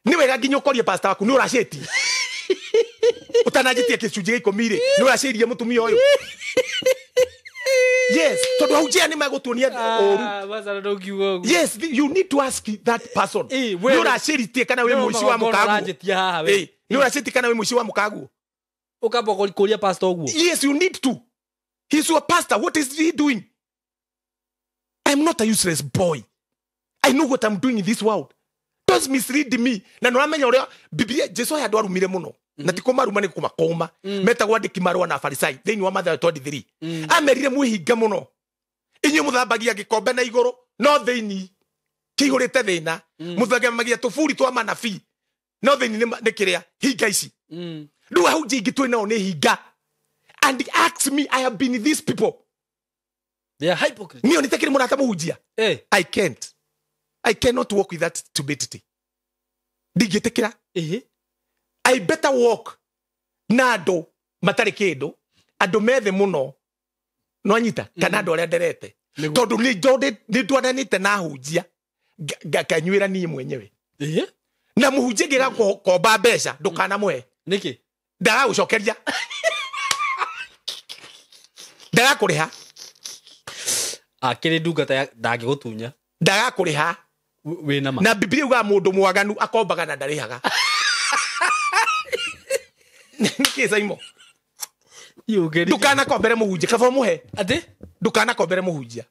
ni wega nginya ukorie pastor waku ni uraceti utanajitie kicunje gikomire ni uracirie mutumia uyu yes tondu haujia ni magutuonia oru basa ndo kiugo yes you need to ask that person ni uraciritie kana we muici wa mukagu ni uraceti kana we muici wa mukagu ukamba kuria pastor uguo yes you need to he's your pastor what is he doing I'm not a useless boy I know what I'm doing in this world don't mislead me na no amenya uria biblia Jesu ya ndwarumire muno na tikumaruma ni kumakoma metagwa ndikimarwa na farisai theni wa Mathayo 23 amerire muhinga muno inyu muthambagia gikombe na iguru no theni kihurite thina muthagamagia tufuri twa manabii no theni ni kiria hinga ici ndu hau jingi twina ni hinga and ask me I have been these people they are hypocrites nio nitekiri murata muhujia I cannot walk with that stupidity digitekira I better walk na andu matari kindu andu methe muno no anyita kana andu aria nderete tondu ni ndwananite na hujia ngakanyuira ni mwenyewe na muhujia ngira komba mbeca ndukana mwe niki ndaga gucokeria ndaga kuriha akiri ndungata ndangigutunya ndaga kuriha wina ma na biblia uga mundu mwaganu akombaga na ndarihaga niki saimo ndukana kombere muhunjia kaba muhe ati ndukana kombere muhunjia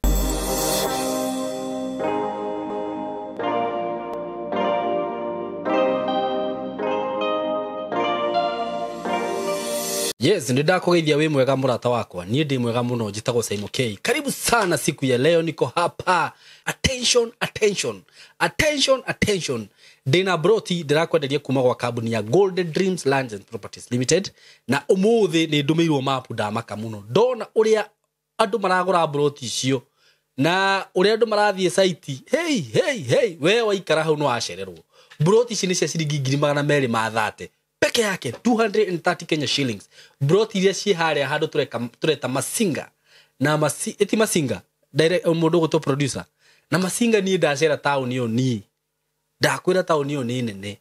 yes ndakugeithia we mwega murata wakwa nie ndi mwega muno njitagwo Saimo K karibu sana siku ya leo niko hapa attention Dina Broti ndirakwenderia kuma kwa kambuni ya Golden Dreams Lands and Properties Limited na umuthi ni ndumirwo mapu ndamaka muno ndona uria andu maragura Broti cio na uria andu marathie site hey we waikara hau no acererwo Broti ici ni cia ciringi 230 peke yake 230 Kenya shillings Broti iria ci haria handu tureta Masinga na eti Masinga direct mundu guto producer na Masinga ni ndacera town yo ni ndakwira town yo ni nene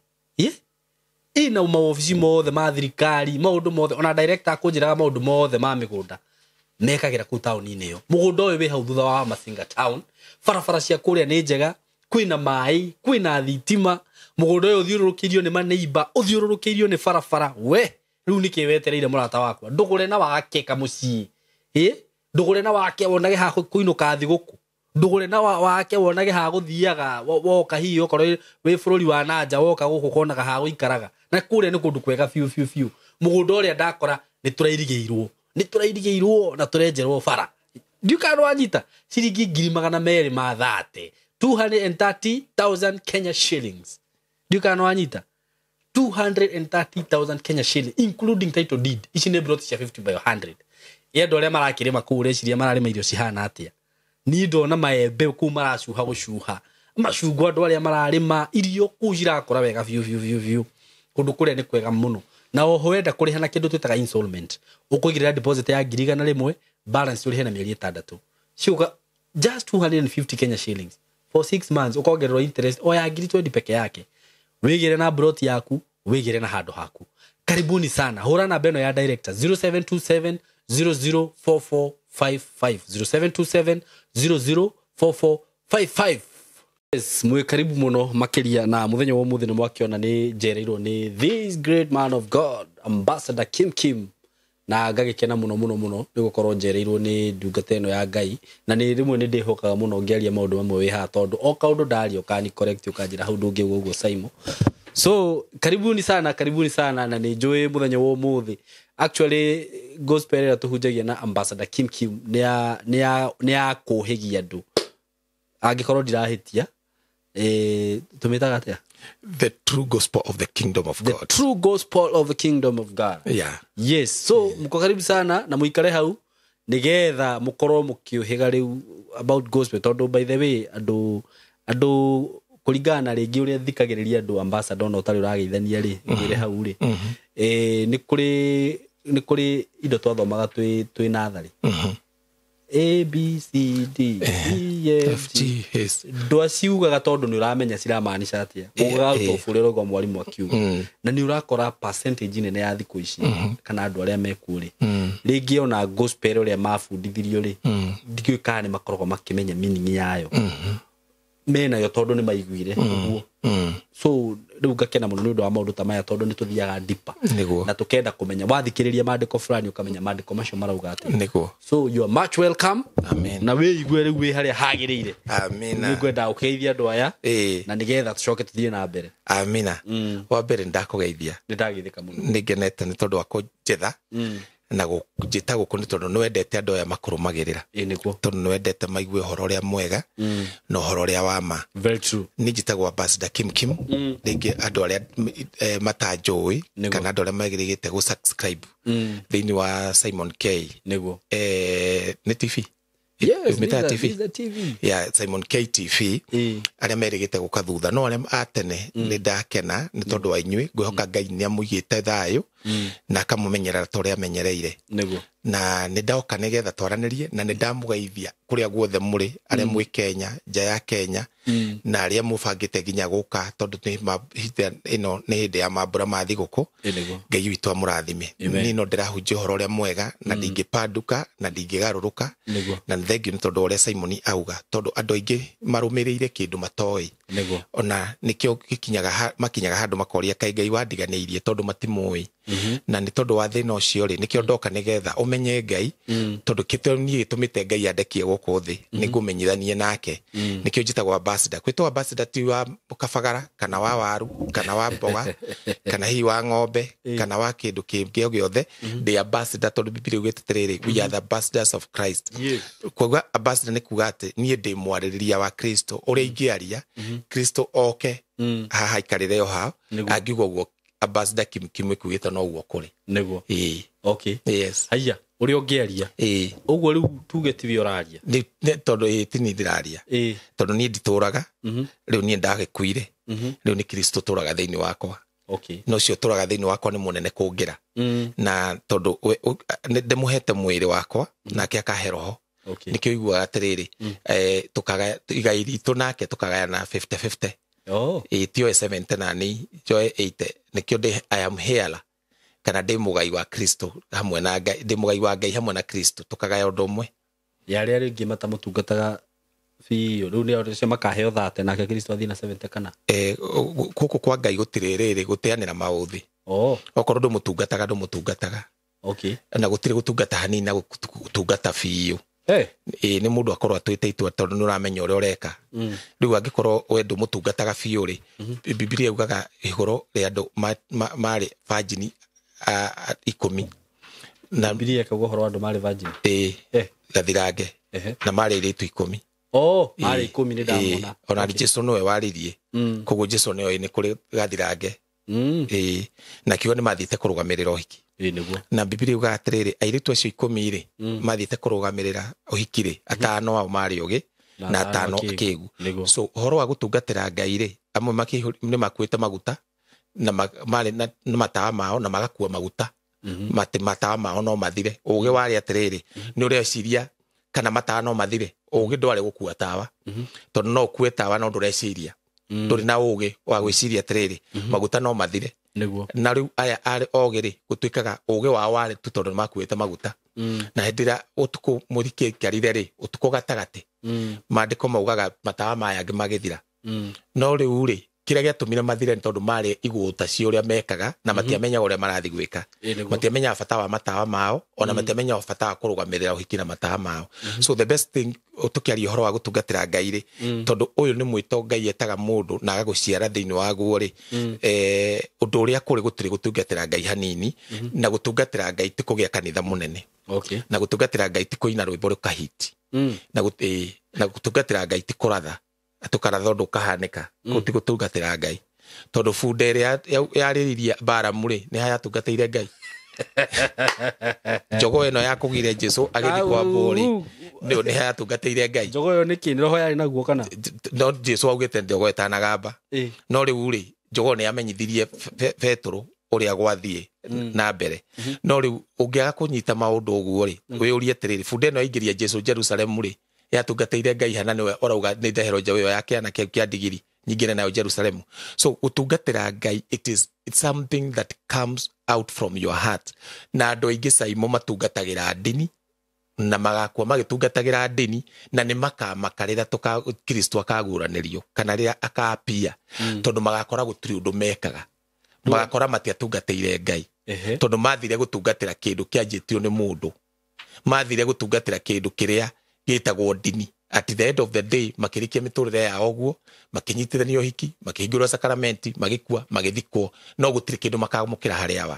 ina maofici mothe ma thirikari maundu mothe ona director akunjiraga maundu mothe ma migunda mekagira ku town ni yo mugunda uyu wi hau thutha wa Masinga town farafara cia kuria ni njega kwina mai kwina thitima mugunda uyu uthiurukirio ni maneiba uthiurukirio ni farafara we riu niki wetereire murata wakwa ndugure na wake kamuci ndugure na wake wonage ha kuinuka thiguku ndugure na wake wonage ha guthiaga woka hiyo korwo we bururi wa nanja woka guku konaga ha guikaraga na kure ni kundu kwega fiu mugunda uria ndakora ni turairigeirwo na turenjerwo fara ndukano anyita ciringi 230 230,000 Kenya shillings ndukano anyita 230,000 Kenya shillings including title deed ici ni Broti cia 50 by 100 yendo aria marakirima kure ciria mararima irio cihana atia ni ndona maembe ku maracuha gucuha macungwa andu aria mararima irio ku cirakora wega fiu kundu kuria ni kwega muno na oho wenda kuriha na kindu twitaga installment ukugirira deposit ya 1,000 balance urihe na mieri 6 ciuka just 250 Kenya shillings for 6 months ukogererwa interest oya 20 peke yake wigire na Broti yaku wigire na handu haku karibuni sana hura na beno ya director 0727 004455 0727 yes mwe karibu muno makiria na muthenya wa muthenya mwakiona ni jereirwo ni this great man of God Ambassador Kim na ngagikena muno ni gukorwo jereirwo ni ndungata eno ya Ngai na ni rimwe ni ndihokaga muno ngeria maundu mamwe wi ha tondu o kaundu ndari ukani correct ukanjira hau ndungi uguo Saimo so karibuni sana na ni njui muthenya wa muthi actually gospel ya tuhunjagia na Ambassador Kim ni ya kuhigia andu angikorwo ndirahitia tumitaga atia the true gospel of the kingdom of God. The true gospel of the kingdom of God. Yeah. Yes. So mko karibu sana na muikare hau nigetha mukorwo mukiuhiga riu about gospel tondu by the way andu kuringana ringi uria thikagiriria andu Ambassador no utari urageithania ri ngire hau ri ni kuri indo twathomaga twi nathari A B C D E F G ndo aciugaga tondu ni uramenya ciramaanisha atia ugaga utofurero kwa mwalimu akiuga na ni urakora percentage nene ya thiku ici kana andu aria mekuri ringi ona gospel uria mabundithirio ri ndikikane makoragwo makimenya meaning yayo mena yo tondu ni maiguire uguo so riu ngakena muno ni undu wa maundu ta maya tondu ni tuthiaga deeper na tukenda kumenya wathikiriria maandiko fulani ukamenya maandiko macio marauga atia niguo so you are much welcome amen na we igwe riu we haria hagirire amina ni ngwenda ukeithia andu aya na nigetha tucoke tuthie na mbere amina wa mbere ndakugeithia ndagithika muno ningenete ni tondu wa kunjetha na njita guku ni tondu nwendete andu aya makurumagirira niguo tondu nwendete maigue horo ria mwega na horo ria wama very true ni njitagwo Ambassador Kim ringi andu aria matanjui kana andu aria magirigite go subscribe thiini wa Simon K niguo ni TV yes Mita the TV ya Simon K TV aria merigite guka thutha no aria atene ni ndakena ni tondu wa inyui ngwihoka Ngai ni amugite thayo na akamumenyerera toria amenyereire niguo na ni ndaoka nigetha twaranirie na ni ndamugeithia kuria guothe muri aria mwi Kenya nja ya Kenya na aria mubangite ginya guka tondu ni ino ni hindi ya mambura ma thiguku Ngai witu amurathime ni no ndirahunjia horo ria mwega na ndingipanduka na ndingigaruruka na thengiu ni tondu uria Simon auga tondu andu aingi marumirire kindu matoi ona nikio gikinyaga makinyaga handu makoria kai Ngai wandiganiirie tondu matimui na ni tondu wa thina ucio ri nikio ndoka nigetha umenye Ngai tondu kitoni gitumite Ngai andekie guku thi nigumenyithanie nake nikio njitagwo ambassador kwitwa ambassador ti wa kabagara kana wa waru kana wa mboga kana hi wa ng'ombe kana wa kindu kingi giothe the ambassador tondu Biblia ugite tiriri we are the ambassadors of Christ kwa ambassador ni kuga ati nie ndi mwaririria wa Kristo uria ingiaria Kristo oke haha ikarire ha angigwo guo Ambassador Kim kwita no guo kuri niguo okay yes haya uri ongiaria uguo riu tuge tivi oraria ni tondu tini ndiraria tondu ni ndituraga riu ni ndagikuire riu ni Kristo turaga thiini wakwa okay no cio turaga thiini wakwa ni munene kungira na tondu ndimuhete mwiri wakwa nake akahe roho nikio igua atiriri tukaga igairi tunake tukagaya na 50-50 tio 70 na ni joy 80 nikio I am here kana ndi mugai wa Kristo hamwe na Ngai ndi mugai wa Ngai hamwe na Kristo tukagaya undu umwe yari ringi matamutungataga fiyo riu ni ore makaheo 30 nake Kristo athina 70 kana kuku kwa Ngai gutiriri guteanira mauthi okorwo ndumutungataga okay na gutire gutungata hanini na gutungata fiyo ni mundu akorwo atwite itwa tondu nuramenya uria ureka riu angikorwo we ndumutungataga fiyo ri Biblia yugaga iguru ri andu mari virgin 10 na Biblia kaguo horo andu mari virgin gathirange na mari ritu 10 mari 10 ni ndamona ona Jesu nowe waririe koguo Jesu nowe ni kuri gathirange na kiwa ni mathite kurugamirira uhiki niguo na Biblia yugaga atiriri airitu acio 10 ri mathite kurugamirira uhiki ri atano ao mari ugi na atano akigu so horo wa gutungatira Ngai ri amwe ni makwite maguta na mari na matawa mao na magakua maguta matawa mao no mathire ugi wari atiriri ni ureciria kana matawa no mathire ugi ndware gukua tawa tondu no ukue tawa no ndureciria nduri na ugi wa gwiciria atiriri maguta no mathire na riu aya ari ogiri gutwikaga ugi wa wari tutondu makuite maguta na hendira utuku murike karire ri utuku gatagati maandiko maugaga matawa maya ngimagithira no riu ri kiria giatumire mathire tondu mari iguta cio uria mekaga na matiamenya uria marathi gwika matiamenya bata wa matawa mao ona matiamenya bata wa kurugamirira uhiki na matawa mao so the best thing utukiari horo wa gutungatira Ngai ri tondu uyu ni mwito Ngai etaga mundu na agaguciara thiini wa guo ri undu uria kuri gutiri gutungatira Ngai hanini na gutungatira Ngai ti kugia kanitha munene okay na gutungatira Ngai ti kuina rwimbo rukahiti na gutungatira Ngai ti kuratha atukaratha ndu kahanika kuti gutungatira Ngai tondu bunda iria yaririria Balamu ri ni haya tungateire Ngai jogo eno ya kugire Jesu agithi kwa mburi ni haya tungateire Ngai jogo yo niki ni roho yari naguo kana no Jesu augite ndogo etanagamba no riu ri jogo ni amenyithirie Petro uria gwathie na mbere no riu ungiaga kunyita maundu uguo ri wiyurie atiriri bunda ĩno yaingĩria Jesu Jerusalem ri yatungatĩire Ngai hana niwe orauga nĩ ndehero njaũ ĩyo yake ana kĩa ndigiri nyingĩre nayo Jerusalem. So gutungatĩra Ngai it's something that comes out from your heart. Na andũ aingĩ caimo matungatagĩra ndini na magakwa magitungatagĩra ndini na nĩ makamakarĩra Kristo akaguranĩrio kana rĩrĩa akapia tondũ magakora gũtirĩ ũndũ mekaga, magakora matiatungatĩire Ngai tondũ mathire gutungatĩra kĩndũ kĩanjĩtio nĩ mũndũ, mathire gutungatĩra kĩndũ kĩrĩa gĩtagwo ndini. At the end of the day makĩrikia mĩtũrĩre yao ũguo, makĩnyitithania ũhiki, makĩhingũrwo sakramenti, magĩkua, magĩthikwo, no gũtirĩ kĩndũ makamũkĩra harĩa wa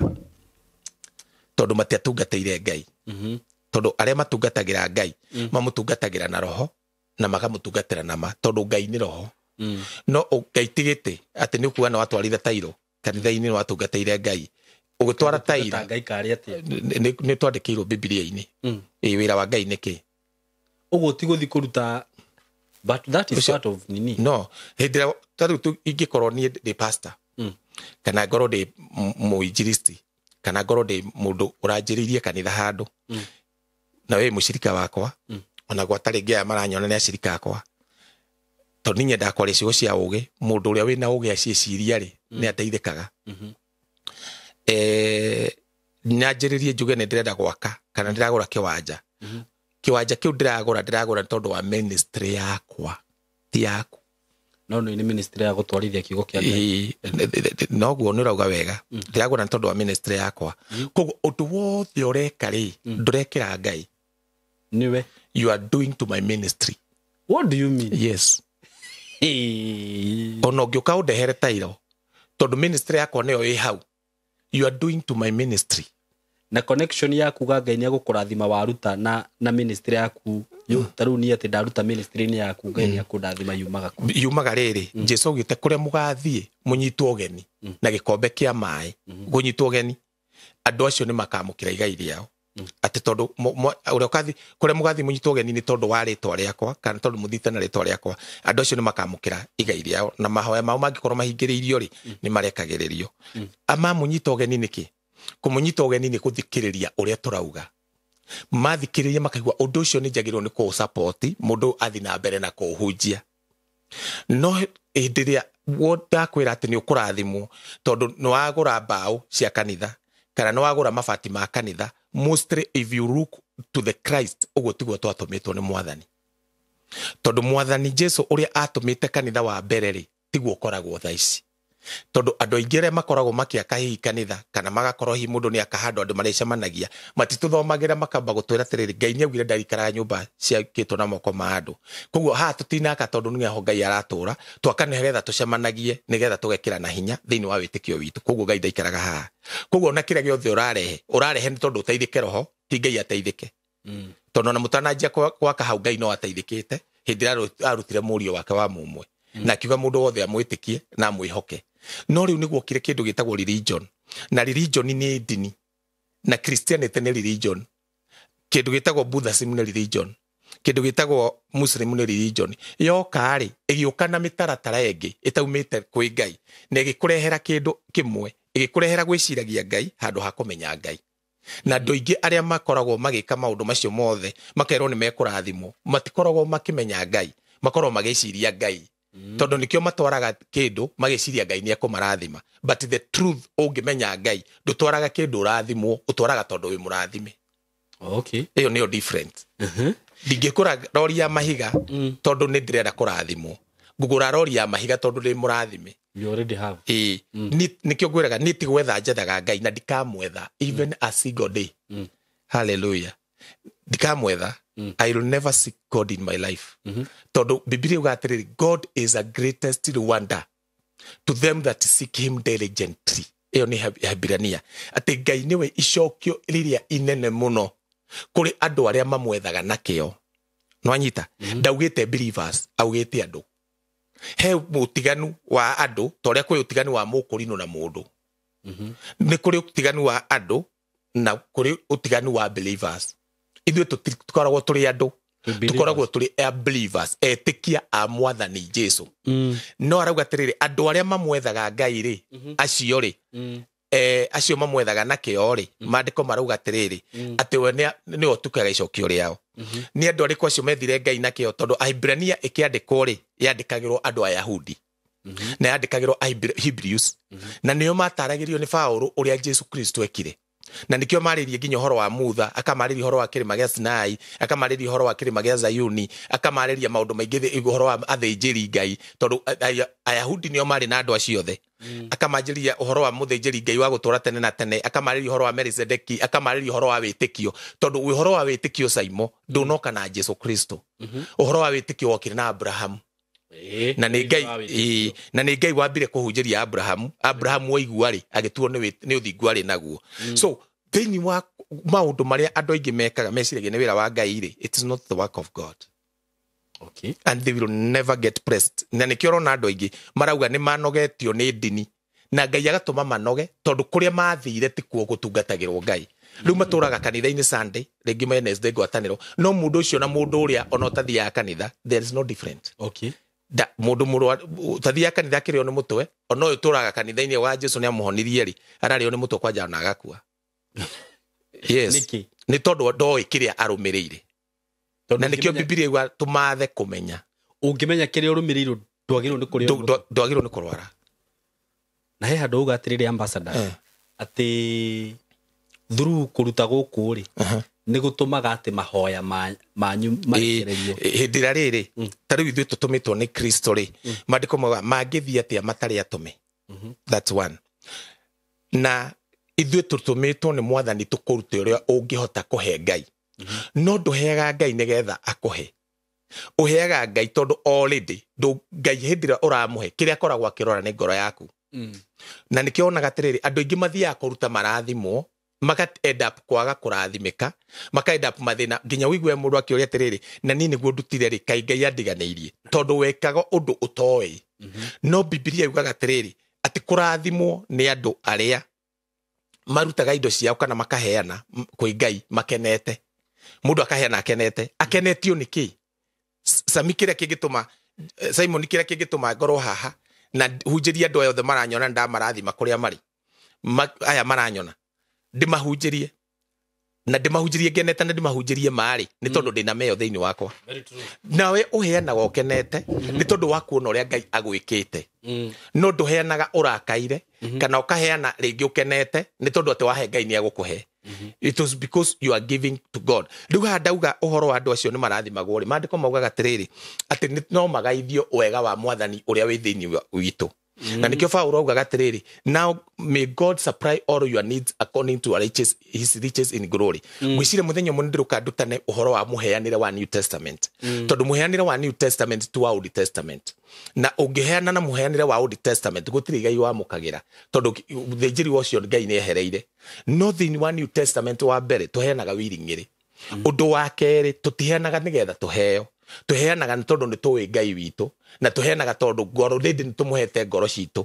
tondũ matiatungatĩire Ngai. Tondũ arĩa matungatagĩra Ngai mamũtungatagĩra na roho na makamũtungatĩra na ma, tondũ Ngai nĩ roho. No Ngai tigĩte atĩ nĩ ukuga na watwarithia tairo kanitha-inĩ nĩ watungatĩire Ngai, ũgĩtwara taira nĩ twandĩkĩirwo Biblia-inĩ wĩra wa Ngai nĩkĩ uguo ti guthi kuruta, but that is part of nini. No hĩndĩ ĩrĩa ingĩkorwo niĩ ndĩ pastor kana ngorwo ndĩ mũinjilisti kana ngorwo ndĩ mũndũ ũranjĩrĩirie kanitha handũ na we mũcirika wakwa ona gwatarĩ ngĩa maranyona nĩ acirika akwa tondũ niĩ ndakwa ciugo cia ũgĩ, mũndũ ũrĩa wĩna ũgĩ aciĩciria rĩ nĩ ateithĩkaga. Nyanjĩrĩrie njuge nĩ ndĩrenda gwaka kana ndĩragũra kĩwanja, kiwanja kiu ndiragura tondu wa ministry yakwa ti yaku. No ni ministry ya gutwarithia kiugo kia Ngai. No guo ni rauga wega ndiragura tondu wa ministry yakwa. Koguo undu wothe ureka ri ndurekera Ngai niwe you are doing to my ministry. What do you mean? Yes. Ono ngĩuka undehere tairo tondu ministry yakwa nĩyo ĩ hau, you are doing to my ministry. Na connection yaku ga Ngai nĩ agũkũrathima waruta na ministry yaku taru ni ati ndaruta ministry ni yaku Ngai nĩ akũrathima yumaga rĩrĩ Jesu augĩte kũrĩa mũgathiĩ mũnyitwo ũgeni na gĩkombe kĩa maĩ gũnyitwo ũgeni, andũ acio nĩ makamũkĩra igai rĩao ati tondu ũrĩa ũkathi kũrĩa mũgathiĩ mũnyitwo ũgeni nĩ tondu wa rĩtwa rĩakwa kana tondu mũthite na rĩtwa rĩakwa, andũ acio nĩ makamũkĩra igai rĩao na mahoya mao mangĩkorwo mahingĩrĩirio rĩ nĩ marekagĩrĩrio. Mũnyita ũgeni nĩkĩ? Kumunyita ũgeni nĩ gũthikĩrĩria ũrĩa tũrauga, mathikĩrĩria makaigua ũndũ ũcio nĩ njagĩrĩirwo nĩ kũũ support mũndũ athi na mbere na kũũhunjia. No hĩndĩ ĩrĩa ndakwĩra atĩ nĩ ũkũrathimwo tondũ nĩ wagũra mbaũ cia kanitha kana nĩ wagũra mabati ma kanitha, mostly if you look to the Christ ũguo tiguo twatũmĩtwo nĩ Mwathani. Tondũ Mwathani Jesu ũrĩa atũmĩte kanitha wa mbere rĩ tiguo ũkoragwo thaa ici. Tondu andũ aingĩ arĩa makoragwo makĩaka hihi kanitha kana magakorwo hihi mũndũ nĩ akahandwo andũ marĩcemanagia matitũthomagĩra makamba gũtwĩra atĩrĩrĩ Ngai nĩ augire ndarikaraga nyũmba ciakĩtwo na moko ma andũ. Koguo haha tũtinaka tondũ nĩho Ngai aratũra, twaka nĩgetha tũcemanagie nĩgetha tũgekĩrana hinya thĩinĩ wa wĩtĩkio witũ. Koguo Ngai ndaikaraga haha. Koguo na kĩrĩa gĩothe ũrarehe nĩ tondũ ũteithĩke roho, ti Ngai ateithĩke. Tondũ na mũtananjia gwaka hau Ngai no ateithĩkĩte hĩndĩ ĩrĩa arutire mũriũ wake wa mũmwe na akiuga mũndũ wothe amwĩtĩkie na amwĩhoke. No rĩu nĩguo kire kĩndũ gĩtagwo religion, na religion nĩ ndini na Christianity nĩ religion, kĩndũ gĩtagwo Buddhism nĩ religion, kĩndũ gĩtagwo Muslim nĩ religion. Yoka rĩ ĩgĩũka na mĩtaratara ĩngĩ ĩtaumĩte kwĩ Ngai na ĩgĩkũrehera kĩndũ kĩmwe, ĩgĩkũrehera gwĩciragia Ngai handũ ha kũmenya Ngai. Na andũ aingĩ arĩa makoragwo magĩka maũndũ macio mothe makerwo nĩ mekũrathimwo matikoragwo makĩmenya Ngai, makoragwo magĩciria Ngai tondu nikio matwaraga kindu magiciria Ngai ni akũmarathima. But the truth ũngĩmenya Ngai ndũtwaraga kindu ũrathimwo, ũtwaraga tondu wĩ mũrathime. Okay, iyo nĩyo different. Ndingĩkũra rori ya mahiga tondu nĩ ndĩrenda kũrathimwo, ngũgũra rori ya mahiga tondu ndĩ mũrathime. You already have. Nikio ngwĩraga nĩ ti gwetha njethaga Ngai na ndikamwetha even a single day. Hallelujah. Ndikamwetha. I will never seek God in my life. Tondu Biblia ugatiriri God is a greatest wonder to them that seek him diligently. Iyo ni Hebirania. Ati Ngai niwe icokio riria inene muno kuri andu aria mamwethaga na kĩo. Nwanyita ndaugite believers augite andu. He mutiganu wa andu toria kwi utiganu wa mũkũrinũ na mũndũ. Ni kuri utiganu wa andu na kuri utiganu wa believers. Ithuĩ tũkoragwo tũrĩ andũ, tũkoragwo tũrĩ believers, etĩkia a Mwathani Jesu. No arauga atĩrĩrĩ andũ arĩa mamwethaga Ngai rĩ acio rĩ acio mamwethaga na kĩo rĩ maandĩko marauga atĩrĩrĩ atĩ we nĩ otukaga icokio rĩao nĩ andũ arĩkũ acio methire Ngai na kĩo tondũ Ahibrania ĩkĩandĩkwo rĩ yandĩkagĩrwo andũ Ayahudi na yandĩkagĩrwo Hebrews na nĩo mataragĩrio nĩ Paũlũ ũrĩa Jesu Kristo ekire na nikio marĩrie nginya ũhoro wa Mutha akamarĩria ũhoro wa kĩrĩma gĩa Sinai akamarĩria ũhoro wa kĩrĩma gĩa Zayuni akamarĩria maũndũ maingĩ ũhoro wa athĩnjĩri Ngai tondũ Ayahudi nĩo marĩ na andũ acio othe akamanjĩria ũhoro wa mũthĩnjĩri Ngai wa gũtũra tene na tene akamarĩria ũhoro wa Melizedeki akamarĩria ũhoro wa wĩtĩkio tondũ ũhoro wa wĩtĩkio Saimo ndũnoka na Jesu Kristo ũhoro wa wĩtĩkio wokire na Abraham na nĩ Ngai wambire kũhunjĩria Abraham waigua rĩ agĩtuo nĩ ũthingu arĩ naguo so thĩinĩ wa maũndũ marĩa andũ aingĩ mekaga meciragia nĩ wĩra wa Ngai rĩ it is not the work of God okay and they will never get blessed na nĩkĩo ũrona andũ aingĩ marauga nĩ manogetio nĩ ndini na Ngai agatũma manoge tondũ kũrĩa mathire ti kuo gũtungatagĩrwo Ngai rĩu matũraga kanitha-inĩ Sunday rĩngĩ Wednesday ngwatanĩro no mũndũ ũcio na mũndũ ũrĩa ona ũtathiaga kanitha there is no different okay mũndũ ũtathiaga kanitha akĩrĩo nĩ mũtwe ona ũyũ ũtũraga kanitha-inĩ wa Jesu nĩ amũhonirie rĩ ararĩo nĩ mũtwe kwanja na agakua yes nĩ tondũ ndoĩ kĩrĩa arũmĩrĩire na nĩkĩo Biblia yuga tũmathe kũmenya ũngĩmenya kĩrĩa ũrũmĩrĩirwo ndwagĩrĩirwo nĩ kũrwara na he handũ uga atĩrĩrĩ ambassador atĩ through kũruta gũkũ rĩ nĩ gũtũmaga atĩ mahoya manyu marekererio hĩndĩ ĩrĩa rĩrĩ ta rĩu ithuĩ tũtũmĩtwo nĩ Kristo rĩ maandĩko mauga mangĩthiĩ atĩa matarĩ atũme that's one na ithuĩ tũtũmĩtwo nĩ Mwathani tũkũrute ũrĩa ũngĩhota kũhe Ngai no ndũheaga Ngai nĩgetha akũhe ũheaga Ngai tondũ already Ngai hĩndĩ ĩrĩa ũramũhe kĩrĩa akoragwo akĩrora nĩ ngoro yaku na nĩkĩo onaga atĩrĩrĩ andũ aingĩ mathiaga kũruta marathimo maka-end up kwaga kũrathimĩka maka-end up mathĩna nginya wĩigue mũndũ akĩũria atĩrĩrĩ na niĩ nĩguo ndutire rĩ kaĩ Ngai andiganĩirie tondũ wekaga ũndũ ũtoĩ no Biblia yugaga atĩrĩrĩ atĩ kũrathimwo nĩ andũ arĩa marutaga indo ciao kana makaheana kwĩ Ngai makenete mũndũ akaheana akenetio nĩkĩ Sami kĩrĩa kĩngĩtũma Simon kĩrĩa kĩngĩtũma ngorwo haha na hunjĩria andũ othe maranyona ndamarathima kũrĩa marĩ aya maranyona ndĩmahunjĩrie na ndĩmahunjĩrie ngenete na ndĩmahunjĩrie marĩ nĩ tondũ ndĩna meyo thĩinĩ wakwa nawe ũheanaga ũkenete nĩ tondũ wa kuona ũrĩa Ngai agwĩkĩte no ndũheanaga ũrakaire kana ũkaheana rĩngĩ ũkenete nĩ tondũ atĩ wahe Ngai nĩ agũkũhe it was because you are giving to God rĩu haha ndauga ũhoro wa andũ acio nĩ marathimagwo rĩ maandĩko maugaga atĩrĩrĩ atĩ no magaithio wega wa Mwathani ũrĩa wĩ thĩinĩ witũ na nĩkĩo Paũlũ augaga atĩrĩrĩ now may God supply all your needs according to his riches in glory gwĩciria mũthenya ũmwe nĩndĩrũka ndutane ũhoro wa mũheanĩre wa New Testament tondũ mũheanĩre wa New Testament tu wa Old Testament na ũngĩheana na mũheanĩre wa Old Testament gũtirĩ Ngai wamũkagĩra tondũ thĩnjĩri ũcio Ngai nĩ ehereire no thĩinĩ wa New Testament wa mbere tũheanaga wiring'ĩrĩ ũndũ wa kerĩ tũtiheanaga nĩgetha tũheo tũheanaga nĩ tondũ nĩ tũĩ Ngai witũ na tũheanaga tondũ ngoro rĩndĩ nĩ tũmũhete ngoro citũ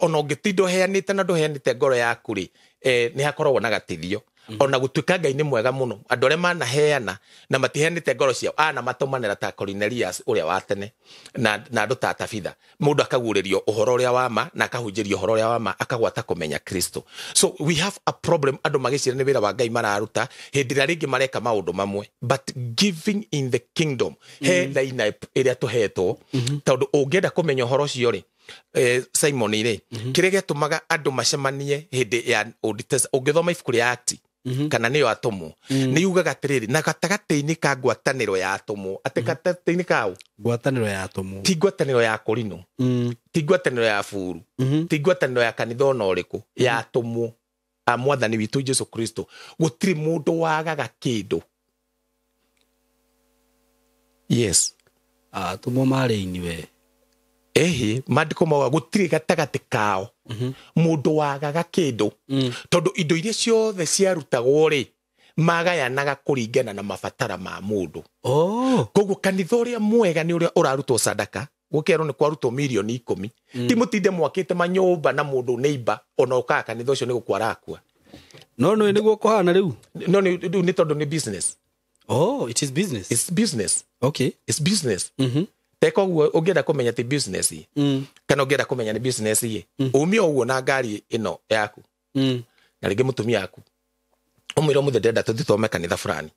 ona ũngĩtinda ũheanĩte na ndũheanĩte ngoro yaku rĩ nĩ hakoragwo na gatithio ona gũtuĩka Ngai nĩ mwega mũno andũ arĩa manaheana na matiheanĩte ngoro ciao na matũmanĩra ta Cornelius ũrĩa wa tene na andũ ta Tabitha mũndũ akaguũrĩrio ũhoro ũrĩa wa ma na akahunjĩrio ũhoro ũrĩa wa ma akagwata kũmenya Kristo so we have a problem andũ magĩcira nĩ wĩra wa Ngai mararuta hĩndĩ ĩrĩa rĩngĩ mareka maũndũ mamwe but giving in the kingdom he thaina ĩrĩa tũhetwo tondũ ũngĩenda kũmenya ũhoro ũcio rĩ Simon rĩ kĩrĩa gĩatũmaga andũ macemanie hĩndĩ ya ũngĩthoma ibuku rĩa Acts kana nĩyo atũmwo nĩ yugaga atĩrĩrĩ na gatagatĩ-inĩ ka ngwatanĩro ya atũmwo atĩ gatagatĩ-inĩ kao ngwatanĩro ya atũmwo ti ngwatanĩro ya Korinto ti ngwatanĩro ya Buru ti ngwatanĩro ya kanitha ona ũrĩkũ ya atũmwo a Mwathani witũ Jesu Kristo gũtirĩ mũndũ wagaga kĩndũ yes atũmwo marĩ-inĩ we maandĩko mauga gũtirĩ gatagatĩ kao mũndũ wagaga kĩndũ tondũ indo iria ciothe ciarutagwo rĩ magayanaga kũringana na mabatara ma mũndũ koguo kanitha ũrĩa mwega nĩ ũrĩa ũrarutwo sadaka gũkerwo nĩ kwarutwo milioni 10 ti mũtinde mwakĩte manyũmba na mũndũ neighbor ona ũkaga kanitha ũcio nĩ gũkua arakua no nĩguo kũhana rĩu no nĩ tondũ nĩ business it is business it's business okay it's business tekoguo ũngĩenda kũmenya ti business kana ũngĩenda kũmenya nĩ business umia ũguo na ngari ĩno yaku na rĩngĩ mũtumia aku ũmwĩre mũthĩ ndĩrenda tũthiĩ thome kanitha fulani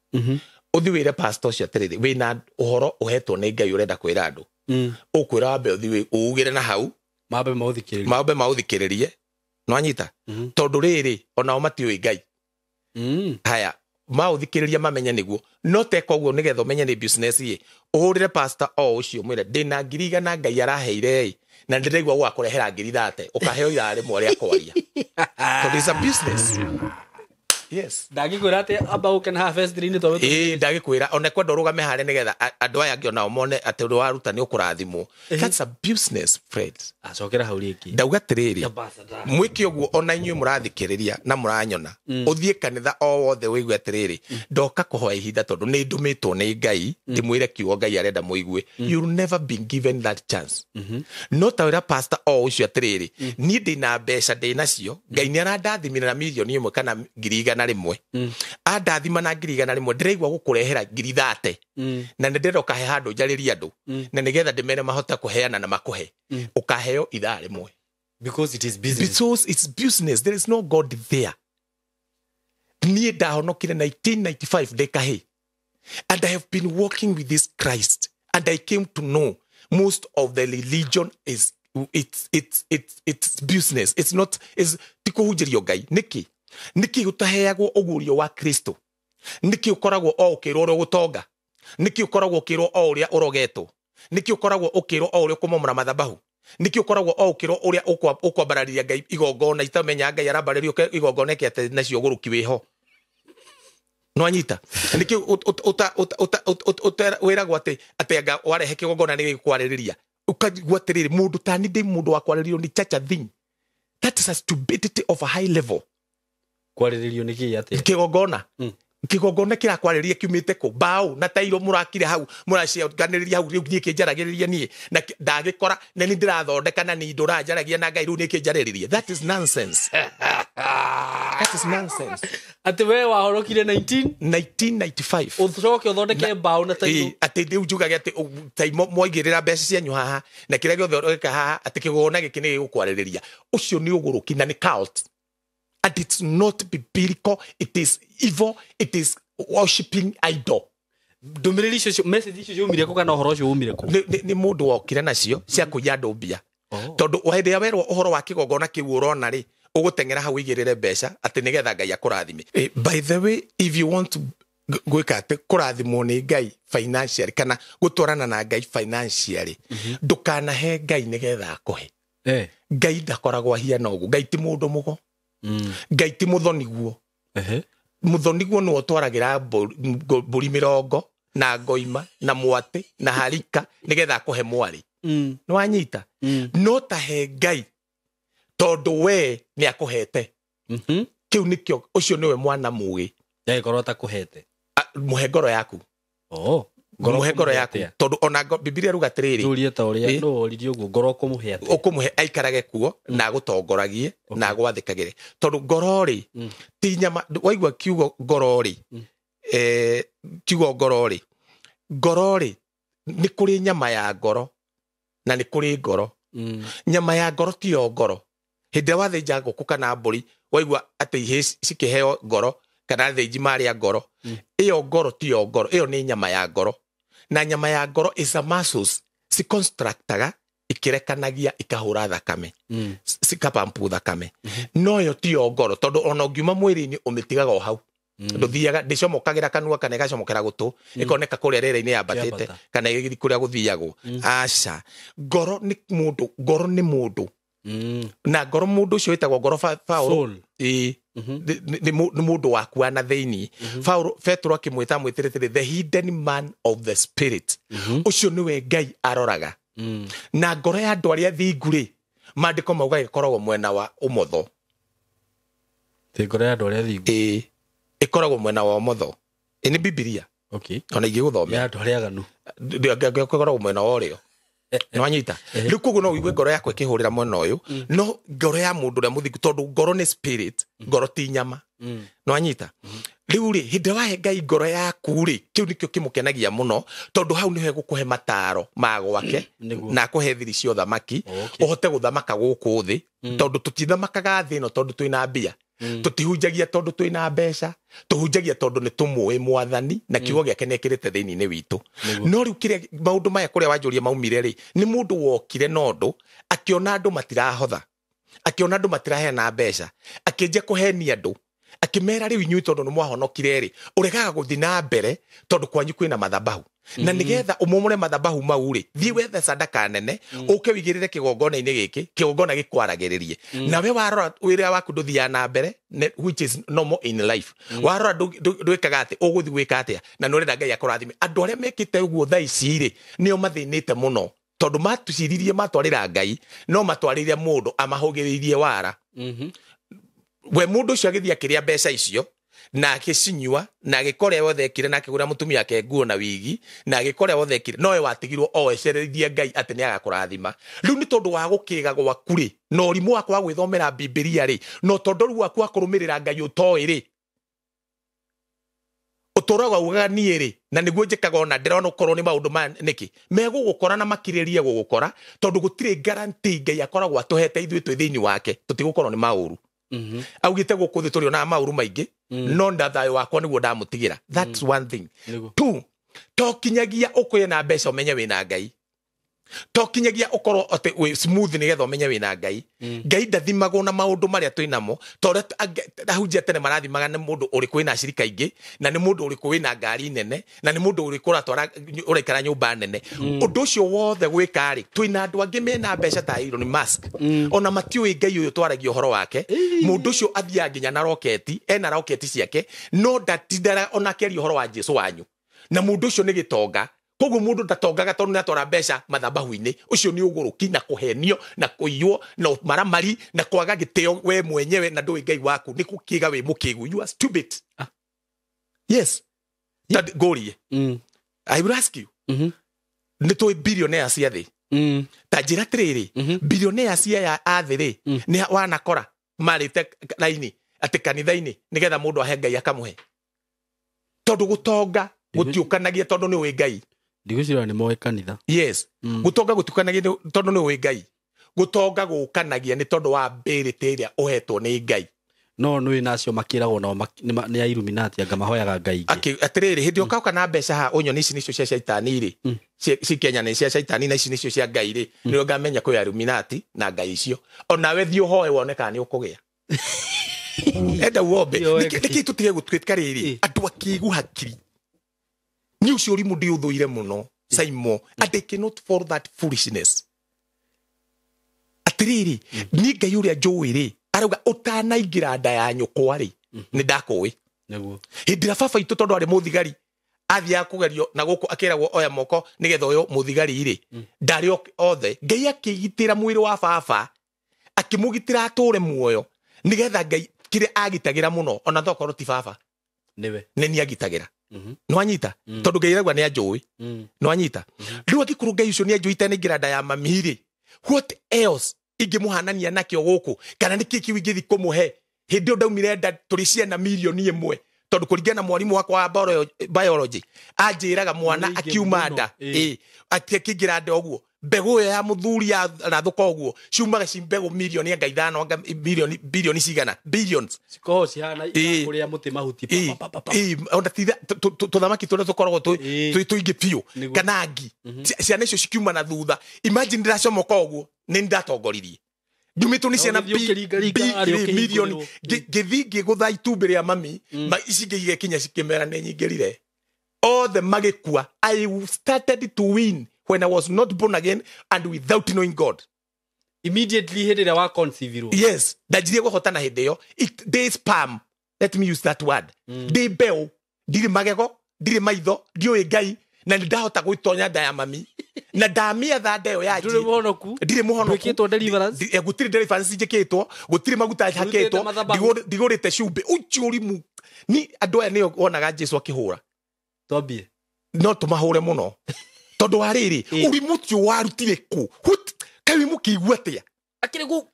ũthiĩ wĩre pastor ũcio atĩrĩrĩ wĩna ũhoro ũhetwo nĩ Ngai ũrenda kwĩra andũ ũkwĩra wambe ũthiĩ ũugĩre na hau mambe maũthikĩrĩrie nwanyita tondũ rĩrĩ onao matiũĩ Ngai haya maũthikĩrĩria mamenye nĩguo no teka ũguo nĩgetha ũmenye nĩ business ye ũhũrĩre pastor o ũcio mwĩre ndĩna 100 Ngai araheire na ndĩraigua gwakũrehera 30 ũkaheo irarĩ mwarĩa kwaria tondũ it's a business. Yes. Ndagikwira ati amba ukena ha first dream to ndagikwira ona kwenda urugame hare nigetha andu aya ngio nao mone ati uri waruta ni ukurathimwo. That's a business, Fred. Acokera hauri iki. Ndauga tiriri. Mwiki oguo ona inyuĩ mũrathikĩrĩria na mũranyona. Uthie kanitha o wothe wĩigue atiriri. Ndoka kuhoya ihinda tondu ni ndumitwo ni Ngai, ndimwire kiugo Ngai arenda muigue. You'll never been given that chance. No tawira pastor o ucio atiriri. Ni ndina mbeca ndinacio. Ngai ni arandathimira na milioni 1 kana 100 na rimwe andathima na 100 ndiraigua gukurehera 30 na ndero kahe handu njariria andu na nigetha ndimene mahota kuheana na makuhe ukaheo ithaa rimwe because it is business. Because it's business. There is no God there. Niĩ ndahonokire 1995 ndekahe and I have been working with this Christ and I came to know most of the religion is it's business. It's not is tikuhunjirio Ngai niki utaheagwo ugurio wa Kristo niki ukoragwo o ukirwo uri gutonga niki ukoragwo ukirwo o uria urogetwo niki ukoragwo ukirwo o uria kumomora mathabahu niki ukoragwo o ukirwo uria ukwambararia Ngai igongona itamenya Ngai arambarario igongona kete nacio guruki wiho no anyita niki wiragwo ati anga warehe kigongona ni gikwaririria ukagwa tiriri mundu tani ndi mundu wa kwariririo ni chacha thing. That is a stupidity of a high level. Kwariririo niki ati kigongona kira kwaririria kiumite ku bao na tairo murakire hau muracianganiria hau riu nikinjaragiriria nie na ndagikora na ni ndirathondeka na ni ndurajaragia na Ngai riu nikinjaririria. That is nonsense. That is nonsense. Ati we wahorokire 1995 uthroke uthondeke bao na tairo ati ndiu njugage ati taimo moigirira mbeca cianyu haha na kira giothe ureka haha ati kigongona giki ni gikwaririria ucio ni uguruki na ni cult. And it's not biblical. It is evil. It is worshiping idol. Ndumiriri icio message icio ciumire ko kana uhoro ucio umire ko ni mundu wokire nacio cia kuya andu mbia tondu wende ya werwo uhoro wa kigongona kiu urona ri ugutengera hau igirire mbeca ati nigetha Ngai akurathime. By the way, if you want to gwika ati kurathimwo ni Ngai financially kana gutwarana na Ngai financially ndukanahe Ngai nigetha akuhe. Ngai ndakoragwo hiana ugu. Ngai ti mundu mugo. Ngai ti muthoniguo. Muthoniguo no twaragira mburi 70 na ngoima na mwate na harika nigetha akuhe mwari. No anyita no tahe Ngai tondu we ni akuhete. Kiu nikyo ucio niwe mwana mugi ngoro takuhete muhe ngoro yaku. Muhe ngoro yaku tondu ona Biblia ruga tiriri turie ta uria no oririo guo ngoro kumuhe ati ukumuhe aikarage kuo na gutongoragie na gwathikagire tondu ngoro ri ti nyama waigua kiugo ngoro ri kiugo ngoro ri ni kuri nyama ya ngoro na ni kuri ngoro. Nyama ya ngoro ti yo ngoro hinde wathinja nguku kana mburi waigua ati ihe cikiheo ngoro kana thinji maria ngoro iyo ngoro ti yo ngoro iyo ni nyama ya ngoro na nyama ya ngoro is a muscles si constructaga ikirekanagia ikahura thakame sikapampu thakame no yo ti yo ngoro tondu ona ngiuma mwiri-ini umitigaga o hau nduthiaga ndicomokagira kanua kana igacomokera gutu ikoneka kuria rere-ini yambatite kana igiri kuria guthiagwo aca ngoro ni mundu na ngoro mundu ucio witagwo ngoro Paulo ni mundu waku ana theini Paulo Petro akimwita mwitiritiri the hidden man of the spirit ucio niwe Ngai aroraga na ngoro ya andu aria thinguri mandiko mauga ikoragwo mwena wa umotho ngoro ya andu aria thingu ikoragwo mwena wa umotho ni Biblia ona igiguthomera andu aria aganu ikoragwo mwena wa urio no anyita riu koguo no wigue ngoro yakwa ikihurira mwena uyu no ngoro ya mundu ria muthingu tondu ngoro ni spirit ngoro ti nyama no anyita riu ri hinde wahe Ngai ngoro yaku ri kiu nikio kimukenagia muno tondu hau niho gukuhe mataro magwake na kuhe thiri cio thamaki uhote guthamaka guku thi tondu tutithamakaga thi no tondu twina mbia tutihunjagia tondu twina mbeca tuhunjagia tondu ni tumwe mwathani na kiugo giake nekirite thiini-ini witu no riu kiria maundu maya kuria wanjuria maumire ri ni mundu wokire nondu akiona andu matirahotha akiona andu matiraheana mbeca akinja kuhenia andu akimera riu inyui tondu ni mwahonokire ri uregaga guthi na mbere tondu kwanyu kwina mathabahu na nigetha umumure mathabahu mau ri thii wethe sadaka nene uke wigirire kigongona-ini giki kigongona gikwaragiririe nawe warora wira waku nduthia na mbere which is normal in life warora ndwikaga ati uguthi gwika atia na nurenda Ngai akurathime andu aria mekite uguo thaa ici ri nio mathinite muno tondu matuciririe matwarira Ngai no matwarire mundu amahugiririe wara we mundu ucio agithia kiria mbeca icio na agicinyua na agikore wothe ekire na akigura mutumia ke nguo na wigi na agikore wothe ekire noe watigirwo oecererie Ngai ati ni agakurathima riu ni tondu wa gukiga gwaku ri no rimu wakwa gwithomera Biblia ri no tondu ru wakwa kurumirira Ngai utoi ri uturaga ugaga nie ri na niguo njikaga ona ndirona ukorwo ni maundu ma niki megugukora na makiririe gugukora tondu gutire guarantee Ngai akoragwo atuhete ithuĩ twi thiini wake tutigukorwo ni mauru augite guku thi turi ona mauru maingi no ndathayo wakwa niguo ndamutigira that's one thing two tokinyagia ukuye na mbeca umenye wina Ngai tokinyagia ukorwo ati we smooth nigetha umenye wina Ngai Ngai ndathimagwo na maundu maria twinamo tondu ahunjia tene marathimaga ni mundu uri kwina shirika ingi na ni mundu uri kwina ngari nene na ni mundu uri kuratwara uraikara nyumba nene undu ucio wothe gwika ri twina andu angi mena mbeca ta Elon Musk ona matiui Ngai uyu twaragia uhoro wake mundu ucio athia nginya na roketi ena roketi ciake no ndatindara ona keria uhoro wa Jesu wanyu na mundu ucio ni gitonga koguo mundu ndatongaga tondu ni atwara mbeca mathabahu-ini ucio ni uguruki na kuhenio na kuiywo na maramari na kwaga giteo we mwenyewe na ndui Ngai waku ni kukiga we mukigu you are stupid yes that gorie I will ask you ni toi billionaire cia thi ta njira tiriri billionaire cia athi ri ni wanakora marite laini ati kanitha-ini nigetha mundu ahe Ngai akamuhe tondu gutonga gutiukanagia tondu ni we Ngai ndigwicira ni moe kanitha yes gutonga gutukanagia tondu ni we Ngai gutonga gukanagia ni tondu wa mbirite iria uhetwo ni Ngai no nwi nacio makiragwo no ni Illuminati anga mahoyaga Ngai atiriri hindi ukauka na mbeca ha unyoni ici nicio cia shaitani ri ci Kenya ni cia shaitani na ici nicio cia Ngai ri ni ngamenya ko Illuminati na Ngai icio ona we thio hoe woneka ni ukugia enda wombe niki tutige gutwika riri andu akigu hakiri ni ucio rimu ndi uthuire muno Simon and they cannot for that foolishness atiriri ni Ngai uria njui ri arauga utanaingira nda ya nyukwa ri ni ndakui naguo hindira baba itu tondu ari muthigari athia kugerio na guku akiragwo oya moko nigetha uyo muthigari ri ndari othe Ngai akigitira mwiri wa baba akimugitira ature muoyo nigetha Ngai kire agitagira muno ona thoko ti baba niwe ni agitagira no anyita tondu Ngai ragwa ni anjui no anyita riu akikuru Ngai ucio ni anjui tene ngira ya mamiri what else ingimuhanania nakio guku kana niki kiwingithi kumuhe hindi ndaumire nda turi ciana milioni imwe tondu kuringana mwarimu wakwa wa biology anjiraga mwana akiuma nda akikingira nda oguo mbegu ya muthuri ya rathuka oguo ciumaga ci mbegu milioni anga ithano anga bilioni cigana billions cikoho cihana kuria muti mahuti onda titha tuthamaki turia tukoragwo tuingi piu kana ngi ciana icio cikiuma na thutha imagine ndiracomoka oguo ni ndatongoririe ndumitwo ni ciana milioni githingi gutha itumbi ria mami ici ngigekinya cikimera ni nyingirire othe magikua I started to win when I was not born again and without knowing God. Immediately hit wa conceive. Yes, ndajirie guhotana hindi yo. They spam. Let me use that word. They bell. Ndiri magego, ndiri maitho, ndioi Ngai na ndahota gwitonya nda ya mami. Na ndamia tha nda yo ya ndiri muhonoku. Ndiri muhonoku. Gwikitwo deliverance. Gutiri deliverance njikitwo, gutiri maguta hakitwo, ndigurite cumbi. Uchurimu. Ni andu aya niyo wonaga Jesu akihura. Tobie. No tumahure muno. Tondu wariri urimutio warutire ku kai mukigua atia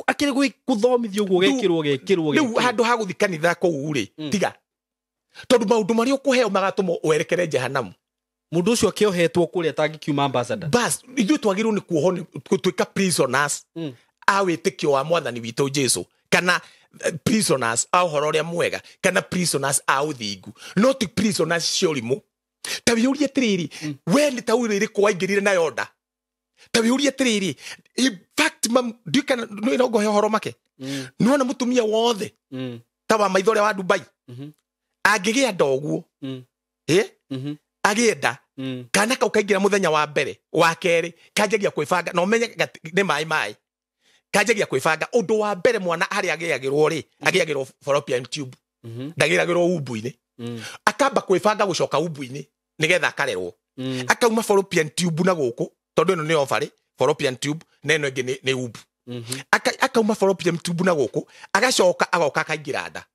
akire guthomithio guo gekirwo riu handu ha guthi kanitha ko uri tiga tondu maundu mari ukuheo magatumo werekere jehanamu mundu ucio akiohetwo kuria tangikiuma ambassador bas ithu twagirwo ni kuoho twika prisoners awitikio wa mwathani witu Jesu kana prisoners a horo ria mwega kana prisoners a uthingu not prisoners ciorimu tabiuria tiriri we ni tauriri kwaingirire na yoda tabiuria tiriri in fact mam dukana no go horo make nuona mutumia wothe tawa maithore wa Dubai agigia ndoguo agienda kana kaukaingira muthenya wa mbere wa keri kanjagia kwibanga no menye ni mai kanjagia kwibanga undu wa mbere mwana hari agiagirwo ri agiagirwo fallopian tube ndagiragirwo umbu-ini akamba kwibanga gucoka umbu-ini nigetha akarerwo akauma fallopian tube na guku tondu ino ni ovary fallopian tube na ino ingi ni umbu akauma fallopian tube na guku agacoka agoka kaingira nda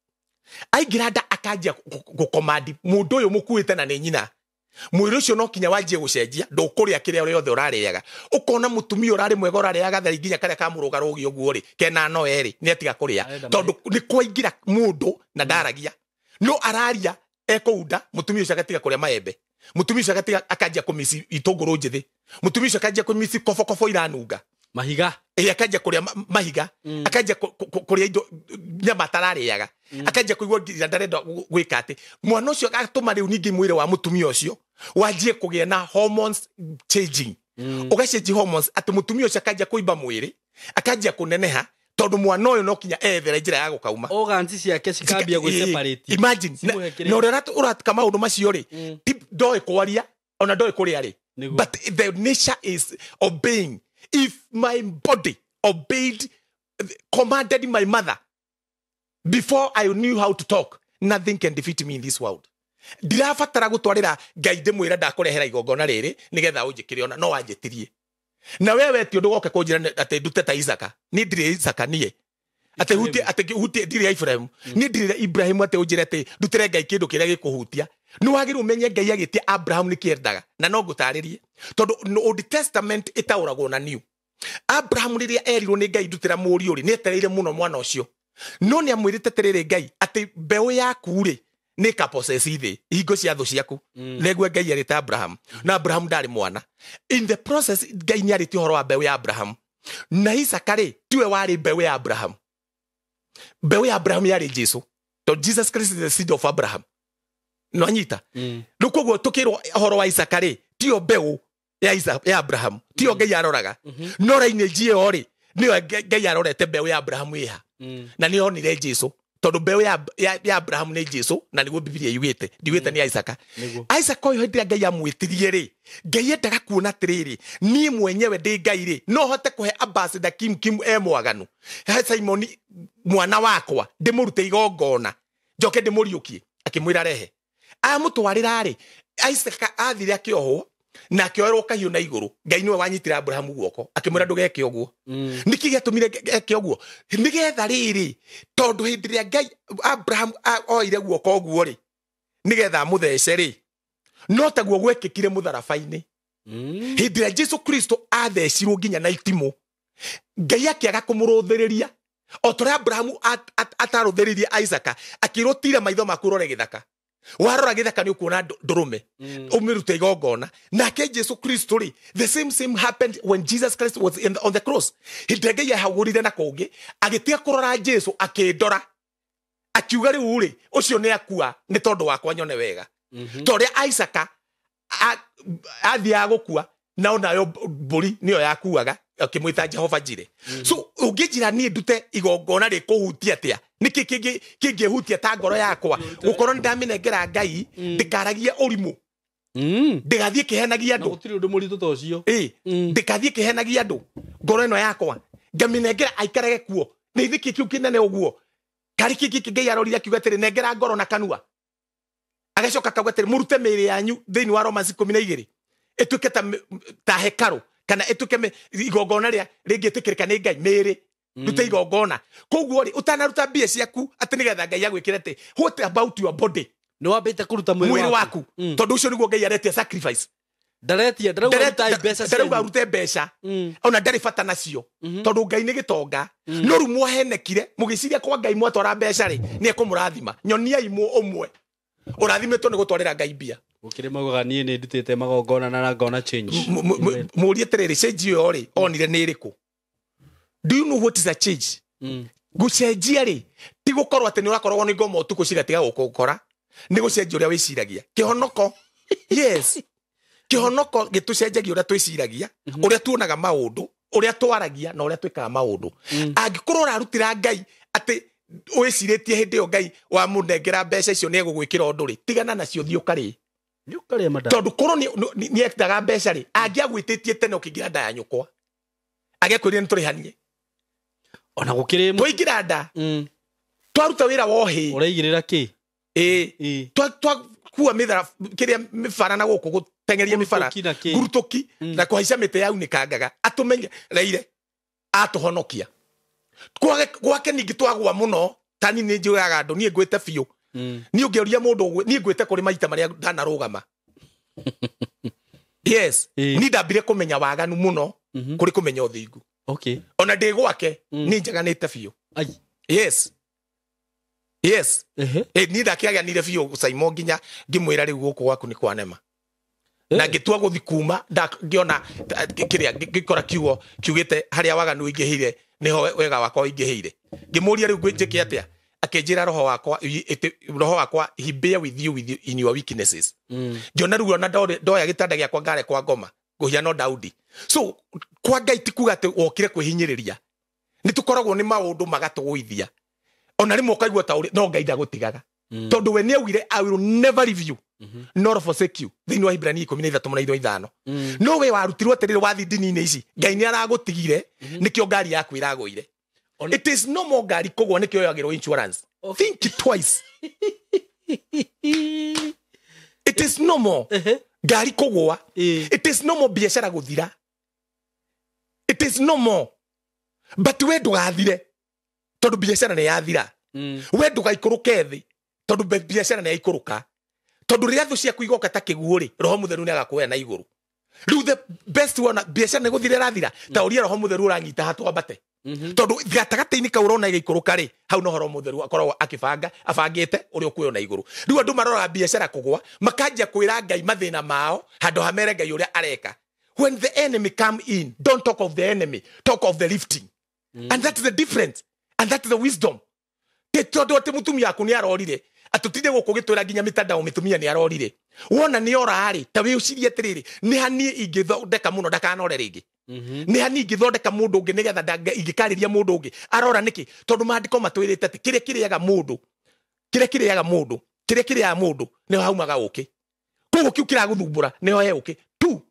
aingira nda akanjia gukomandi mundu uyu mukuite na ni nyina mwiri ucio no kinya wanjie gucenjia ndukuria kiria yothe urariaga ukona mutumia urari mwega urariaga thari nginya karia kamuruga rugi uguo ri kena no eri ni atiga kuria tondu ni kwaingira mundu na ndaragia no araria ekuunda mutumia ucio agatiga kuria maembe mutumia ucio agatiga akanjia kumisi itunguru njithi mutumia ucio akanjia kumisi kofo iranunga mahiga akanjia kuria mahiga akanjia kuria indo nyama tarariaga akanjia kuigwa ndarenda gwika ati mwana ucio agatuma riu ningi mwire wa mutumia ucio wanjie kugia na hormones changing ugacenji hormones ati mutumia ucio akanjia kuimba mwiri akanjia kuneneha tondu mwana uyu no kinya ethera njira ya gukauma organs ciake cikambia gwi separate imagine no uratka maundu macio ri ndoi kwaria ona ndoi kuria ri but the nature is obeying. If my body obeyed, commanded my mother before I knew how to talk, nothing can defeat me in this world. Ndirabatara gutwarira Ngai ndimwira ndakurehera igongona riri nigetha unjikire ona no wanjitirie na wewe ti undu goke kunjira ati ndute ta Isaka ni ndire Isaka nie ati hutie ndire Ibrahim ni ndire Ibrahim ati unjire ati ndutire Ngai kindu kiria gikuhutia no wagiru menye Ngai agitie Abraham ni kiendaga na no ngutaririe tondu Old Testament itauragwo na New. Abraham riria erirwo ni Ngai ndutira muri uri ni etereire muno mwana ucio no ni amwirite terere Ngai ati mbeu yaku ri ni kaposesi thi hingo cia thu ciaku negwe Ngai arite Abraham na Abraham ndari mwana in the process Ngai ni arite horo wa mbeu ya Abraham na Isaka ri tiwe wari mbeu ya Abraham. Mbeu ya Abraham yari Jesu to Jesus Christ is the seed of Abraham no anyita rukoguo tukirwo horo wa Isaka ri tio mbeu ya Abraham tio Ngai aroraga no lineage iyo ri niyo Ngai arorete mbeu ya Abraham iha na ni onire Jesu tondu mbeu ya Abraham ni Jesu na niguo Biblia yugite ndiwite ni Isaka. Isaka oyo hindira Ngai amwitirie ri Ngai endaga kuona tiriri ni mwenyewe ndi Ngai ri no hote kuhe ambassador Kim mwaganu Simon mwana wakwa ndimurute igongona njoke ndimuriukie akimwira rehe amutwarira ri Isaka athire akiohwo na akioerwo kahiu na iguru Ngai niwe wanyitira Abraham guoko akimwira ndugeke uguo niki giatumire eke uguo nigetha riri tondu hindiria Ngai Abraham oire guoko uguo ri nigetha muthece ri no taguo gwekikire mutharabaini hindiria Jesu Kristo athecirwo nginya na itimu Ngai akiaga kumuruthiriria otora Abraham ataruthiririe Isaka akirutira maitho makurore githaka warora githaka ni ukuona ndurume umirute igongona nake Jesu Kristo ri the same happened when Jesus Christ was on the cross. Hindege ya hagurire na kongi agitia kurora Jesu akindora akiuga ri uri ucio ni akua ni tondu wakwa nyone wega tore Isaka athia gukua na onayo mburi niyo yakuaga akimwita Jehova Jire so ungijira ni ndute igongona ri kuhutia atia niki kingihutia ta ngoro yakwa gukorwo ndaminengera Ngai ndikaragia urimu ndigathie kihenagia andu gutiri undu muritu to cio ndikathie kihenagia andu ngoro ino yakwa ngaminengera aikarage kuo ni ithiki kiu kinene uguo kari kiki Ngai arorire kiuga tiri nengera ngoro na kanua agacoka kauga tiri murute miri yanyu thiini wa Roma 12 etuke ta hekaru kana etuke igongona ria ringitikirika ni Ngai miri rute igongona koguo ri utanaruta mbia ciaku ati nigetha Ngai agwikire te what about your body no wambite kuruta mwiri waku tondu ucio niguo Ngai aretia sacrifice ndaretia ndarauga rute mbeca ona ndari bata nacio tondu Ngai ni gitonga no ru mwahenekire mugiciria kwa Ngai mwatwara mbeca ri ni ekumurathima nyonia imu umwe urathimetwo ni gutwarira Ngai mbia ukire magoga nie ni ndutite magongona na ngona change murie terere change yo ri onire ni iriku. Do you know what is a change? gucenjia ri ti gukorwo ati ni urakorwo ni ngoma utuku cigatiga gukukora ni gucenjia uria wiciragia kihonoko yes kihonoko gitucenjagia uria twiciragia uria tuonaga maundu uria twaragia na uria twikaga maundu angikorwo urarutira Ngai ati wiciritie hindi yo Ngai wa munengera mbeca icio ni egugwikira undu ri tigana nacio thiukari madam tondu korwo ni ekitaga mbeca ri angiagwititie tene ukingira nda ya nyukwa agekwirire ni turihanie ona gukiri twaingira nda twaruta wira wohi uraigirira ki kuwa mithara kiria mifara na guku gutengeria mifara gurutuki na kuhaica mite yau nikangaga atumenye reire atuhonokia gwake ningi twagwa muno tani ni njugaga ndo nie ngwete biu ni ungeuria mundu ni ngwete kuri maita maria ndanarugama yes ni ndambire kumenya waganu muno kuri kumenya uthingu okay ona ndi gwake ni njaganite biu yes ni ndakiaganire biu Simon nginya ngimwira riu guku gwaku ni kwanema na ngitua guthi kuma ngiona kiria ngikora kiugo kiugite haria waganu ingihire niho wega wakwa ingihire ngimuria riu njike atia akenjira roho wakwa he bear with you in your weaknesses ngiona riu ona ndoya gitanda giakwa ngare kwa ngoma guhia no Daudi so kwa Ngai ti kuga ati wokire kwihinyiriria ni tukoragwo ni maundu magatuguithia ona rimwe ukaigua ta no Ngai ndagutigaga tondu we ni augire I will never leave you nor forsake you thini wa Ibrania 13:5 no we warutirwo atiriri wathi dini-ini ici Ngai ni aragutigire nikio ngari yaku iraguire it is no more ngari kugwo nikio yoyagirwo insurance think twice it is no more ngari kugwa it is no more biashara guthira it is no more but we ndugathire tondu biashara ni yathira we ndugaikuruke thi tondu biashara ni yaikuruka tondu riria thu ciaku igoka ta kiguo ri roho mutheru ni agakuoya na iguru riu the best one biashara ni guthira rathira ta uria roho mutheru uranyita hatu ambate tondu gatagati-ini ka urona igaikuruka ri hau no roho mutheru akoragwo akibanga abangite uria ukuoya na iguru riu andu marora biashara kugwa makanjia kwira Ngai mathina mao handu hamere Ngai uria areka when the enemy come in don't talk of the enemy talk of the lifting and that's the difference and that's the wisdom tondu ati mutumia aku ni arorire atutinde guku gitwira nginya mitandao mitumia ni arorire wona ni orari ta we ucirie atiriri ni hani ingithondeka muno ndakanore ringi ni hani ingithondeka mundu ungi nigetha ingikariria mundu ungi arora niki tondu maandiko matwirite ati kiria kiriaga mundu ni haumaga uki kugu kiu kiraguthumbura ni ho he uki tu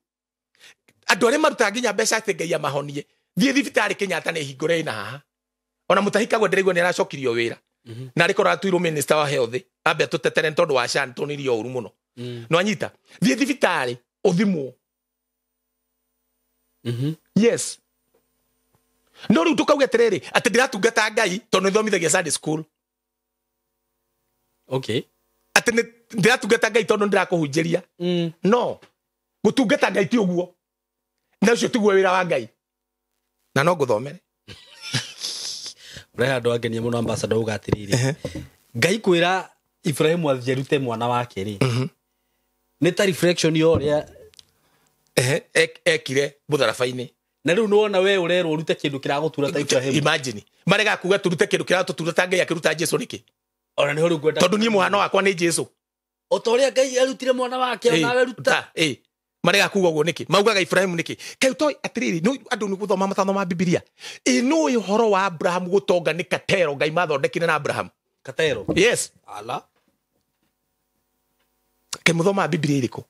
andu aria maruta nginya mbeca ati Ngai amahonie thie thibitari Kenyatta ni hingure ina haha ona mutahikagwo ndirigwo ni aracokirio wira na arikora atuirwo minister wa health ambe atutetere tondu wa shan tonirio uru muno no anyita thie thibitari uthimwo yes no riu tukauga atiriri ati ndiratungata Ngai tondu thomithagia Sunday school okay ati ndiratungata Ngai tondu ndirakuhunjiria no gutungata Ngai ti uguo na ucio tiguo wira wa Ngai na no nguthomere reha ndo agenia muno ambassador ugatiriri Ngai kwira Ibrahim athiarute mwana wake ri ni ta reflection yo ria ekire butharabaini na riu nuona we urerwo urute kindu kiragutura ta Ibrahim imagine marega kuga turute kindu kiratutura ta Ngai akiruta Jesu niki ona ni horu gwenda tondu ni muhano wakwa ni Jesu otoria Ngai arutire mwana wake ona aruta marega kuga guo niki maugaga Ibrahim niki kai toi atiriri no andu ni guthoma mathano ma Biblia no uhoro wa Abraham gutonga ni katero Ngai mathondekire na Abraham katero yes ala ke muthoma Biblia iriko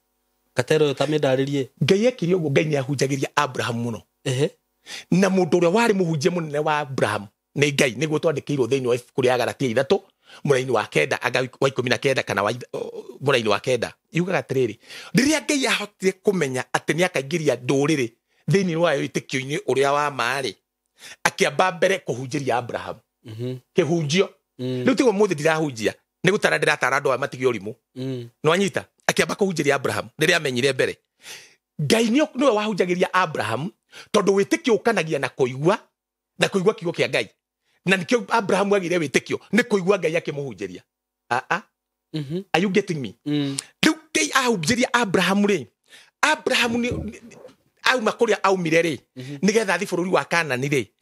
katero tamendaririe Ngai ekire uguo Ngai ni ahunjagiria Abraham muno na mundu uria wari muhunjia munene wa Abraham ni Ngai niguo twandikirwo thiini wa ibuku ria Galatia 3 muraini wa 9 aga wa 19 kana wa muraini wa 9 yugaga atiriri riria Ngai ahotire kumenya ati ni akaingiria nduriri thiini wa witikio-ini uria wa maari akiamba mbere kuhunjiria Abraham kihunjio riu tigo muthi ndirahunjia ni gutara ndiratara andu amatigio rimu no anyita akiamba kuhunjiria Abraham riria amenyire mbere Ngai niwe wahunjagiria Abraham tondu witikio ukanagia na kuigua kiugo kia Ngai na nikio Abraham agire witikio ni kuigua Ngai akimuhunjiria are you getting me riu Ngai ahunjiria Abraham ri Abraham ni au makuria au mireri nigetha athi bururi wa Kanani ri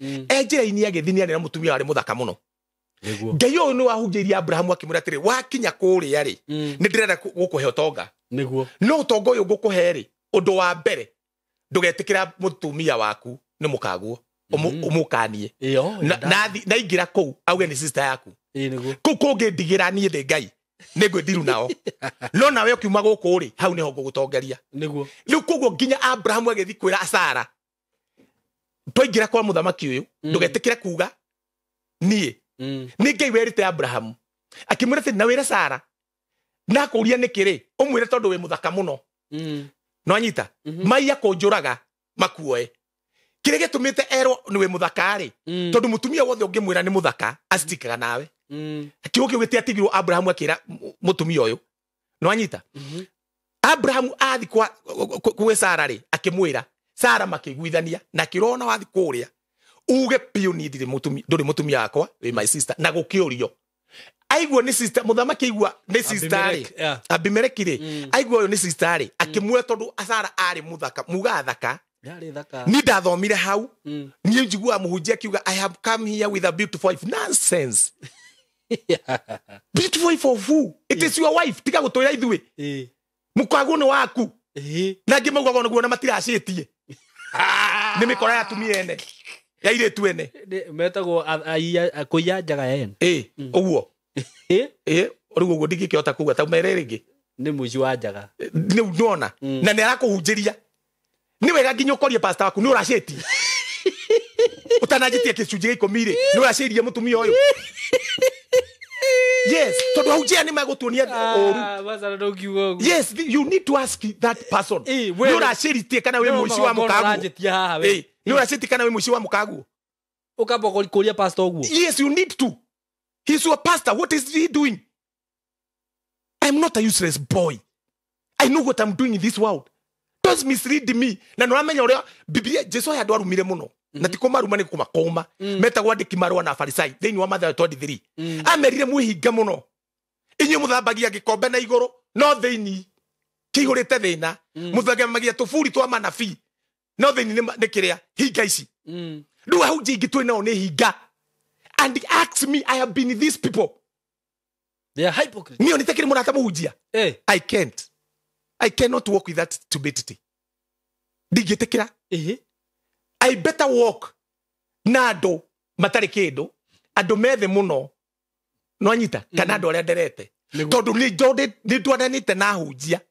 njira-ini agithini na mutumia wari muthaka muno Ngai uyu ni wahunjiria Abraham akimwira atiri wakinya kuria ri ni ndirenda gukuhe utonga niguo no utonga uyu ngukuhe ri undu wa mbere ndugetikira mutumia waku ni mukaguo umukanie na ingira kuu auge ni sister yaku kuu kungi ndigira nie ndi Ngai nigwe ndiru nao no nawe ukiuma guku ri hau niho ngugutongeria niguo riu koguo nginya Abraham agithi kwira Sara twaingira kwa muthamaki uyu ndugetikire kuga nie ni Ngai werite Abraham akimwira ati na wira Sara na kuria nikiri umwire tondu we muthaka muno no anyita mai akonjuraga makuoe kire gitumite ero ni we muthaka ri tondu mutumia wothe ungimwira ni muthaka astikaga nawe kiugo kiu gitiatigirwo Abraham akira mutumia uyu no anyita Abraham athi kwa Sara ri akimwira Sara makiguithania na kirona wathi kuria uge piu ni nduri mutumia wakwa we my sister na gukiurio aigua ni sister muthamaki aigua ni sister ri Abimeleki ri aigua uyu ni sister ri akimwira tondu Sara ari muthaka muga thaka yari thaka ni ndathomire hau ni njigua muhunjia kiuga I have come here with a beautiful wife nonsense beautiful wife of who it is your wife tiga gutoira ithui mukagu ni waku na ngimaugaga naguo na matiracitie ni mikora ya tumia ene ya ile tuene metagwo kuya njaga ene uguo riu uguo ndingikihota kuga ta mere ringi ni muici wa njaga ni unaona na ni arakuhunjiria ni wega nginya ukorie pastor waku ni uracitie utanajitie kicunji gikomire ni uracirie mutumia uyu yes tondu ahunjia ni magutuonia oru yes you need to ask that person ni uracirie kana we muici wa mukagu ni uracirie kana we muici wa mukagu ukamba kuria pastor uguo yes you need to he's your pastor what is he doing I'm not a useless boy I know what I'm doing in this world don't mislead me na no amenya uria biblia Jesu ya ndo arumire muno na tikoma ruma ni kumakoma metagwo andiki marwa na farisai thini wa Mathayo 23 amerire muhinga muno inyu muthambagia gikombe na iguru no thini kihurite thina muthagamagia tufuri twa manabii no thini ni kiria hinga ici ndu ahunji ingitwe nao ni hinga and ask me I have been these people they are hypocrites mio nitekiri murata muhunjia I cannot walk with that stupidity digitekira I better walk na andu matari kindu andu methe muno no anyita kana andu aria nderete tondu ni ndwananite na hunjia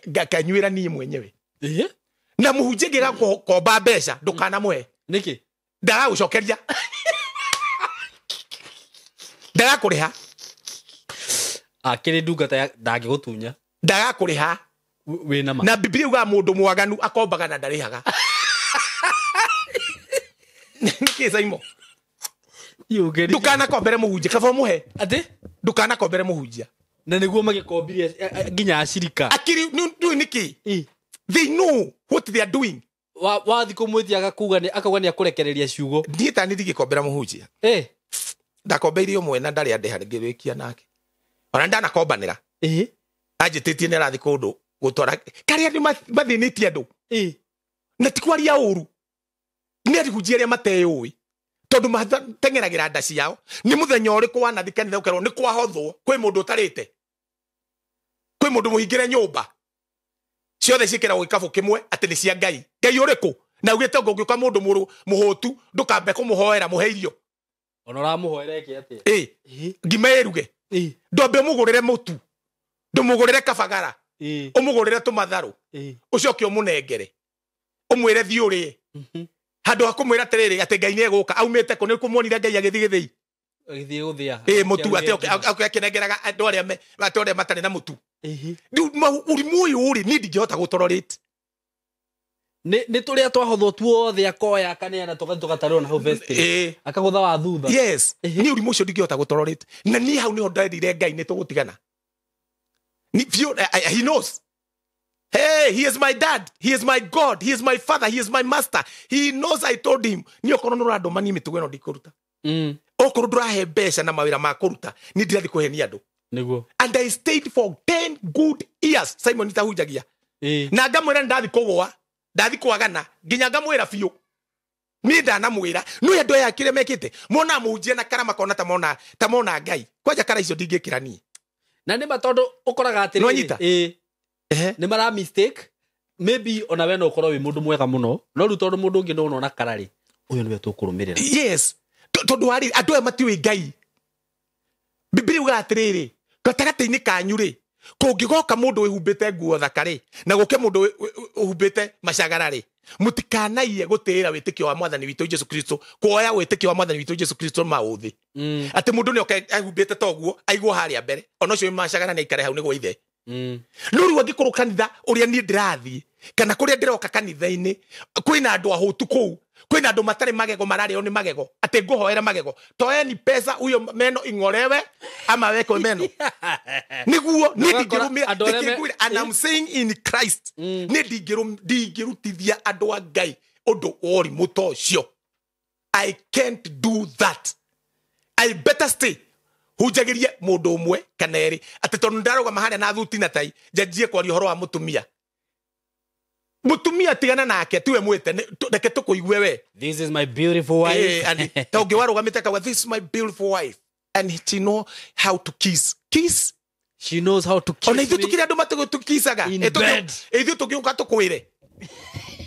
ngakanyuira ni mwenyewe na muhunjia ngira komba mbeca ndukana mwe niki ndaga gucokeria ndaga kuriha akiri ndungata ndangi gutunya ndaga kuriha wina ma na biblia uga mundu mwaganu akombaga na ndarihaga niki saimo yugeri ndukana kombere muhunjia kaba muhe ati ndukana kombere muhunjia na niguo magikombirie nginya acirika akiri niki they know what they are doing wathi kumwitia akakuga ni akauga ni akurekereria ciugo ndieta ni ndingikombera muhunjia ndakombeirie umwe na ndari ande hari ngirikia nake ona ndanakombanira ajititie ni arathi kundu gutwara kari andu mathinitie andu na tikwaria uru ni arihunjia aria mateyui tondu matengeragira nda ciao ni muthenya uriku wanathikanitha ukerwo ni kwahothwo kwi mundu utarite kwi mundu muhingire nyumba ciothe cikiragwo gikabu kimwe ati ni cia Ngai Ngai uriku na ugite ungiuka mundu muhutu ndukambe kumuhoera muheirio ona ramuhoere ki ati ngimeiruge ndombe mugurire mutu ndumugurire kabagara umugurire tumatharu ucoke umunengere umwire thiuri handu akumwira tiriri ati Ngai ni eguka aumite ko ni kumuonire Ngai agithii guthia mutu ati akinengeraga andu aria matari na mutu urimu uyu uri ni ndingihota gutororate ni turia twahothwo tuothe akoya akaneana tugatarwo na harvest akagutha wa thutha yes ni urimu ucio ndingihota gutororate na ni hau niho ndarire Ngai ni tugutigana he knows hey he is my dad he is my God he is my father he is my master he knows I told him ni okono nurando mani mitugo eno ndikuruta okoro ndurahe mbeca na mawira ma kuruta ni ndirathi kuhenia andu niguo and I stayed for 10 good years Simon nitahunjagia na ngamwira ndathi kugwa ndathi kwagana nginya ngamwira biũ ni ndanamwira no andũ aya kire mekite mona mũnjia na karama kona ta mona Ngai kwanja kara icio ndingĩkĩra niĩ na nĩ matondu ũkoraga atĩ Nĩwanyita? nĩ mara mistake maybe ona we no ũkorwo wĩ mũndũ mwega mũno no rĩu tondũ mũndũ ũngĩ no ona kararĩ ũyũ nĩwe tũkũrũmĩrĩra yes tondũ warĩ andũ aya matiũĩ Ngai Biblia uga atĩrĩrĩ gatagatĩ-inĩ kanyu rĩ kũngĩgoka mũndũ wĩhumbĩte nguo thaka-rĩ na gũke mũndũ ũhumbĩte macagara-rĩ mũtikanaiye gũtĩĩra wĩtĩkio wa mwathani witũ Jesu Kristo kuoya wĩtĩkio wa mwathani witũ Jesu Kristo maũthĩ atĩ mũndũ nĩoka ahumbĩte toguo aigwo harĩa mbere ona ũcio macagara nĩ aikare hau nĩguo ithe no rĩu angĩkorwo kanitha ũrĩa niĩ ndĩrathiĩ kana kũrĩa ndĩroka kanitha-inĩ kwĩna andũ ahũtu kũu kwĩna andũ matarĩ magego mararĩo nĩ magego atĩ ngũhoera magego toeni pesa huyo meno ing'olewe ama wekwe meno nĩguo niĩ ndingĩrũmĩra and I'm saying in Christ niĩ ndingĩrutithia andũ a Ngai ũndũ ũrimũ ta ũcio I can't do that I better stay hunjagĩrie mũndũ ũmwe kana erĩ atĩ tondũ ndarũgama harĩa na thuti na tai njanjie kwaria ũhoro wa mũtumia mutumia tigana nake tiwe mwite reke tukuigue we this is my beautiful wife and ta ũngĩwarugamĩte kawa this is my beautiful wife and she know how to kiss she knows how to kiss ona ithuĩ tukire andũ matũkisaga ithuĩ tũngĩũka tũkwĩre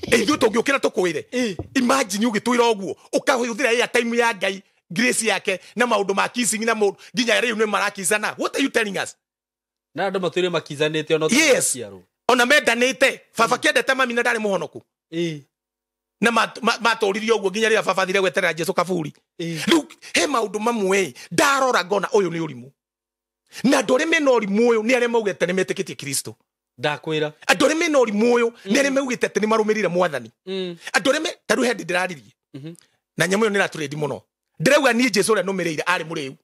ithuĩ tũngĩũkĩra tũkwĩre imagine ũgĩtwĩra ũguo ũkahũthĩra ya time ya Ngai grace yake na maũndũ ma kissing na mũndũ nginya rĩu nĩ marakisana what are you telling us na andũ matwĩre makizanĩte ona tũciarwo ona mendanĩte baba kĩendete mami na ndarĩ mũhonoku na matũririe ũguo nginya rĩrĩa baba thire gweterera Jesu kaburi rĩu he maũndũ mamwe ndarora ngona ũyũ nĩ ũrimũ na andũ arĩa mena ũrimũ ũyũ nĩ arĩa maugĩte nĩ metĩkĩtie Kristo ndakwĩra andũ arĩa mena ũrimũ ũyũ nĩ arĩa maugĩte atĩ nĩ marũmĩrĩire mwathani andũ arĩa ta rĩu hĩndĩ ndĩraririe na nyamũ ĩyo nĩ ĩratũrĩndi mũno ndĩrauga niĩ Jesu ũrĩa nũmĩrĩire arĩ mũrĩu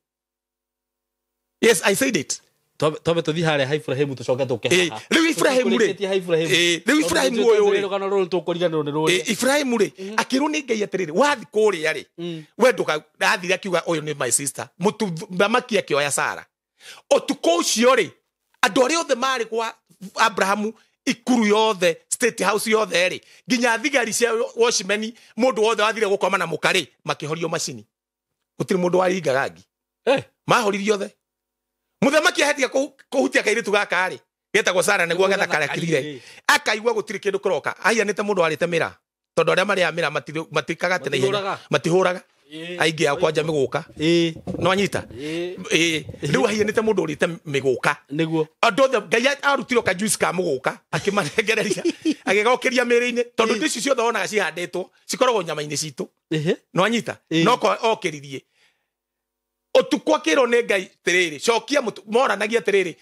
yes I said it tobe tuthi harĩa Ibrahim tucoke tuke rĩu Ibrahim rĩu Ibrahim ũyũ rũgano rũrũ tũkũriganĩrwo nĩ rũrĩa Ibrahim rĩ akĩrwo nĩ Ngai atĩrĩrĩ wathi kũrĩa rĩ we ndũkathire akiuga ũyũ nĩ my sister mũthamaki akĩoya Sara ũtukũ ũcio rĩ andũ arĩa othe marĩ kwa Abrahamu ikuru yothe state house yothe rĩ nginya thigari cia watchmen mũndũ wothe wathire gũkoma na mũkarĩ makĩhorio macini gũtirĩ mũndũ waringaga ngi mahoririo othe muthamaki ahetia kuhutia kairitu gaka rĩ getagwo Sara nĩguo getha karakirire akaigua gũtirĩ kĩndũ kũroka aianĩte mũndũ warĩte mĩra tondũ arĩa marĩa mĩra matikaga tene ihenya matihũraga aingĩ ao kwanja mĩgũka no anyita rĩu aianĩte mũndũ ũrĩte mĩgũka nĩguo andũ othe Ngai arutire ka juice ka mũgũka akĩmarengereria agĩgokĩria mĩrĩ-inĩ tondũ indo ici ciothe wonaga cihandĩtwo cikoragwo nyama-inĩ citũ no anyita no okĩririe ũtukũ akĩrwo nĩ Ngai tĩrĩrĩ cokia moranagia tĩrĩrĩ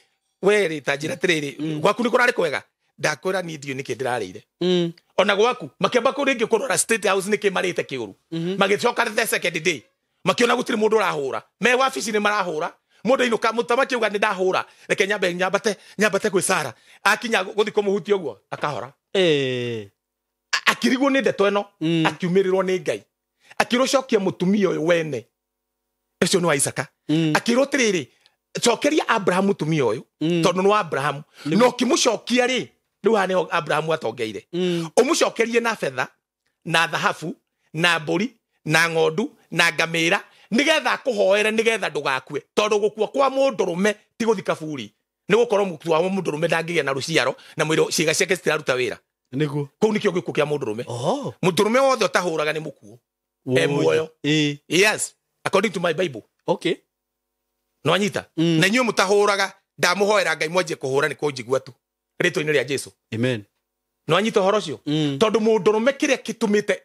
we rĩta njĩra tĩrĩrĩ gwaku nĩ kũrarĩ kwega ndakwĩra niĩ ndiũ nĩkĩ ndĩrarĩire ona gwaku makĩamba kũ rĩngĩ kũrora state house nĩkĩ marĩte kĩũru magĩcoka the second day makĩona gũtirĩ mũndũ ũrahũra me wabici nĩ marahũra mũndũ ainũka mũthamaki auga nĩ ndahũra reke nyambate kwĩ Sara akinya gũthi kũmũhutia ũguo akahora akĩrigwo nĩ ndeto ĩno akiumĩrĩrwo nĩ Ngai akĩrwo cokia mũtumia ũyũ wene ũcio nĩ wa Isaka akĩrwo tĩrĩrĩ cokeria Abraham mũtumia ũyũ tondũ nĩ wa Abraham no kĩmũcokia rĩ rĩu hane Abraham atongeire ũmũcokerie na betha na thahabu na mbũri na ng'ondu na ngamĩra nĩgetha akũhoere nĩgetha ndũgakue tondũ gũkua kwa mũndũrũme ti gũthi kaburi nĩ gũkorwo mũtu wa mũndũrũme ndangĩgĩa na rũciaro na mwĩrĩ ciĩga ciake citiraruta wĩra nĩguo kũu nĩkĩo gĩkuũ kĩa mũndũrũme mũndũrũme wothe ũtahũraga nĩ mũkuũ muoyo yes according to my Bible okay no anyita na inyuĩ mũtahũraga ndamũhoera Ngai mwanjie kũhũra nĩ kũnjigua tu rĩtwa-inĩ rĩa Jesu amen no anyita ũhoro ũcio tondũ mũndũrũme kĩrĩa gĩtũmĩte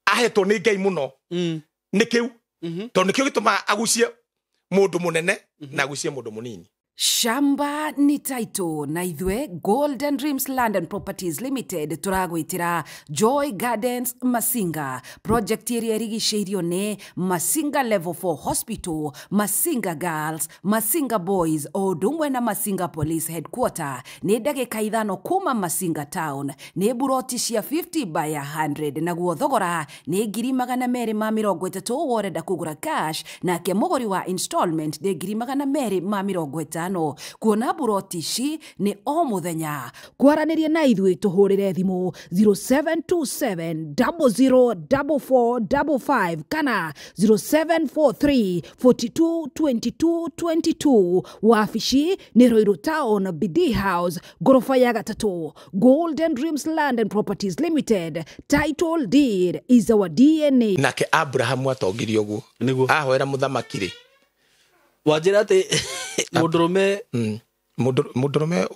ahetwo nĩ Ngai mũno nĩ kĩu tondũ nĩkĩo gĩtũmaga agucie mũndũ mũnene na agucie mũndũ mũnini Shamba ni taito na ithwe Golden Dreams Land and Properties Limited turagwitira Joy Gardens Masinga project area rigiceirio ne Masinga Level 4 Hospital, Masinga Girls, Masinga Boys o dumwe na Masinga Police Headquarter ne ndagĩka ithano kuma Masinga Town ne buroti cia 50 by 100 na guothogora ne 230 woreda kugura cash na ke mũgũri wa installment de 250 5 kuona buroti ici nĩ o mũthenya. Kwaranĩria na ithuĩ tũhũrĩre thimũ 0727 004455 kana 0743 42 22 22. Wabici nĩ Ruiru Town, BD House, gorofa ya 3. Golden Dreams Land and Properties Limited. Title deed is our DNA. Nake Abrahamu atongirio guo ahoera muthamaki ri wanjira ati mundurume mundurume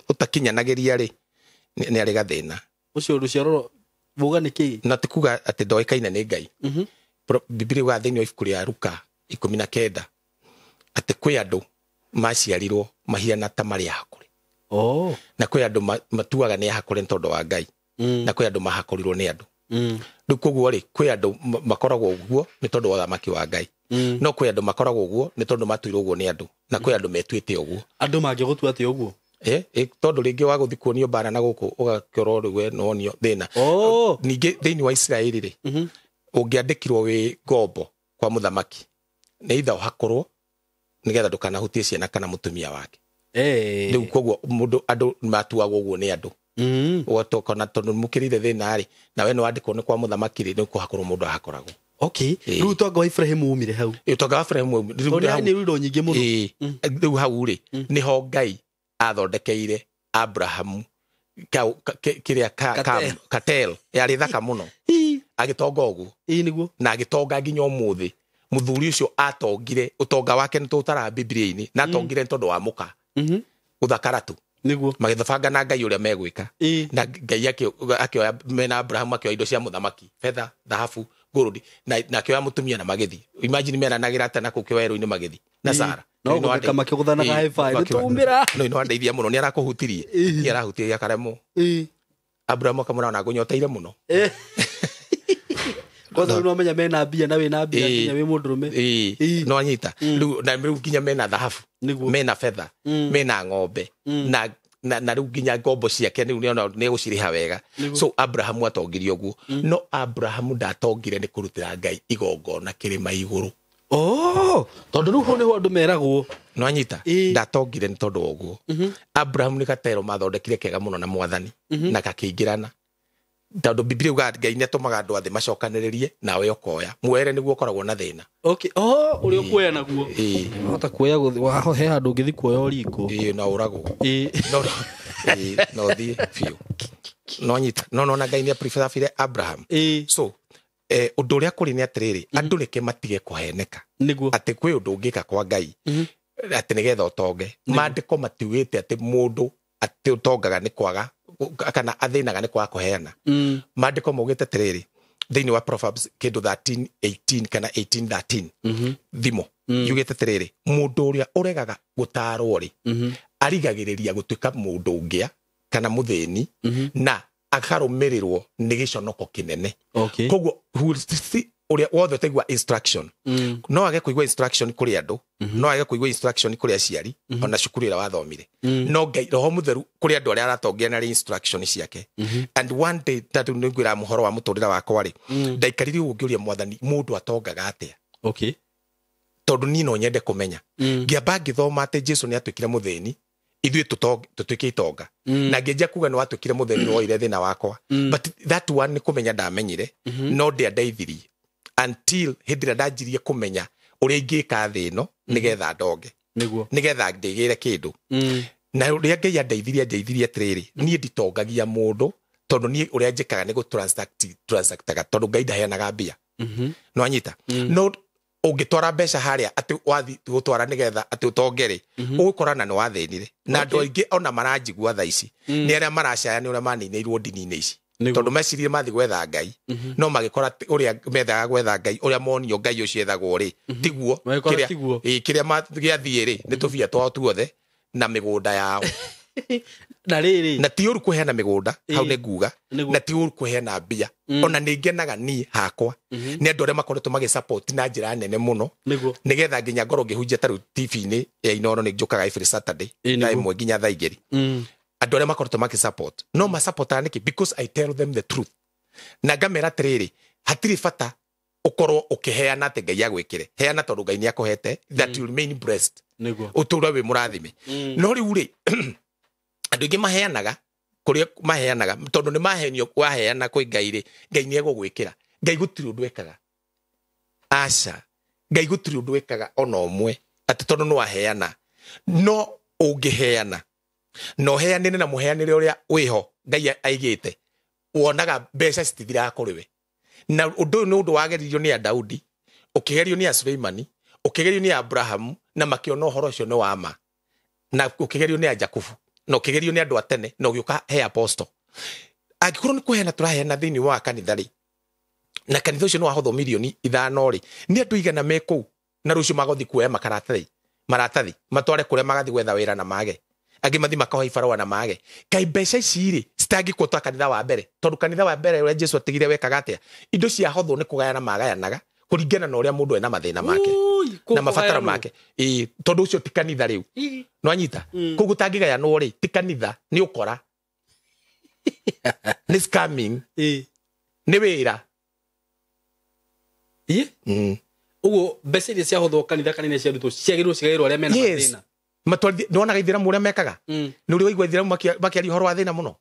utakinyanagiria ri ni ari gathina ucio ruciaro buga niki na tikuga ati ndoikaina ni Ngai. Biblia wa thini wa ibuku ria Luka 19 ati kwi andu maciarirwo mahiana ta mari hakuri na kwi andu matuaga ni hakuri ntondo wa Ngai na kwi andu mahakurirwo ni andu riu koguo ri kwi andu makoragwo uguo ni tondu wa thamaki wa Ngai no kwi andu makoragwo uguo ni tondu matuirwo uguo ni andu na kwi andu metuite uguo andu mangigutua ati uguo tondu ringi wa guthikuonio bara na guku ugakorwo riwe nonio thina ningi thiini wa Israeli ri ungiandikirwo wi ngombo kwa muthamaki ni itha hakorwo nigetha ndukanahutie ciana kana mutumia wake riu koguo mundu andu matuagwo uguo ni andu watoka na tondu mukirire thina ri na we no andikwo ni kwa muthamaki ri ni kuhakorwo mundu ahakoragwo riu tonga wa Ibrahim umire hau tonga wa Ibrahim ni rudo nyingi muno riu hau ri niho Ngai athondekeire Abrahamu kiria Katel yari thaka muno agitonga uguo niguo na agitonga nginya umuthi muthuri ucio atongire utonga wake ni tutara Biblia-ini na atongire tondu wa muka uthakara tu niguo magithafanga na Ngai uria megwika na Ngai akioya mena Abrahamu akioya indo cia muthamaki fedha dhahabu gold na akioya mutumia na magithi imagine mena nagira ata na kukio weru-ini magithi na Sara no kama kiguthana ga high tumira no andeithia muno ni arakuhutirie ni arahutiria karemo Abrahamu akamwona na ngunyoteire muno kwanza no amenya mena mbia na we na mbia nginya we mundurume no anyita riu nginya mena dhahabu mena fedha mena ng'ombe na riu nginya ngombo ciake ni guciriha wega so Abrahamu atongirio guo no Abrahamu ndatongire ni kurutira Ngai igongona kirima iguru tondu riu ho ni ho andu meragwo no anyita ndatongire ni tondu oguo Abrahamu ni gatero mathondekire kega muno na mwathani na gakiingirana tondu Biblia uga Ngai ni atumaga andu athi macokaniririe nawe ukoya mwere niguo ukoragwo na thina uri ukuoya naguo hota kuoya waho he handu ngithi kuoya oriko na uragwo no thi fiu no nyita no na Ngai ni prefer Abraham so undu uria kuri ni atiriri andu reke matige kuheneka niguo ati kwi undu ungika kwa Ngai ati nigetha utonge mandiko matiwite ati mundu ati utongaga ni kwaga kana athinaga ni kwaga kuheana mandiko maugite atiriri thiini wa Proverbs kindu 13:18 kana 18:13 thimo yugite atiriri mundu uria uregaga gutarwo ri arigagiriria gutuika mundu ungia kana muthini na akarumirirwo ni giconoko kinene koguo uria wothe tegwa instruction no age kuigwa instruction kuri andu no age kuigwa instruction kuri aciari ona cukuru ira wathomire no Ngai roho mutheru kuri andu aria aratongia na instruction ciake and one day tatu ningwira muhoro wa muturira wakwa ri ndaikariri ungiuria mwathani mundu atongaga atia tondu ni no nyende kumenya ngiamba ngithoma ati Jesu ni atwikire muthini ithuĩ tutwike itonga na ngenja kuga no atwikire mutheni woire thina wakwa but that one ni kumenya ndamenyire no ndiandeithirie until hindira ndanjirie kumenya uria ingika thino nigetha ndonge nigetha ndigire kindu na uria Ngai andeithirie atiriri nie nditongagia mundu tondu nie uria njikaga ni gu transactaga tondu Ngai ndaheanaga mbia no anyita no ungitwara mbeca haria ati wathi gutwara nigetha ati utongere ugukorana ni wathenire na andu aingi ona maranjigua tha ici ni aria maracaya ni uria maninirwo ndini-ini ici tondu mecirie mathi gwetha Ngai no magikora uria methaga gwetha Ngai uria monio Ngai ucio ethagwo ri tiguo kiria magiathie ri ni tubia twao tuothe na migunda yao na riri na ti uru kuheana migunda hau ni nguga na ti uru kuheana mbia ona ningenaga ni hakwa ni andu aria makoretwo magi support na njira nene muno nigetha nginya ngoro ngihunjia taru TV-ini ya Inooro ni njukaga every Saturday na imwe nginya thaa igiri andu aria makoretwo magi support no ma support aniki because I tell them the truth na ngamera tiriri hatiri bata ukorwo ukiheana ati Ngai agwikire heana tondu Ngai ni akuhete that you remain blessed Niguo. utura wi murathime no riu ri andu ingi maheanaga kuria maheanaga tondu ni mahenio waheana kwi Ngai ri Ngai ni egugwikira Ngai gutiri undu ekaga aca Ngai gutiri undu ekaga ona omwe ati tondu no waheana no ungiheana no heanire na muheanire uria wiho Ngai aigite wonaga mbeca citithira kuriwe na undu ni undu wageririo ni Daudi ukigerio ni Suleimani ukigerio ni Abraham na makiona horo cio no wama na ukigerio ni Jakubu na ukigerio ni andu atene na ugiuka he apostle agikuru ni kuheana turaheana thini wa kanitha ri na kanitha ucio no wahotho milioni 5 ri ni andu igana meku na rucio magothi kuoya maratathi matware kuria magathi gwetha wira na mage angi mathi makahoya ibarua na mage kai mbeca ici ri citangikuo twa kanitha wa mbere tondu kanitha wa mbere uria Jesu atigire wekaga atia indo cia hotho ni kugayana magayanaga kuringana na uria mundu ena mathina make na mabatara make tondu ucio ti kanitha riu no anyita kugu tangigayanwo ri ti kanitha ni ukora ni scamming ni wira uguo mbeca iria ciahothwo kanitha kanene cia ruto ciagirwo cigairwo aria mena mathina matwari nona ithiramu uria mekaga ni uri waigua ithiramu makiari horo wa thina muno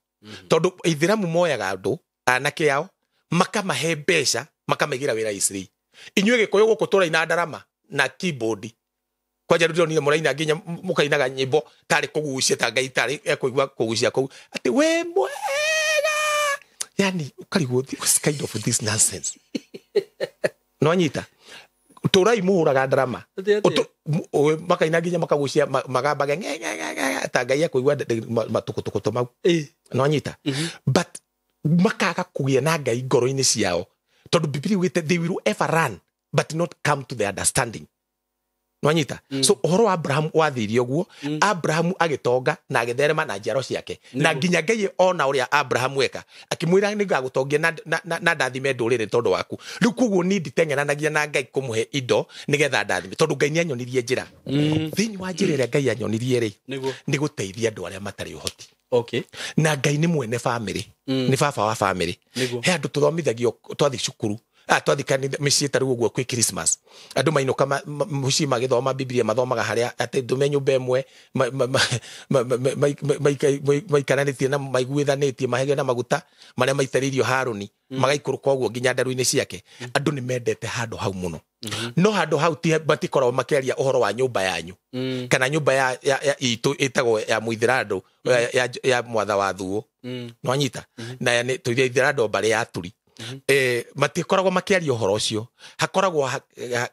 tondu ithiramu moyaga andu anake yao makamahe mbeca makamagira wira Isiri inyuĩ Gĩkũyũ gũkũ tũraina ndarama na keyboard kwanja ndonire mũraina nginya mũkainaga nyĩmbo tarĩ kũgucia ta Ngai tarĩ ekũigua kũgucia kũu ati we mwega yani ukarigwo this kind of this nonsense no anyita turai muhuraga ndarama makaina nginya makagucia magambaga ta Ngai ekũigua matukutukutu mau no anyita but makaga kũgia na Ngai ngoro-inĩ ciao tondu Biblia ugite they will ever run but not come to the understanding no anyita so uhoro wa Abraham wathirio guo Abraham agitonga na agitherema na njiaro ciake na nginya Ngai ona uria Abraham weka akimwira ni gagutongia na ndathime ndurire tondu waku riu kuguo ni nditengeranagia na Ngai kumuhe indo nigetha ndathime tondu Ngai ni anyonirie njira thini wa njira iria Ngai anyonirie ri ni guteithia andu aria matari uhoti na Ngai ni mwene family ni baba wa family he andu tuthomithagio twathi cukuru twathi kanitha micii taru uguo kwi Christmas andu mainuka mucii magithoma Biblia mathomaga haria ati ndume nyumba imwe maikaranitie na maiguithanitie mahege na maguta maria maitaririo Haruni magaikuruka uguo nginya ndaru-ini ciake andu ni mendete handu hau muno no handu hau ti batikorwo makiaria uhoro wa nyumba yanyu kana nyumba ya itu itagwo ya muithirando ya mwatha wa thuo no anyita na ni tuithirando bari ya turi matikoragwo makiaria uhoro ucio hakoragwo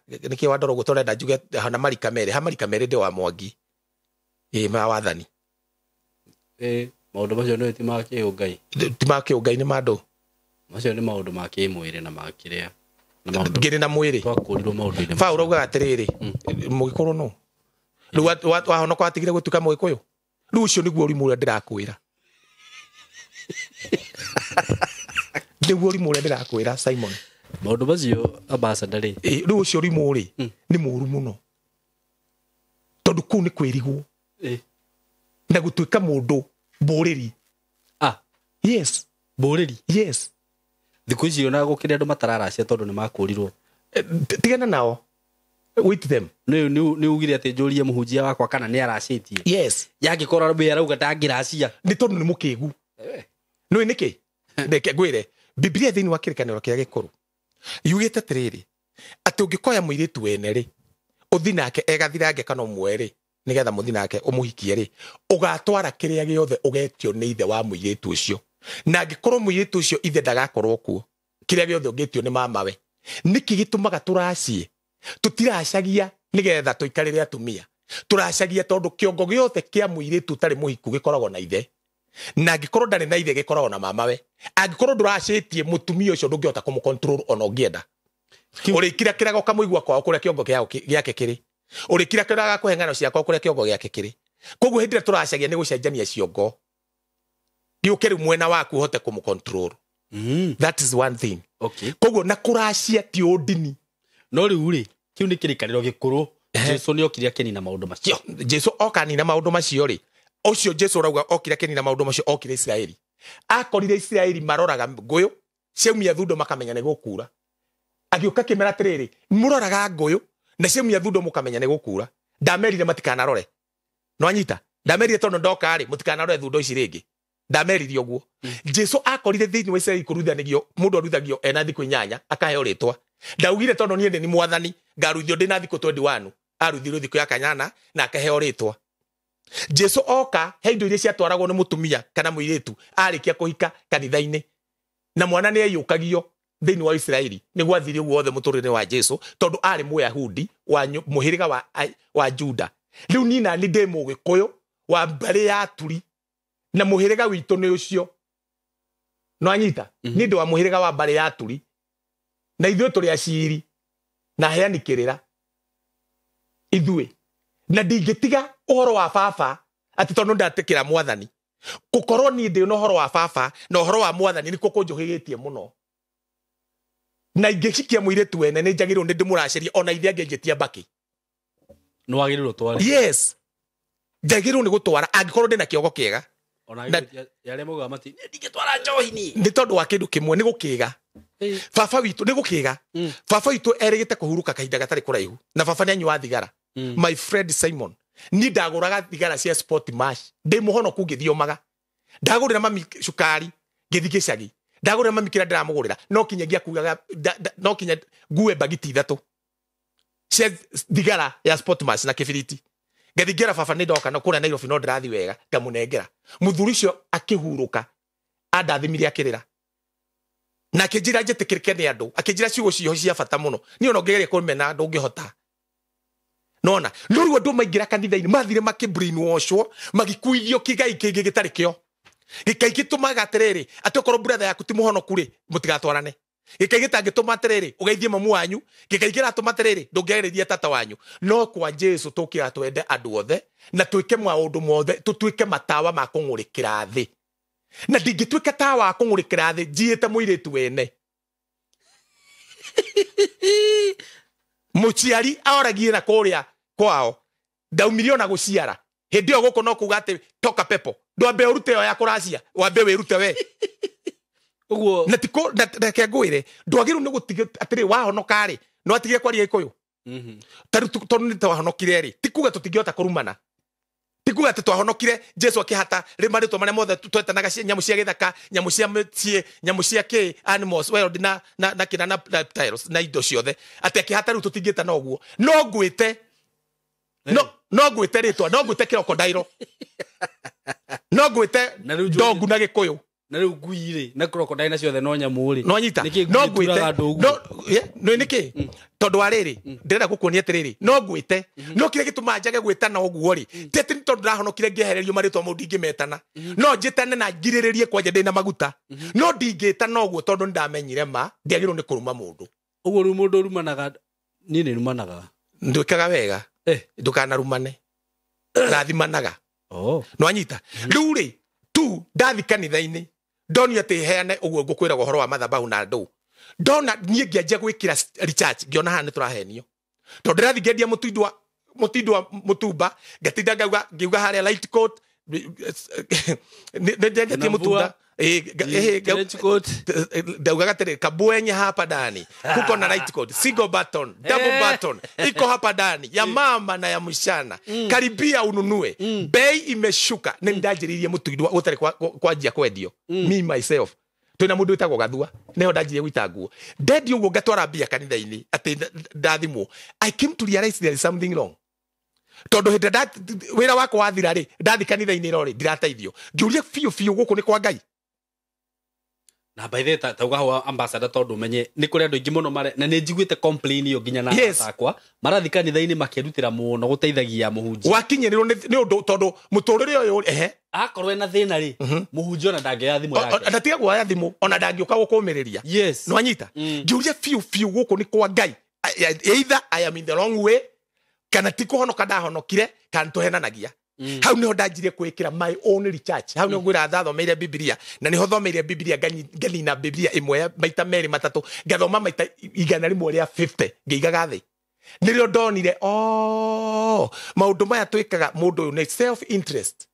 niki wandoro gutorenda njuge hana marika mere ndi wa Mwangi ma wathani maundu macio ni ti ma kiungai ni mandu macio ni maundu ma kimwiri na ma kiria ngiri na mwiri twakurirwo maundu-ini Paulo ugaga atiriri mugikuru no riu wahonoka watigire gutuka Mugikuyu riu ucio niguo urimu uria ndirakwira niguo urimu uria ndirakwira Simon maundu macio ambassador ri riu ucio urimu ri ni muru muno tondu kuu ni kwirigwo na gutuika mundu mburiri yes mburiri yes thiku icio na gukire andu matararacia tondu ni makurirwo tigana nao with them ni ugire ati njurie muhunjia wakwa kana ni aracitie yes yangikora be arauga tangiracia ni tondu ni mukigu no niki ndeke gwire Biblia thini wa kirikaniro kia Gikuru yugite tiriri ati ungikoya muiritu wene ri uthi nake egathirange kana umweri nigetha muthi nake umuhikie ri ugatwara kiria giothe ugetio ni ithe wa muiritu ucio na ngikorwo muiritu ucio ithe ndagakorwo kuo kiria giothe ungetio ni mamawe niki gitumaga turacie tutiracagia nigetha tuikarire atumia turacagia tondu kiongo giothe kia muiritu tari muhiku gikoragwo na ithe na ngikorwo ndari na ithe gikoragwo na mamawe angikorwo nduracitie mutumia ucio ndungihota kumucontrol ona ungienda urikira kirago kamuigua kwao kuria kiongo giake kiri urikira kiraga kuhengano ciakwa kuria kiongo giake kiri koguo hindire turacagia ni gucenjania ciongo giukeri mwena waku uhote kumucontrol that is one thing koguo na kuracia ti udini no riu ri kiu ni kirikaniro Gikuru Jesu ni okire akenina maundu macio Jesu okanina maundu macio ri ucio Jesu rauga okire akenina maundu macio okire Israeli akorire Israeli maroraga nguyu ciaumia thundo makamenya ni gukura agiuka kimera tiriri muroraga nguyu na ciaumia thundo mukamenya ni gukura ndamerire matikanarore no anyita ndamerire tono ndoka ri mutikanarore thundo ici ringi ndamerire oguo Jesu akorire thiini wa Israeli kuruthanigio mundu aruthagio ena thiku 8 akaheo ritwa ndaugire tono nie ni mwathani ngaruthio ndina thiku 21 aruthirwo thiku ya kanyana na akaheo ritwa Jesu oka heindo iria ciatwaragwo ni mutumia kana muiritu arikia kuhika kanitha-ini na mwana ni ayukagio thiini wa Israeli ni gwathire guothe muturire wa Jesu tondu ari Muyahudi wa muhiriga wa Juda riu nina ni ndi Mugikuyu wa mbari ya Turi na muhiriga witu ni ucio no anyita ni ndi wa muhiriga wa mbari ya Turi na ithuĩ tũrĩ aciri na heanikĩrĩra ithuĩ na ndingĩtiga ũhoro wa baba atĩ tondũ ndatĩkĩra mwathani gũkorwo niĩ ndĩ na ũhoro wa baba na ũhoro wa mwathani nĩkuo kũnjũhĩgĩtie mũno na ingĩcikia mũirĩtu wene nĩ njagĩrĩirwo nĩ ndĩmũracĩrie ona ithe angĩnjĩtia mbaki no wagĩrĩirwo tware yes njagĩrĩirwo nĩ gũtwara angĩkorwo ndĩ na kĩogo kĩega ona yarĩa mauga mati ndingĩtwara njohi-inĩ nĩ tondũ wa kĩndũ kĩmwe nĩ gũkĩga baba witũ nĩ gũkĩga baba witũ erĩgĩte kũhurũka kahinda gatarĩ kũraihu na baba nĩ anyua thigara my friend Simon ni ndagũraga thigara cia sport mash ndĩ mũhonoku ngĩthiomaga ndagũrĩra mami cukari ngĩthi gĩcagi ndagũrĩra mami kĩrĩa ndĩramũgũrĩra no kinyagia kugaga no kinya ngue bagiti 3 cia thigara ya sport mash na kĩbiriti ngathingĩra baba nĩ ndoka no kũrĩa Nairobi no ndĩrathi wega ngamũnengera mũthuri ũcio akĩhurũka andathimire akĩrĩra na akĩnjĩra njĩtĩkĩrĩke nĩ andũ akĩnjĩra ciugo ciho cia bata mũno niĩ ona ngĩgeria kũmena ndũngĩhota nona no rĩu andũ maingĩra kanitha-inĩ mathire makĩbrainwashwo magĩkuithio kĩgai kĩngĩ gĩtarĩ kĩo gĩkai gĩtũmaga atĩrĩrĩ atĩ okorwo brother yaku ti mũhonoku rĩ mũtigatwarane gĩkai gĩtangĩtũma atĩrĩrĩ ũgeithie mamu wanyu gĩkai kĩratũma atĩrĩrĩ ndũngĩarĩria tata wanyu no kwa Jesu tũkĩra twende andũ othe na twĩke maũndũ mothe tũtuĩke matawa ma kũng'ũrĩkĩra thĩ na ndingĩtuĩka tawa wa kũng'ũrĩkĩra thĩ njiĩte mũirĩtu wene mũciari aoragie na kũrĩa kwao ndaumirio na gũciara hĩndĩ ĩyo gũkũ no kuga atĩ toka pepo ndwambe ũrute ĩyo ya kũracia wambe wĩrute we ũguo na tiko reke ngwĩre ndwagĩrĩirwo nĩ gũtiga atĩrĩ wahonoka rĩ no atigire kwaria Gĩkũyũ tondũ nĩ twahonokire rĩ ti kuga tũtingĩhota kũrumana ti kuga atĩ twahonokire Jesu akĩhata rĩmarĩtwa marĩa mothe twetanaga nyamũ cia gĩthaka nyamũ cia mũciĩ nyamũ cia kĩ animals world na kĩna na reptiles na indo ciothe atĩ akĩhata rĩu tũtingĩtana ũguo no ngwĩte no ngwĩte rĩtwa no ngwĩte crocodile no ngwĩte ndogu na Gĩkũyũ na rĩu ngui rĩ na crocodile na ciothe no nyamũ rĩ no nyita no ngwĩte no nĩkĩ tondũ wa rĩrĩ ndĩrenda gũkuonia atĩrĩrĩ no ngwĩte no kĩrĩa gĩtũma njage gwĩtana ũguo rĩ ti atĩ nĩ tondũ ndahonokire ngĩehererio marĩtwa mau ndingĩmetana no njĩtane na ngirĩrĩrie kwanja ndĩ na maguta no ndingĩtana ũguo tondũ nĩndamenyire ma ndiagĩrĩirwo nĩ kũruma mũndũ ũguo rĩu mũndũ rumanaga niĩ nĩ rumanaga ndwĩkaga wega ndũkanarumane rathimanaga no anyita rĩu rĩ tu ndathi kanitha-inĩ ndonio atĩ heane ũguo ngũkwĩra ũhoro wa mathabahu na ndũ ndona niĩ ngĩanjia gwĩkĩra recharge ngĩona haha nĩ tũrahenio tondũ ndĩrathi ngĩendia mũtumba ngatinda ngiuga harĩa light coat nĩnjenjetie mũtumba ndaugaga atĩrĩ kabwenye hapa ndani kuko na light coat single button double button iko hapa ndani ya mama na ya msichana karibia ununue bei imeshuka nĩ ndanjĩrĩirie mũtuindwa ũtarĩ kwanjia kwendio me myself twĩna mũndũ wĩtagwo Gathua neho ndanjirie gwĩta nguo ndendio ũguo ngatwara mbia kanitha-inĩ atĩ ndathimwo I came to realize there is something wrong tondu hindi wira wakwa wathira ri ndathi kanitha-inĩ rori ndirateithio ngiuria biũ gũkũ nĩ kwa Ngai na by the way tauga ho ambassador tondu menye ni kuri andu ingi muno mare na ni njiguite complain yo ginya na takwa marathi kanitha-inĩ makĩrutĩra mũno gũteithagia mũhunjia wakinyanĩrwo nĩ ũndũ tondu mũtũrĩre ũyũ akorwo ena thĩna ri mũhunjia ona ndangĩoya thimũ yake ndatiga guoya thimũ ona ndangĩũka gũkũmĩrĩria yes no anyita ngiuria biũ gũkũ nĩ kwa Ngai either I am in the wrong way kana ti kũhonoka ndahonokire kana tũhenanagia hau niho ndanjirie kwĩkĩra my own recharge hau niho ngwĩra thathomeire Biblia na niho thomeire Biblia nganina Biblia ĩmwe maita merĩ matatũ ngathoma maita 150 ngĩigaga thĩ nĩrĩo ndonire maũndũ maya twĩkaga mũndũ ũyũ nĩ self interest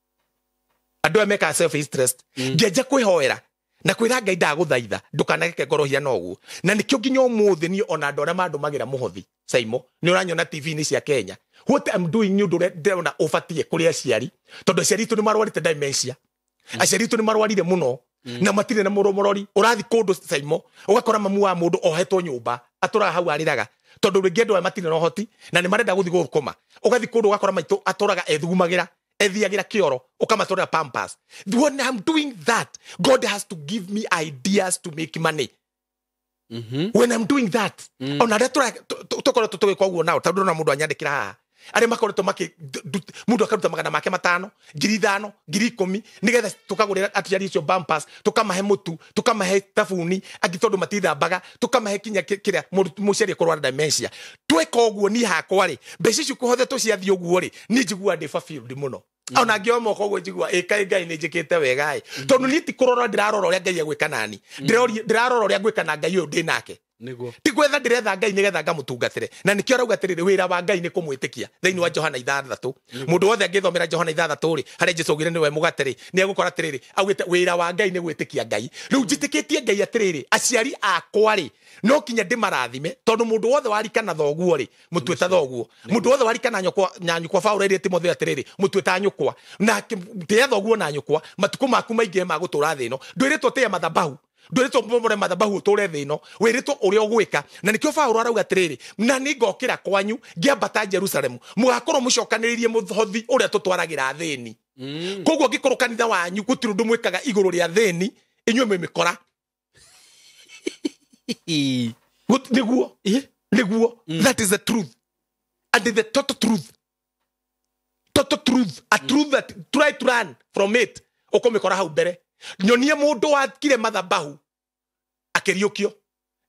andũ aya mekaga self interest ngĩanjia kwĩhoera na kwira Ngai ndaguthaitha ndukanageke ngoro hiana uguo na nikio nginya umuthi ni ona andu aria mandumagira muhothi Saimo ni uranyona TV ni cia Kenya what I'm doing ni undu ndona ubatie kuri aciari tondu aciari tu ni marwarite dementia aciari tu ni marwarire muno na matire na muromorori urathi kundu Saimo ugakora mamu wa mundu ohetwo nyumba atura hau ariraga tondu ringi andu matire no hoti na ni marenda guthi gukoma ugathi kundu ugakora maitu aturaga ethugumagira ethiagira kioro ukamatorera Pampers. When I'm doing that, God has to give me ideas to make money. When I'm doing that, ona retura tokoro tutugikwa guo nao tondu na mundu anyandikira haha ari makoretwo maki mundu akaruta magana make 5 5,000 10,000 nigetha tukagurira atiari icio Pampers tukamahe mutu tukamahe tabuni angitondu matithambaga tukamahe kinya kiria muciari kurwara dementia tweka uguo ni hakwa ri mbeca icio kuhothetwo ciathi uguo ri ni njigua ndi fulfilled muno ona ngioma koguo njigua kai Ngai ni njikite wega tondu ni ti kurora ndirarora uria Ngai agwika nani ndirarora uria gwika na Ngai uyu ndi nake niguo ti gwetha ndiretha Ngai nigetha ngamutungatire na nikio arauga atiriri wira wa Ngai ni kumwitikia thiini wa Johana 6 mundu wothe angithomera Johana 6 ri hari Jesu ogire niwe mugatiri ni egukora atiriri augite wira wa Ngai ni gwitikia Ngai riu njitikitie Ngai atiriri aciari akwa ri no kinya ndimarathime tondu mundu wothe warikana thoguo ri mutweta thoguo mundu wothe warikana nyanyukwa Paulo iri Timotheo atiriri mutweta nyukwa na tia thoguo na nyukwa matuku maku maingi magutura thino ndwiritwo tia mathabahu ndwiritwo mbomore mathabahu uture thino wiritwo uria ugwika na nikio Paulo arauga atiriri na ningokira kwanyu ngiambata Jerusalem mugakorwo mucokaniririe muhothi uria tutwaragira thini koguo ngikorwo kanitha wanyu gutiru ndumwikaga iguru ria thini inywe memikora niguo that is the truth and the total truth a truth that try to run from it ukomikora hau mbere nyonie mundu wakire mathabahu akiriukio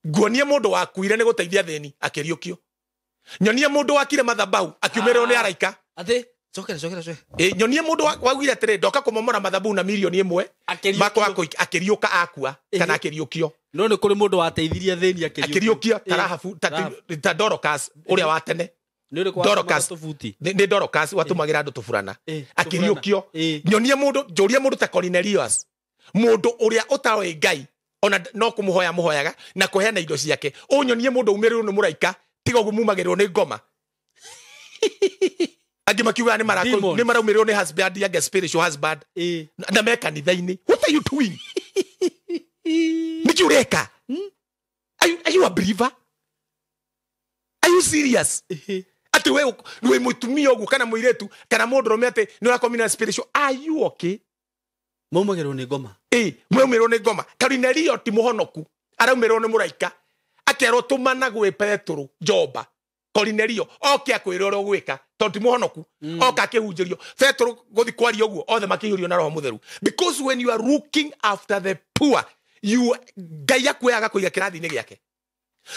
nguonie mundu wakuire ni guteithia thini akiriukio nyonie mundu wakire mathabahu akiumerwo ni araika athi Chokera. nyonie mundu wagwire atiriri ndoka kumomora mathabahu na milioni 1 makwa akiriuka akua kana akiriukio no ni kuri mundu wateithirie thini akiriukio tarahafu ta Dorcas uria wa tene Dorcas ni Dorcas watumagira andu tufurana akiriukio nyonie mundu njurie mundu ta Cornelius mundu uria utaroe Ngai ona no kumuhoyaga na kuheana indo ciake unyonie mundu umirirwo ni muraika tiga gumumagirwo ni ngoma agi makiuga ni maraumirwo ni husband ya spiritual husband na meka nithaini what are you doing nikiureka are you a believer are you serious ati we mutumia ugu kana muiretu kana mundu rome ati ni urakomina spiritual are you okay mumagirwo ni ngoma mumagirwo ni ngoma Cornelio ti muhonoku araumirwo ni muraika akerwo tumana gwe Petro Joba Cornelio oke akwira ro gwika tondu muhonoku oka akihunjirio Petro guthi kwari uguo othe makihurio na roho mutheru because when you are looking after the poor you Ngai akweaga kuiga kirathi-ini giake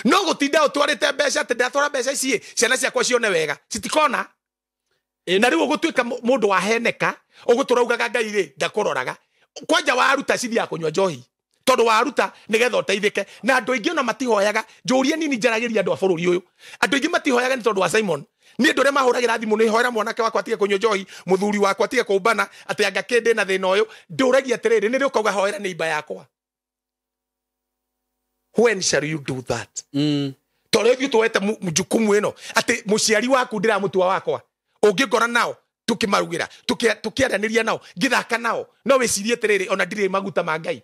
no gutinda utwarite mbeca te ndatwara mbeca ici ciana ciakwa cione wega citikona na riu gutwika mundu waheneka uguturaugaga Ngai ri ndakuroraga kwanja waruta cithi ya kunywa njohi tondu waruta nigetha uteithike na andu aingi ona matihoyaga njurie nini njaragiria andu a bururi uyu andu aingi matihoyaga ni tondu wa Simon ni ndore mahuragira thimu ni hoera mwanake wakwa atige kunywa njohi muthuri wakwa atige kumbana ati anga kinde na thina uyu nduragia atiriri ni riukauga hoera ni imba yakwa when shall you do that tondu ithu tuwete mujukumu ino ati muciari waku ndiramutua wakwa ungingora nao tukimarugira tukiaraniria nao ngithaka nao no wicirie atiriri ona ndire maguta ma Ngai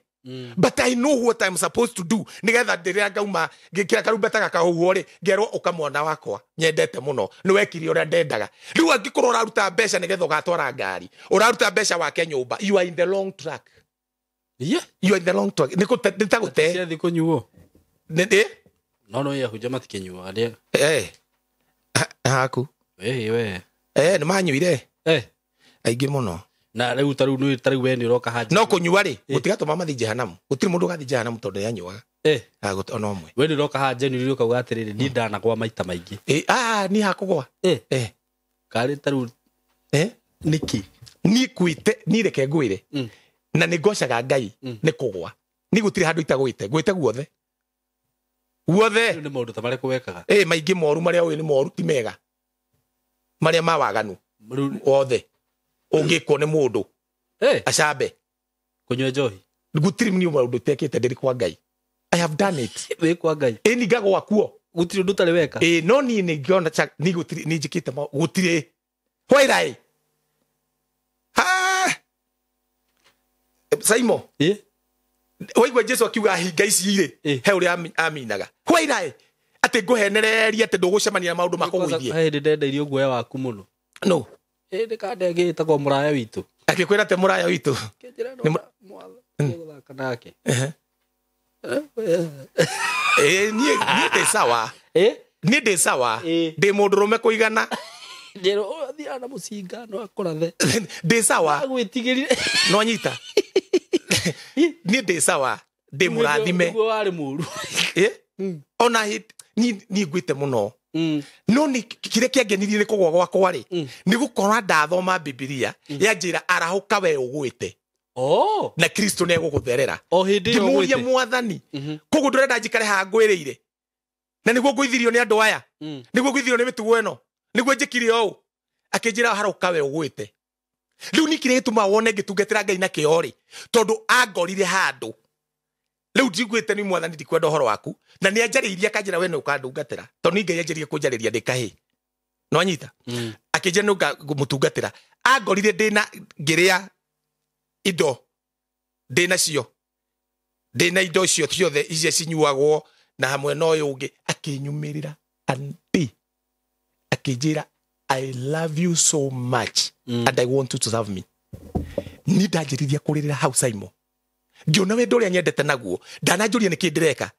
but I know what I'm supposed to do nigetha ndiria ngauma ngikira karumbeta kahuho ri ngerwo ukamwona wakwa nyendete muno ni wekiri uria ndendaga riu angikorwo uraruta mbeca nigetha ugatwara ngari uraruta mbeca wake nyumba you are in the long track you are in the long track nitagute ciathi kunyuo no ya hujama tikinyuo adia haku we ni manyuire aingi muno na riu taru we ni roka haji no kunyua ri gutigatuma mathi jehanamu gutiri mundu gathi jehanamu tondu yanyuaga ona umwe we ni roka haji ni riuka ugatiriri ni ndana kwa maita maingi ni hakugwa kari taru niki ni kuite ni reke ngwire na ni ngocaga Ngai ni kugwa ni gutiri handu itagwite gwite guothe ni maundu ta mare kuwekaga maingi moru maria uyu ni moru ti mega maria mawaganu othe ungikwo ni mundu acambe kunywa njohi gutiri mni maundu tekete ndiri kwa Ngai. I have done it. we kwa Ngai Ni ngagwa kuo. gutiri undu tari weka No ni ngiona ni gutiri ni njikite gutiri. Wairai. Ha. Saimo. Waigua Jesu akiuga hinga ici ire he uria aminaga. Wairai. Ate nguhenereria ate ndugucemania na maundu makugwithie. He ndendeirie guoya waku muno. No. Ndikande agitagwo muraya witu. Akikwira te muraya witu. Ni mwathani kanake. Ni de sawa. Ni de sawa. De mundurume kuigana. Ndero thia na mucinga no akurathe. De sawa. Agwitigirire. No nyita. Ni de sawa. De murathime. Guo wari muru. Ona hit ni ngwite muno. No ni kire kiangenirie kugwa gwakwa ri ni gukora ndathoma Biblia yanjira arahuka we ugwite na Kristo ne gugutherera kimuria mwathani kugu ndurenda njikare ha ngwiriire na niguo ngwithirio ni andu aya niguo ngwithirio ni mitugo eno niguo njikire o akinjira harahuka we ugwite riu ni kire gituma wone ngitungatira Ngai na kiori tondu angorire handu riu njiguite ni mwathani ndikwenda horo waku na ni anjariria kanjira we no ukandungatira to ni Ngai anjaririe kunjariria ndikahi no anyita akinjira no mutungatira angorire ndina ngiria indo ndina cio ndina indo cio ciothe icia cinyuagwo na hamwe no yungi akinyumirira andi akinjira I love you so much and I want you to serve me ni ndanjiriria kuririra hau Simon ngiona we ndoria nyendete naguo ndananjuria niki ndireka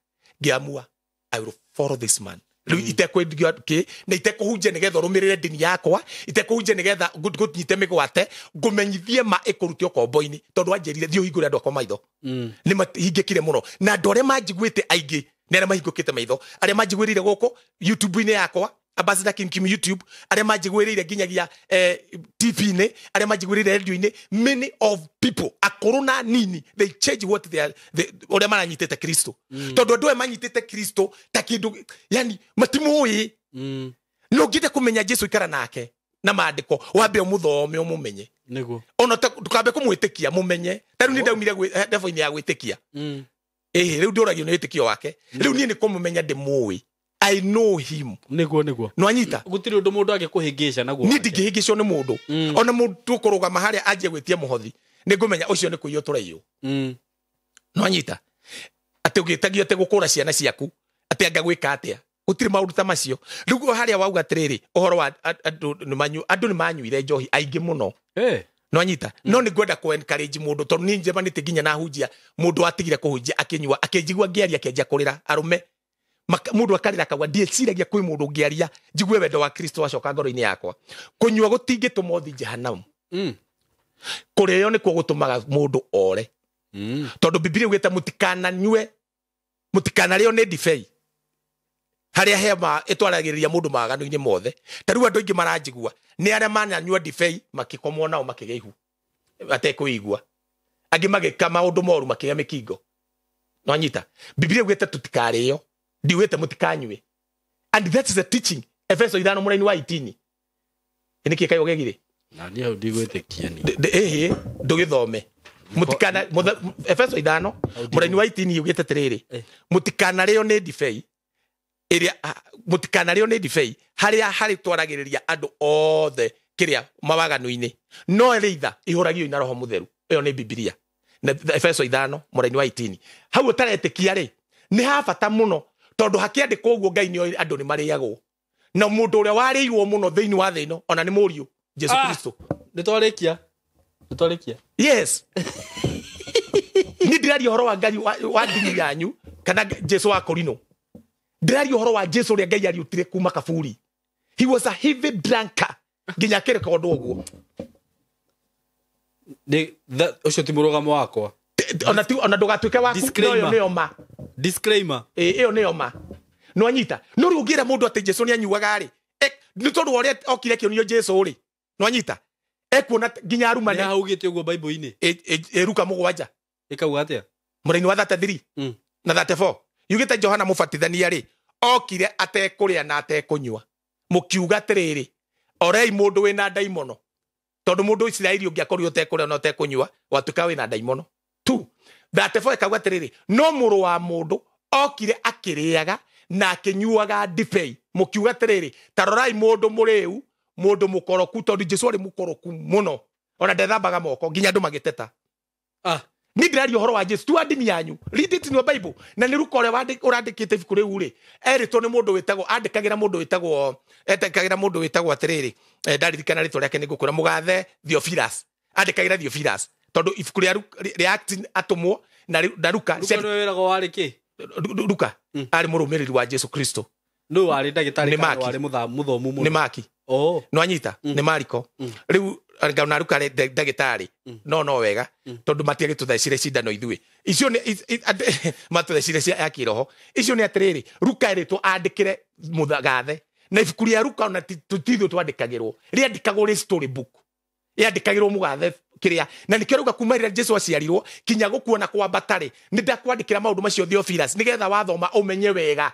ngiamua I will follow this man riu itekwendio ki na itekuhunje nigetha rumirire dini yakwa itekuhunje nigetha gutnyite migwate ngumenyithie ma ikurutio kombo-ini tondu anjerire thio hingure andu akwa maitho ni mahingikire muno na ndore manjiguite aingi nere mahingukite maitho aria manjiguirire guku YouTube-ini yakwa Ambassador Kim YouTube aria manjiguirire ginyagia TV-ini aria manjiguirire radio-ini many of people akorona nini they change what they are oria maranyitete Kristo tondu andu manyitete Kristo ta kindu yani matimui no ngite kumenya Jesu ikara nake na maandiko wambe umuthome umumenye niguo ona tukambe kumwitikia mumenye taru ni ndaumire devo-ini ya gwitikia riu nduragio ni witikio wake riu ni kumumenya ndimui I know him. Niguo. No anyita. Gutiri undu mundu agikuhingisha naguo. Ni ndingihingicwo ni mundu. Ona mundu tukuruga mahali aje gwitia muhothi. Ni ngumenya ucio ni kuiyo turaio. No anyita. Ate ugitagio ate gukura ciana ciaku. Ate anga gwika atia. Gutiri maundu ta macio. Riu haria wauga atiriri uhoro wa andu ni manyuire njohi aingi muno. No anyita. No ni ngwenda ku encourage mundu tondu ni njemanite ginya na hunjia mundu atigire kuhunjia akinyua akinjigua ngiaria akenja kurira arume mundu akarira kagwa ndieciragia kwi mundu ngiaria njigue wendo wa Kristo wacoka ngoro-ini yakwa kunyua gutingituma uthi jehanamu kurio ni kugutumaga mundu ore tondu Biblia ugita mutikananyue mutikanario ni ndibei haria hema itwaragiriria mundu magano-ini mothe tariu andu ingi maranjigua ni aria mananyua ndibei makikomwo nao makigeihu atekuigua angi magika maundu moru makiga mikingo no anyita Biblia ugita tutikario ndiwete mutikanywe and that is a teaching Efeso 5 muraini wa 18 iniki kayo gegire na ni au ndigwitikia ni ndugithome mutikana Efeso 5 muraini wa 18 ugite tiriri mutikana reo ni ndibei iria mutikana reo ni ndibei haria hari twaragiriria andu othe kiria mawagano-ini no ereitha ihuragio ina roho mutheru iyo ni Biblia na Efeso 5 muraini wa 18 hau utaretikia ri ni ha bata muno tondu hakiandikwo uguo Ngai ni andu ni mariagwo na mundu uria wariirwo muno thiini wa thi ino ona ni muriu Jesu Kristo nitwarikia yes ni ndiraria horo wa Ngai wa dini yanyu kana Jesu wa Korino ndiraria horo wa Jesu uria Ngai ariutire kuma kaburi he was a heavy drunkard ginya kireka undu uguo ucio ti murugamo wakwa ona ndugatuike waku no yo ma disclaimer iyo niyo ma no anyita no ri ugira mundu ati Jesu ni anyuaga ri ni tondu oria okire kionio Jesu ri no anyita ekuona ginya aruma ni haugite uguo Bible-ini Luka 7 ikauga atia muraini wa 33 na 34 yugite Johana mubatithania ri okire atekuria na atekunyua mukiuga tiriri orei mundu wina daimono tondu mundu Israeli ungiakorio utekuria na utekunyua watuka wina daimono 2 34 ĩkauga atĩrĩrĩ no mũrũ wa mũndũ okire akĩrĩaga na akĩnyuaga ndibei mũkiuga atĩrĩrĩ ta rorai mũndũ mũrĩu mũndũ mũkoroku tondũ Jesũ arĩ mũkoroku mũno ona ndethambaga moko nginya andũ magĩteta ni ndĩraria ũhoro wa Jesũ tu andini yanyu read it in your Bible na nĩ ruka ũrĩa ũrandĩkĩte ibuku rĩu rĩ erĩtwo nĩ mũndũ wĩtagwo andĩkagĩra mũndũ wĩtagwo atĩrĩrĩ ndaririkana rĩtwa rĩake nĩ ngũkũra mũgathe Theophilus andĩkagĩra Theophilus tondũ ibuku rĩa Acts atũmwo na Luka Luka arĩ mũrũmĩrĩri wa Jesũ Kristo no arĩ ndagĩtarĩ arĩ mũthomu mũno nĩ Maki no anyita nĩ Mariko rĩu ngauna Luka ndagĩtarĩ no wega tondũ matiagĩtũthecire cindano ithuĩ icio nĩ matũthecire cia kĩroho icio nĩ atĩrĩrĩ Luka erĩtwo andĩkĩre mũgathe na ibuku rĩa Luka ona tũtithũ twandĩkagĩrwo rĩandĩkagwo rĩ story book yandĩkagĩrwo mũgathe kĩrĩa na nĩkĩo rauga kuma rĩrĩa Jesũ aciarirwo kinya gũkuona kwambatarĩ nĩ ndakwandĩkĩra maũndũ macio Theophilus nĩgetha wathoma ũmenye wega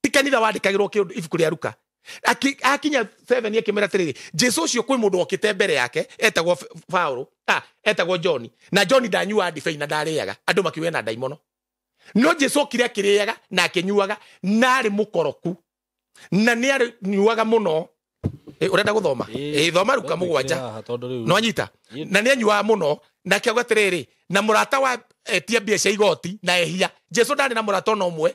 ti kanitha wandĩkagĩrwo kĩndũ ibuku rĩa Luka akinya 7 akĩmera atĩrĩrĩ Jesũ ũcio kwĩ mũndũ okĩte mbere yake etagwo Paulo etagwo John na John ndanyua ndibei na ndarĩaga andũ makiuga na ndaimono no Jesũ okire akĩrĩaga na akĩnyuaga na arĩ mũkoroku na nĩ arĩnyuaga mũno urenda guthoma thoma Luka 7 no anyita na nĩ anyuaga mũno na akĩauga atĩrĩrĩ na mũrata wa etia mbia cia igoti na ehia Jesũ ndarĩ na mũrata no ũmwe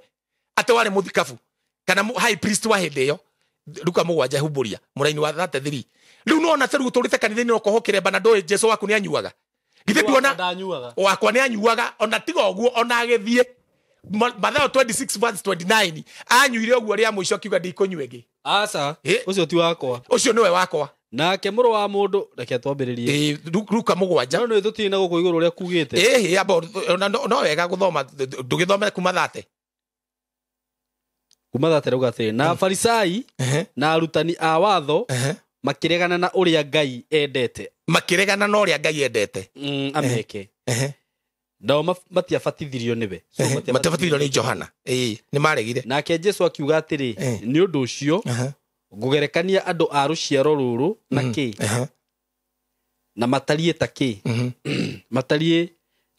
atĩ warĩ mũthikabu kana high priest wa hĩndĩ ĩyo Luka 7 huburia mũraini wa 33 rĩu no ona rĩu tũrĩte kanitha-inĩ no kũhokere bana ndũĩ Jesũ waku nĩ anyuaga githĩ nduona wakwa nĩ anyuaga ona tiga ũguo ona agĩthiĩ Mathayo 26 verse 29 anyuire ũguo rĩa mũico akiuga ndikũnyua ĩngĩ aca ũcio ti wakwa ũcio nĩwe wakwa nake mũrũ wa mũndũ reke twambĩrĩrie Luka 7 no tũtirĩ na gũkũ igũrũ ũrĩa kugĩte amba no wega gũthoma ndũgĩthome kuma thate rauga atĩrĩ na Farisai na arutani a watho makĩregana na ũrĩa Ngai endete ameke nao matiabatithirio nĩwe matiabatithirio nĩ Johana nĩ maregire nake Jesũ akiuga atĩrĩ nĩ ũndũ ũcio ngũgerekania andũ a rũciaro rũrũ na kĩ na matariĩ ta kĩ matariĩ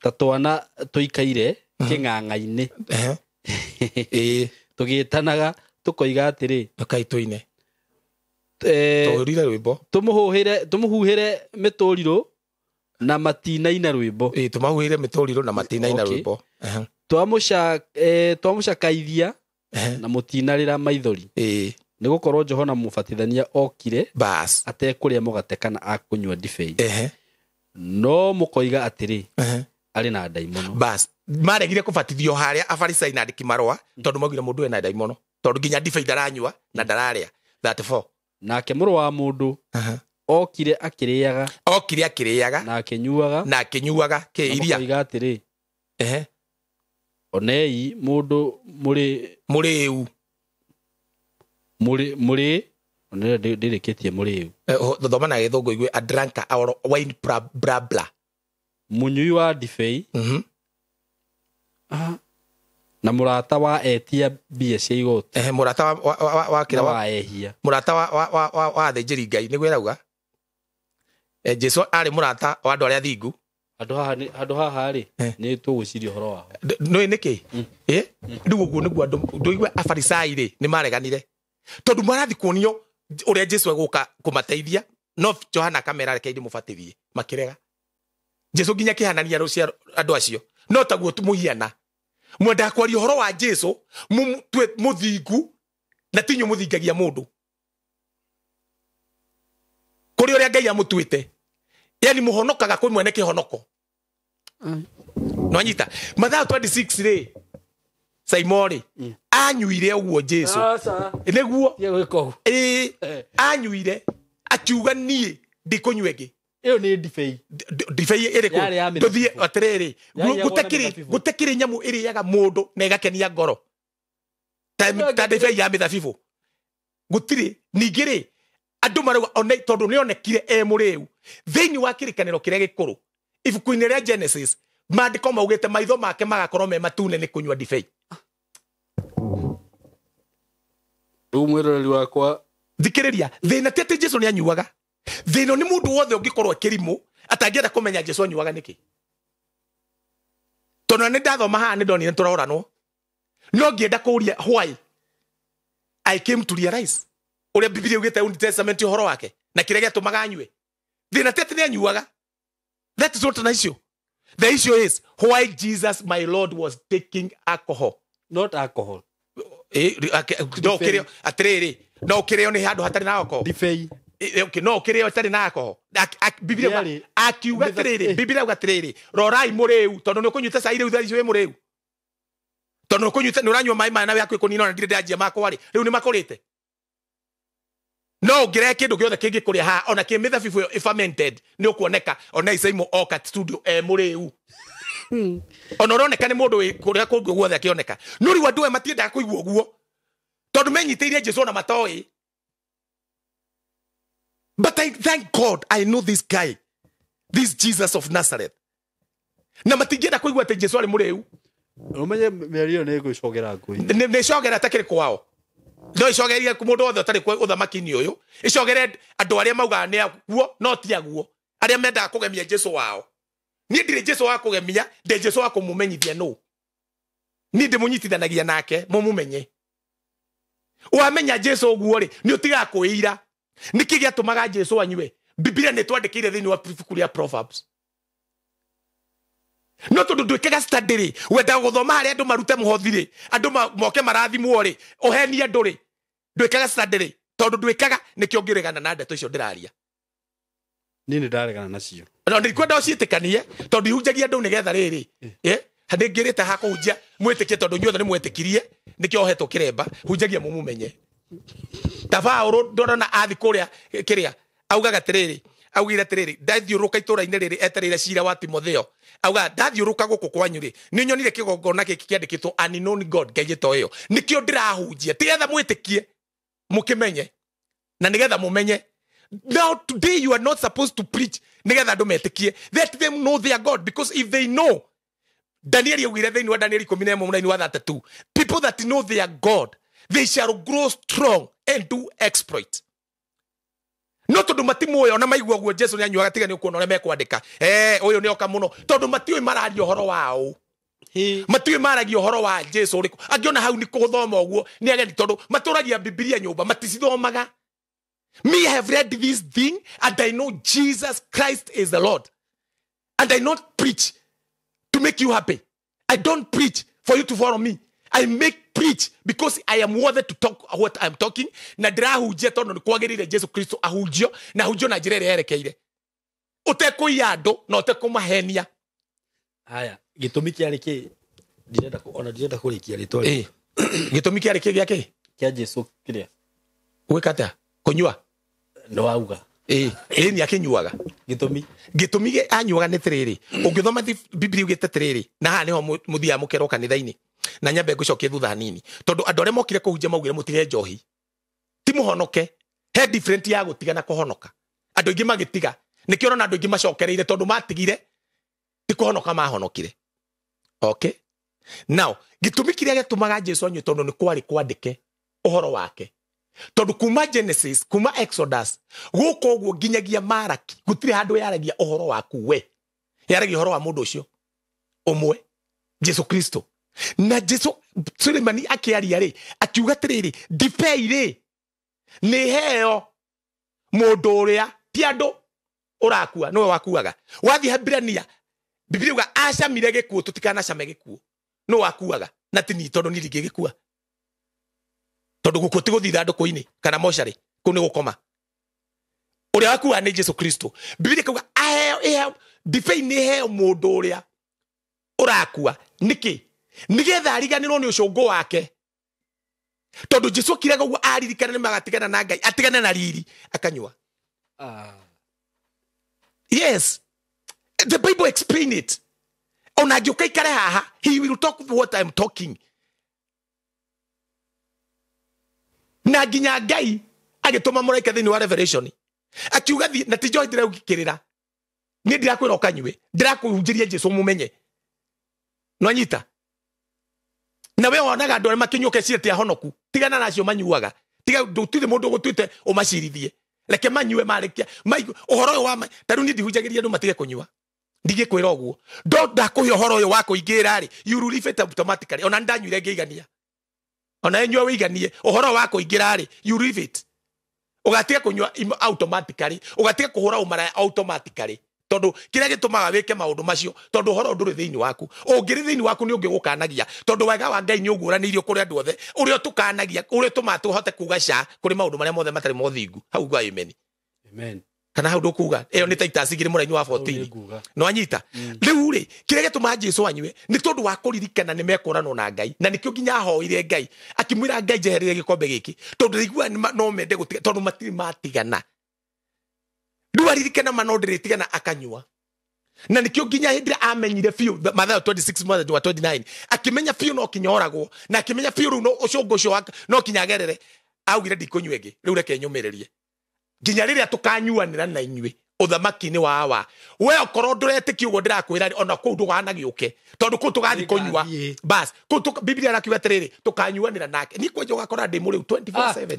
ta twana tũikaire kĩng'ang'a-inĩ tũgĩtanaga tũkoiga atĩrĩ kaitũ-inĩ tũmũhuhĩre mĩtũrirũ na matinaina rwĩmbo tũmahuhĩre mĩtũrirũ na matinaina rwĩmbo twamũcakaithia na mũtinarĩra maithori nĩ gũkorwo Johana mũbatithania okire atekũrĩa mũgate kana akũnyua ndibei no mũkoiga atĩrĩ arĩ na ndaimono maregire kũbatithio harĩa Afarisai na andĩki marũa tondũ maugire mũndũ ena ndaimono tondũ nginya ndibei ndaranyua na ndararĩa 34 nake mũrũ wa mũndũ okire akĩrĩaga na akĩnyuaga kĩiria oiga atĩrĩ onei mũndũ mũrĩu ndĩrĩkĩtie mũrĩu thoma na gĩthũngũ igue a dranker or wine blabla mũnyui wa ndibei na mũrata wa etia mbia cia igoti mũrata wa kĩra wa ehia mũrata wa thĩnjĩri Ngai nĩguo ĩrauga Jesũ arĩ mũrata wa andũ arĩa thingu handũ haha rĩ nĩ tũgwĩciria ũhoro wao nĩ nĩkĩ rĩu ũguo nĩguo andũ ndũigua Afarisai rĩ nĩ mareganire tondũ marathi kuonio ũrĩa Jesũ egũka kũmateithia no Johana kamera reke ndĩmũbatithie makĩrega Jesũ nginya kĩhanania rũciaro andũ acio no taguo tũmũhiana mwenda kwaria ũhoro wa Jesũ mũthingu na tinyo mũthingagia mũndũ kũrĩ ũrĩa Ngai amũtuĩte yani mũhonokaga kwĩ mwene kĩhonoko no anyita Mathayo 26 rĩ Simoni anyuire ũguo Jesũ nĩguo anyuire akiuga niĩ ndikũnyua ĩngĩ ĩyo nĩ ndibei ĩrĩkũ tũthiĩ atĩrĩrĩ gũtekĩrĩ nyamũ ĩrĩaga mũndũ na ĩgakenia ngoro ta ndibei ya mĩthabibũ gũtirĩ ningĩ rĩ andũ marauga tondũ nĩonekire mũrĩu thĩinĩ wa kĩrĩkanĩro kĩrĩa gĩkũrũ ibuku-inĩ rĩa Genesis maandĩko maugĩte maitho make magakorwo me matune nĩ kũnyua ndibei rĩu mwĩroreri wakwa thikĩrĩria thĩna ti atĩ Jesũ nĩ anyuaga thĩna nĩ mũndũ wothe ũngĩkorwo kĩrimũ atangĩenda kũmenya Jesũ anyuaga nĩkĩ tono nĩ ndathoma haha nĩ ndonire tũroranwo no ngĩenda kũũria why I came to realize ũrĩa Biblia ugĩte Old Testament ũhoro wake na kĩrĩa gĩatũmaga anyue thĩna tete nĩ anyuaga. That is not an issue. The issue is why Jesus my Lord was taking alcohol. Not alcohol. No kĩrĩo atirĩrĩ no kĩrĩo nĩ handũ hatarĩ na alcohol. Ndibei. Okay, no kĩrĩo hatarĩ na alcohol. Biblia akiuga atirĩrĩ Biblia uga atirĩrĩ rorai mũrĩu tondũ nĩ ũkũnyuĩte cai rĩu thaicio wĩ mũrĩu tondũ nĩ ũkũnyuĩte nĩ ũranyua maĩ na yaku ĩkũnina na ndirĩ ndanjia makwa rĩ rĩu nĩ makũrĩte. No ngire kĩndũ gĩothe kĩngĩkũrĩa haha ona kĩ mĩthabibũ fermented nĩ ũkuoneka ona Isaimo oka studio mũrĩu. Ona ũroneka nĩ mũndũ kũrĩa kũngũ guothe akĩoneka no rĩu andũ matiendaga kũigua ũguo tondũ menyitĩire Jesũ na matoĩ. But I thank God I know this guy, this Jesus of Nazareth. Na matingĩenda kũigua atĩ Jesũ arĩ mũrĩu. Ũmenye mĩario nĩ ĩgũcogera ngui. Nĩ cogera atakĩrĩ kwao. No icogeria mũndũ wothe ũtarĩ ũthamaki-inĩ ũyũ. Icogere andũ arĩa maugaga nĩ aguo no ti aguo. Arĩa mendaga kũgemia Jesũ wao. Niĩ ndirĩ Jesũ wa kũgemia, ndĩ Jesũ wa kũmũmenyithia no. Niĩ ndĩmũnyitithanagia nake mũmũmenye. Wamenya Jesũ ũguo rĩ, nĩ ũtigaga kwĩira. Nĩkĩ gĩatũmaga Jesũ anyue? Biblia nĩ twandĩkĩire thĩinĩ wa ibuku rĩa Proverbs. No tondũ ndwĩkaga study rĩ, wendaga gũthoma harĩa andũ marute mũhothi rĩ, andũ moke marathimwo rĩ, ũhenia andũ rĩ, ndwĩkaga study rĩ, tondũ ndwĩkaga nĩkĩo ngĩregana na ndeto icio ndĩraria. Niĩ nĩ ndaregana nacio. No ndikwenda ũciĩtĩkanie tondũ ihunjagia andũ nĩgetha rĩrĩ. Handĩ ngĩrĩte ha kũhunjia mwĩtĩkie tondũ inyuothe nĩ mwĩtĩkirie nĩkĩo ohetwo kĩremba hunjagia mũmũmenye. Tabaũrũ ndorona athi kũrĩa kĩrĩa augaga atĩrĩrĩ augire atĩrĩrĩ ndathiũrũka itũra-inĩ rĩrĩ etereire cira wa Timotheo auga ndathiũrũka gũkũ kwanyu rĩ nĩ nyonire kĩgongona gĩkĩ kĩandĩkĩtwo unknown God ngai to ĩyo nĩkĩo ndĩrahunjia tigetha mwĩtĩkie mũkĩmenye na nĩgetha mũmenye. Now today you are not supposed to preach nĩgetha andũ metĩkie, let them know their God, because if they know, Daniel augire thĩinĩ wa Daniel 11:32, people that know their God they shall grow strong and do exploit. No tondũ matimuoyo ona maigua guo Jesũ nĩ anyuaga tiga nĩ ũkuona ũrĩa mekwandĩka ũyũ nĩ oka mũno tondũ matiũĩ mararia ũhoro wao. Matiũĩ maragia ũhoro wa Jesũ ũrĩkũ angĩona hau nĩ kũthoma ũguo nĩ ageni tondũ matũragia Biblia nyũmba maticithomaga. Me, I have read this thing and I know Jesus Christ is the Lord, and I not preach to make you happy. I don't preach for you to follow me. I make preach because I am worthy to talk what I'm talking. Na ndirahunjia tondu ni kwagirire Jesu Kristo ahunjio na ahunjio na njira ĩrĩa yerekeire. Ũtekũiya andũ na ũtekũmahenia. Haya, gĩtũmi kĩarĩ kĩ ndirenda kũrĩkia rĩtwa rĩu. Gĩtũmi kĩarĩ kĩ gĩake? Kĩa Jesu kĩrĩa? Gwĩka atĩa? Kũnyua? No auga. Nĩ akĩnyuaga. Gĩtũmi anyuaga nĩ tĩrĩrĩ. Ũngĩthoma Biblia ugĩte tĩrĩrĩ na haha nĩho mũthia mũkero kanitha-inĩ. Na nyambe ngũcokia thutha nini tondu andu arĩa mokire kũhunjia maugire mũtige njohi ti mũhonoke he different ya gũtiga na kũhonoka. Andũ aingĩ magĩtiga nĩkĩo ũrona andũ aingĩ macokereire tondu matigire ti kũhonoka mahonokire. Okay, now gĩtũmi kĩrĩa gĩtũmaga Jesũ anyue tondu nĩ kwarĩ kwandĩke ũhoro wake tondu kuma Genesis kuma Exodus gũkũ ũguo nginyagia Maraki gũtirĩ handũ yaragia ũhoro waku we, yaragia ũhoro wa mũndũ ũcio ũmwe Jesũ Kristo. Na Jesũ Sulemani akĩaria rĩ akiuga atĩrĩrĩ ndibei rĩ nĩ heo mũndũ ũrĩa ti andũ ũrakua nĩwe wakuaga. Wathiĩ Hebirania Biblia uga acamire gĩkuũ tũtikanacame gĩkuũ nĩwe wakuaga na ti niĩ tondũ niĩ ndingĩgĩkua tondũ gũkũ ti gũthiĩ ithandũkũ-inĩ kana mocarĩ kũu nĩ gũkoma. Ũrĩa wakuaga nĩ Jesũ Kristo. Biblia ikauga aheo ndibei nĩ heo mũndũ ũrĩa ũrakua nĩkĩ nigetha ariganĩrwo nĩ ũcũngũ wake tondu Jesũ akiraga ũguo aririkana nĩ magatigana na Ngai atigane na riri akanyua. Yes, the Bible explain it. Ona angĩũka ikare haha he will talk what I'm talking. Na nginya Ngai agĩtũma mũraika thĩinĩ wa Revelation akiuga na ti njohi ndĩraugĩkĩrĩra niĩ ndirakwĩra ũkanyue ndirakũhunjĩria Jesũ mũmenye no nyita. Na we wonaga andũ arĩa makĩnyuka ciĩte ahonoku tigana nacio manyuaga tiga ndũtire mũndũ gũtuĩte ũmacirithie reke manyue marĩkia ũhoro ũyũ wa tarũ niĩ ndihunjagĩria andũ matige kũnyua ndigĩkwĩra ũguo ndakũhe ũhoro ũyũ wa kũingĩra rĩ you will leave it automatically ona ndanyuire ngĩigania ona enyua wĩiganie ũhoro wa kũingĩra rĩ you will leave it ũgatiga kũnyua automatically ũgatiga kũhũra ũmaraya automatically tondu kiria gitumaga wike maundu macio tondu horo nduri thiini waku ungiri thiini waku ni ungigukanagia tondu wega wa Ngai ni uguranirio kuri andu othe uria tukanagia uria tumatu hote kuga sha kuri maundu maria mothe matari mothingu hau gwa amen kana hau ndukuga iyo ni Titus igiri muraini wa 14 no anyita riu ri kiria gituma Jesu anywe ni tondu wa kuririkana ni mekorano na Ngai na nikio nginya hoire Ngai akimwira Ngai jeherere gikombe giki tondu rigua no mende gutiga tondu matiri matigana Duaririkana manodiritigana akanyua na nikio nginya hindira amenyire fiu Mathayo 26 mothe wa 29 akimenya fiu no kinyoragwo na akimenya fiu no ucungucio no kinyagerere augire ndikunywege riu reke nyumirerie nginya riria tukanyuanira na inyui uthamaki-ini wa we okoro nduretikia uguo ndirakwira ona kuu nduganagiuke tondu kuu tugathi kunyua bas kuu Biblia irakiuga atiriri tukanyuanira nake ni kwenje ugakora ndi muri 24/7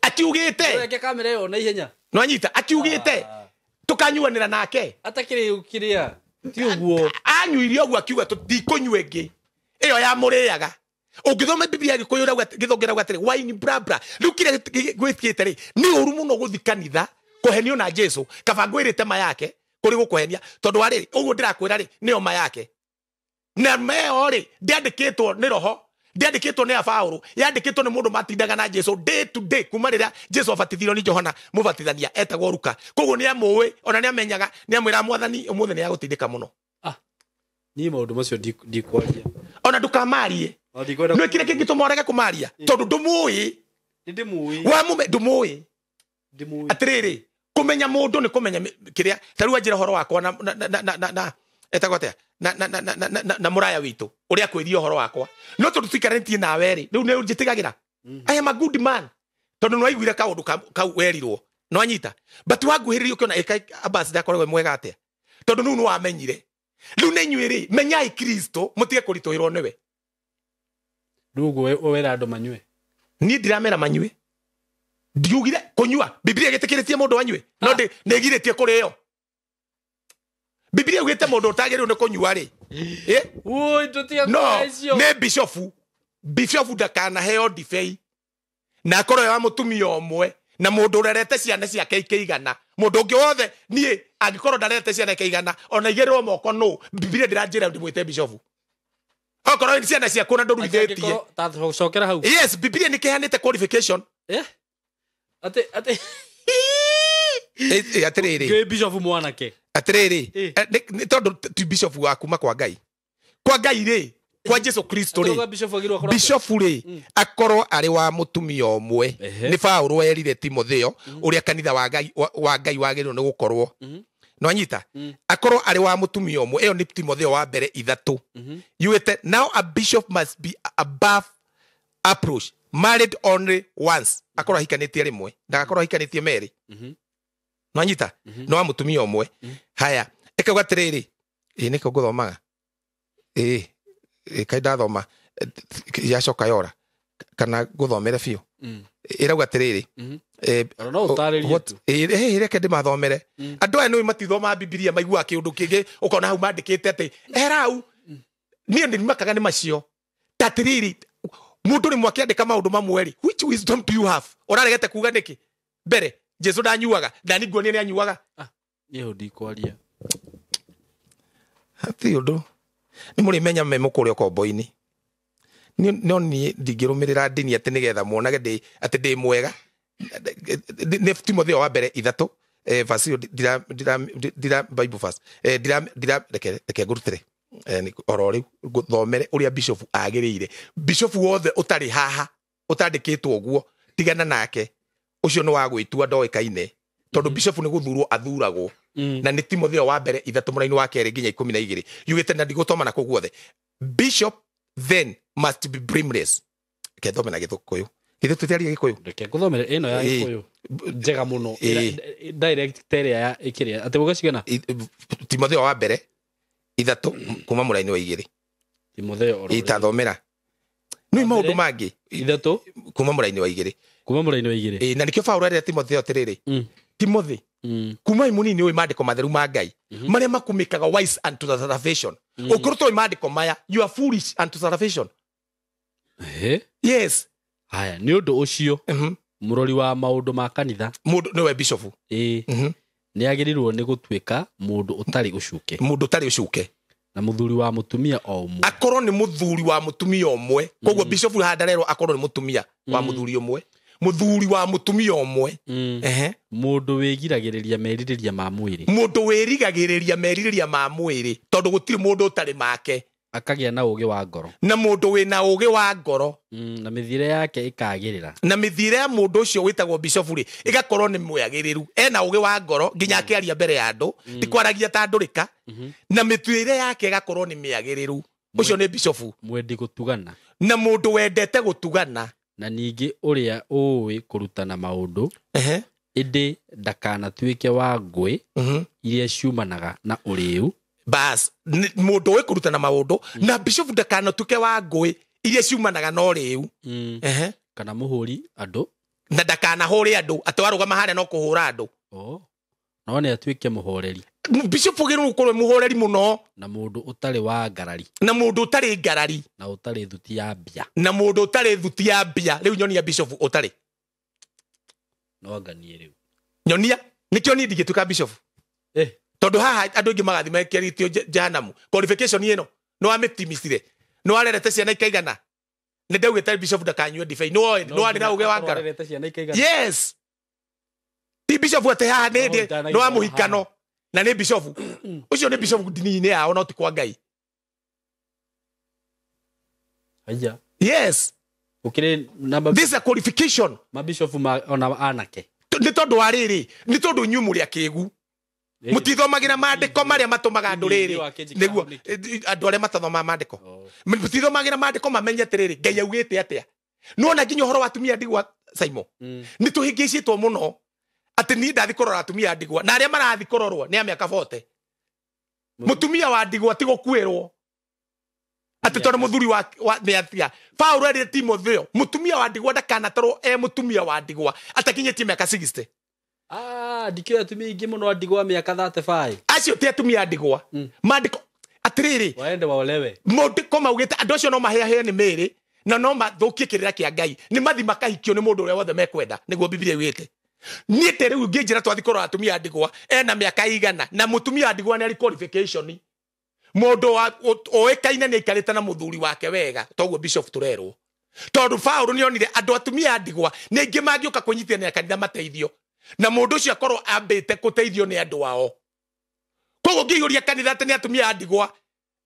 akiugite reke kamera yo na ihenya no anyita akiugite tukanyuanira nake atakire ukiria ti uguo anyuirie uguo akiuga tutikunywengi iyo ya muriaga ungithoma Biblia gikuyura githongera gwatire wine brabra riu kire gwikite ri ni uru muno guthi kanitha kuhenio na Jesu kabango irite ma yake kuri gukuhenia tondu ari uguo ndirakwira ri ni oma yake na meo ri ndiandikitwo ni roho ndiandikitwo ni Paulo yandikitwo ni mundu matindaga na Jesu day to day kuma riria Jesu abatithirwo ni Johana mubatithania etagwo Luka koguo ni amuwe ona ni amenyaga ni amwira mwathani umuthe ni agutindika muno ni maundu macio ndikwaria ona ndukamarie no kire kingitũmorega kumaria tondu ndumuyi wa mume ndumuyi atiriri kumenya mundu ni kumenya kiria tarua njira horo wakwa na etagotea na muraya witu uria kwĩria horo wakwa no tondu twikaranĩtie nawe ri riu nĩ njĩtĩgagĩra I am a good man tondu no aiguire kaundu kau werirwo no anyita but wanguhĩrĩria ukiona Abbas ndakoragwo mwega atia tondu nu wamenyire riu nĩ inyuĩ menyai Kristo mutige kũritũhĩrwo nĩwe ndugu wera andu manyue ni ndiramera manyue ndiugire kunyua Biblia gĩtĩkĩrĩtie mũndũ anyue no nĩgirĩtie kũrĩo Biblia ugite mundu utagĩrĩirwo nĩ kũnyua ri oi tutia no nĩ bishofu ndakana heo ndibei na akorwo wa mutumia omwe na mundu urerete ciana ciake ikeigana mundu ungi wothe nie angikorwo ndarete ciana ikeigana ona igĩrĩrwo moko no Biblia ndiranjĩra ndimwĩte bishofu okorwo ni ciana ciaku na ndũruithĩtie tatocokera hau yes Biblia nĩkĩheanĩte qualification ate atiriri ke bishofu mwanake atiriri tondu ti bishofu wa kuma kwa Ngai ri kwa Jesu Kristo ri bishofu ri akorwo ari wa mutumia omwe ni Paulo erire Timotheo uria kanitha wa Ngai wagĩrĩirwo nĩ gũkorwo no anyita akorwo ari wa mutumia omwe iyo ni Timotheo wa mbere 3 yuite now a bishop must be above approach married only once akorwo hikanĩtie rimwe ndagakorwo hikanĩtie meri no anyita no wa mutumia omwe haya ekauga atiriri niko nguthomaga kai ndathoma yacoka yora kana nguthomere biũ irauga atiriri no utarĩrie tu reke ndimathomere andu aya nĩ matithoma Biblia maigua kĩũndũ kĩngĩ ukona hau mandĩkĩte atĩ erau niĩ ndimakaga nĩ macio tatiriri mundu nĩ mwakĩandĩka maũndũ mamwe ri which wisdom do you have ũraregete kuga nĩkĩ mbere Jesu ndanyuaga ndaniguonie nĩ anyuaga niĩ ndikwaria hati ũndũ nĩ mũrĩ menya memo kũrĩa kombo-inĩ no niĩ ndingĩrũmĩrĩra ndini atĩ nĩgetha muonage atĩ ndĩ mwega nĩ Timotheo wa mbere 3 verse ndira Bible verse reke ngũrutĩre oro rĩu ngũthomere ũrĩa bishop agĩrĩire bishop wothe ũtarĩ haha ũtandĩkĩtwo ũguo tigana nake ucio no wa gwĩtua ndoĩkaine tondu bishop nĩ gũthurwo athuragwo na nĩ Timotheo wa mbere 3 mũraini wa 2 nginya 12 yugĩte na ndigũtoma na kũguothe bishop then must be blameless kethome na Gĩthũkũyũ gĩthũtũtiaria Gĩkũyũ reke nguthomere ino ya Gĩkũyũ njega muno direct area ya ikiria ati gũgacigana Timotheo wa mbere 3 kuma mũraini wa 2 Timotheo itathomera nĩ maũndũ mangĩ 3 kuma mũraini wa 2 kuma mũraini wa 2 na nikio Paulo arĩa Timotheo atiriri Timothy kuma imunini oy mandiko matheru ma Ngai maria makumikaga wise unto the salvation ukuruto mandiko maya you are foolish unto salvation yes haya ni undu ucio murori wa maundu ma kanitha mundu niwe bishop ni agirirwo ni gutuika mundu utari ucuke na muthuri wa mutumia o umwe akorwo ni muthuri wa mutumia umwe koguo bishop handarero akorwo ni mutumia wa muthuri umwe muthuri wa mutumia umwe mundu wigiragiriria meririria ma mwiri tondu gutiri mundu utari make akagia na ugi wa ngoro na mundu wina ugi wa ngoro na mithire yake ikagirira na mithire ya mundu ucio witagwo bishop ri igakorwo ni mwagiriru ena ugi wa ngoro nginya akiaria mbere ya andu ti kwaragia ta ndurika na mithire yake igakorwo ni miagiriru ucio ni bishop mwendi gutugana na mundu wendete gutugana na ningi uria uwi kurutana maundu indi ndakanatuike wa ngui iria ciumanaga na uriu bas mundu we kurutana maundu na bishop ndakanatuike wa ngui iria ciumanaga na uriu kana muhuri andu na ndakanahuri andu atwarugama haria no kuhura andu no ne atuike muhoreri bishop giru ukorwe muhoreri muno na mundu utari wa ngarari na mundu utari ngarari na utari thuti ya mbia na mundu utari thuti ya mbia riu nyonia bishop utari no nganie riu nyonia nikio ni ndigituka bishop tondu haha andu ingi magathi mekeritio jahanamu qualification ino no ametimisire no arerete ciana ikaigana ne ndaugite bishop ndakanywe divai no ari na uge wa ngara yes ti bishop ate haha ne no amuhikano na ne bishop ucio ne bishop dini-ini yao no ti kwa Ngai aya yes ukire number this is a qualification mabishop ona anake ni tondu ariri ni tondu nyumuri akigu mutithomagira mandiko maria matumaga andu riri niguo andu aria matathoma mandiko mutithomagira mandiko mamenye atiriri Ngai augite atia no na nginya horo wa atumia ndigwa Simon ni tuhingicitwo muno ati ni ndathi kurora atumia ndigwa na aria marathi kurorwo ni amiaka 40 mutumia wa ndigwa ti gukwirwo ati tondu muthuri wa ni atia Paulo ari Timotheo mutumia wa ndigwa ndakanatorwo mutumia wa ndigwa atakinyetie miaka 60 ndikira atumia ingi muno ndigwa miaka 35 acio ti atumia ndigwa mandiko atiriri waende waolewe mondiko maugite andu acio no maheahe ni miri na no mathukie kirira kia Ngai ni mathi makahikio ni mundu uria wothe mekwenda niguo Biblia yugite nie tere unginjira twathi korwo atumia ndigwa ena miaka igana na mutumia ndigwa ni ari qualification mundu oekaine ni ikarite na muthuri wake wega toguo bishop turerwo tondu Paulo ni onire andu atumia ndigwa ni ingi mangioka kunyithia ni kanitha mateithio na mundu ucio akorwo ambite kuteithio ni andu ao koguo ngiyuria kanitha ati ni atumia ndigwa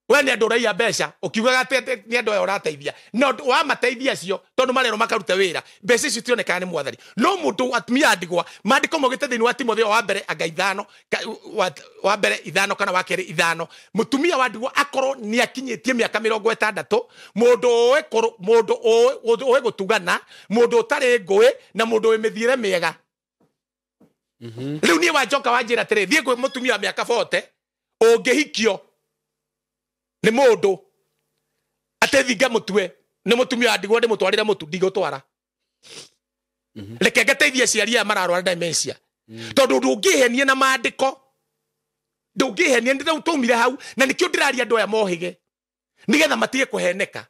we ni andu raia mbeca ukiugaga ati ni andu aya urateithia no wa mateithia cio tondu marero makaruta wira mbeca icio tionekaga ni mwathani no mundu atumia ndigwa mandiko mogite thiini wa Timotheo wa mbere anga 5 wa mbere 5 kana wa keri 5 mutumia wa ndigwa akorwo ni akinyitie miaka 60 mundu oe gutugana mundu utari ngui na mundu we mithire miega riu nie wanjoka wanjira tiri thie kwi mutumia miaka 40 ungihikio ni mundu atethinga mutwe ni mutumia ndigwa ndi mutwarira mutu ndigutwara reke ngateithia ciari ya mararwara dementia tondu ndungihenia na mandiko ndungihenia ndi tumire hau na nikio ndiraria andu aya mohige nigetha matige kuheneka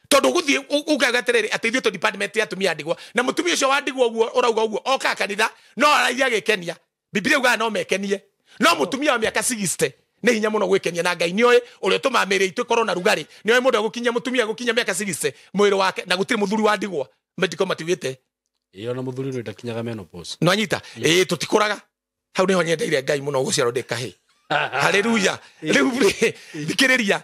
tondu guthie ugagaterere ateithio to department ya atumia ndigwa na mutumia ucio wa ndigwa uguo urauga uguo oka kanitha no araithia gikenia Biblia uga no mekenie no mutumia wa miaka 60 ni hinya muno gwikenia na Ngai ni oe uria tumamire itu korwo na rugari ni oe mundu gukinya mutumia gukinya miaka 60 mwiri wake na gutiri muthuri wa ndigwa mediko matiwite iyo na muthuri ndo ndakinyaga menopause no anyita tutikuraga hau niho nyendeire Ngai muno guciaro ndikahi haleluya riu thikiriria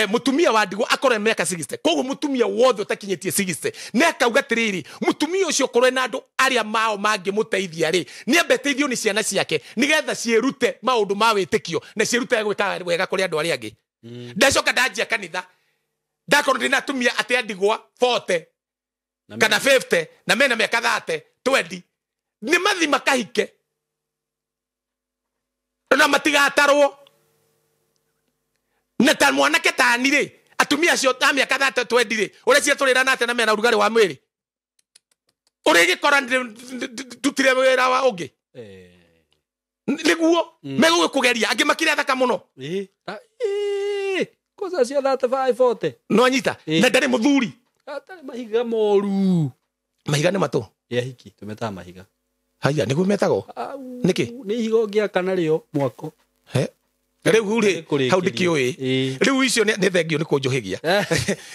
mutumia wa ndigwa akore miaka 60 koguo mutumia wothe utakinyetie 60 nekauga tiriri mutumia ucio korwe na andu aria mao mangi muteithia ri ni abeteithio ni ciana ciake nigetha cierute maundu ma witikio na cierute gwika wega kuri andu aria angi ndacoka ndanjia kanitha ndakorwo ndina atumia ate ndigwa 40 kana 50 na mena miaka 30 20 ni mathi makahike na matigatarwo na ta mwanake tani ri atumia cio ta miaka 30 20 uri cia turira nate na mena rugari wa mwiri uri gikora nduti rutire wera wa ungi niguo meguo kugeria angi makire thaka muno kosa cia 35 40 no anyita na ndari muthuri atari mahiga moru mahiga ni matu ya hiki tumeta mahiga haya niguo metago niki ni higo gia kana rio mwako he riu ri hau ndikioi riu icio ni thengio ni kunjuhigia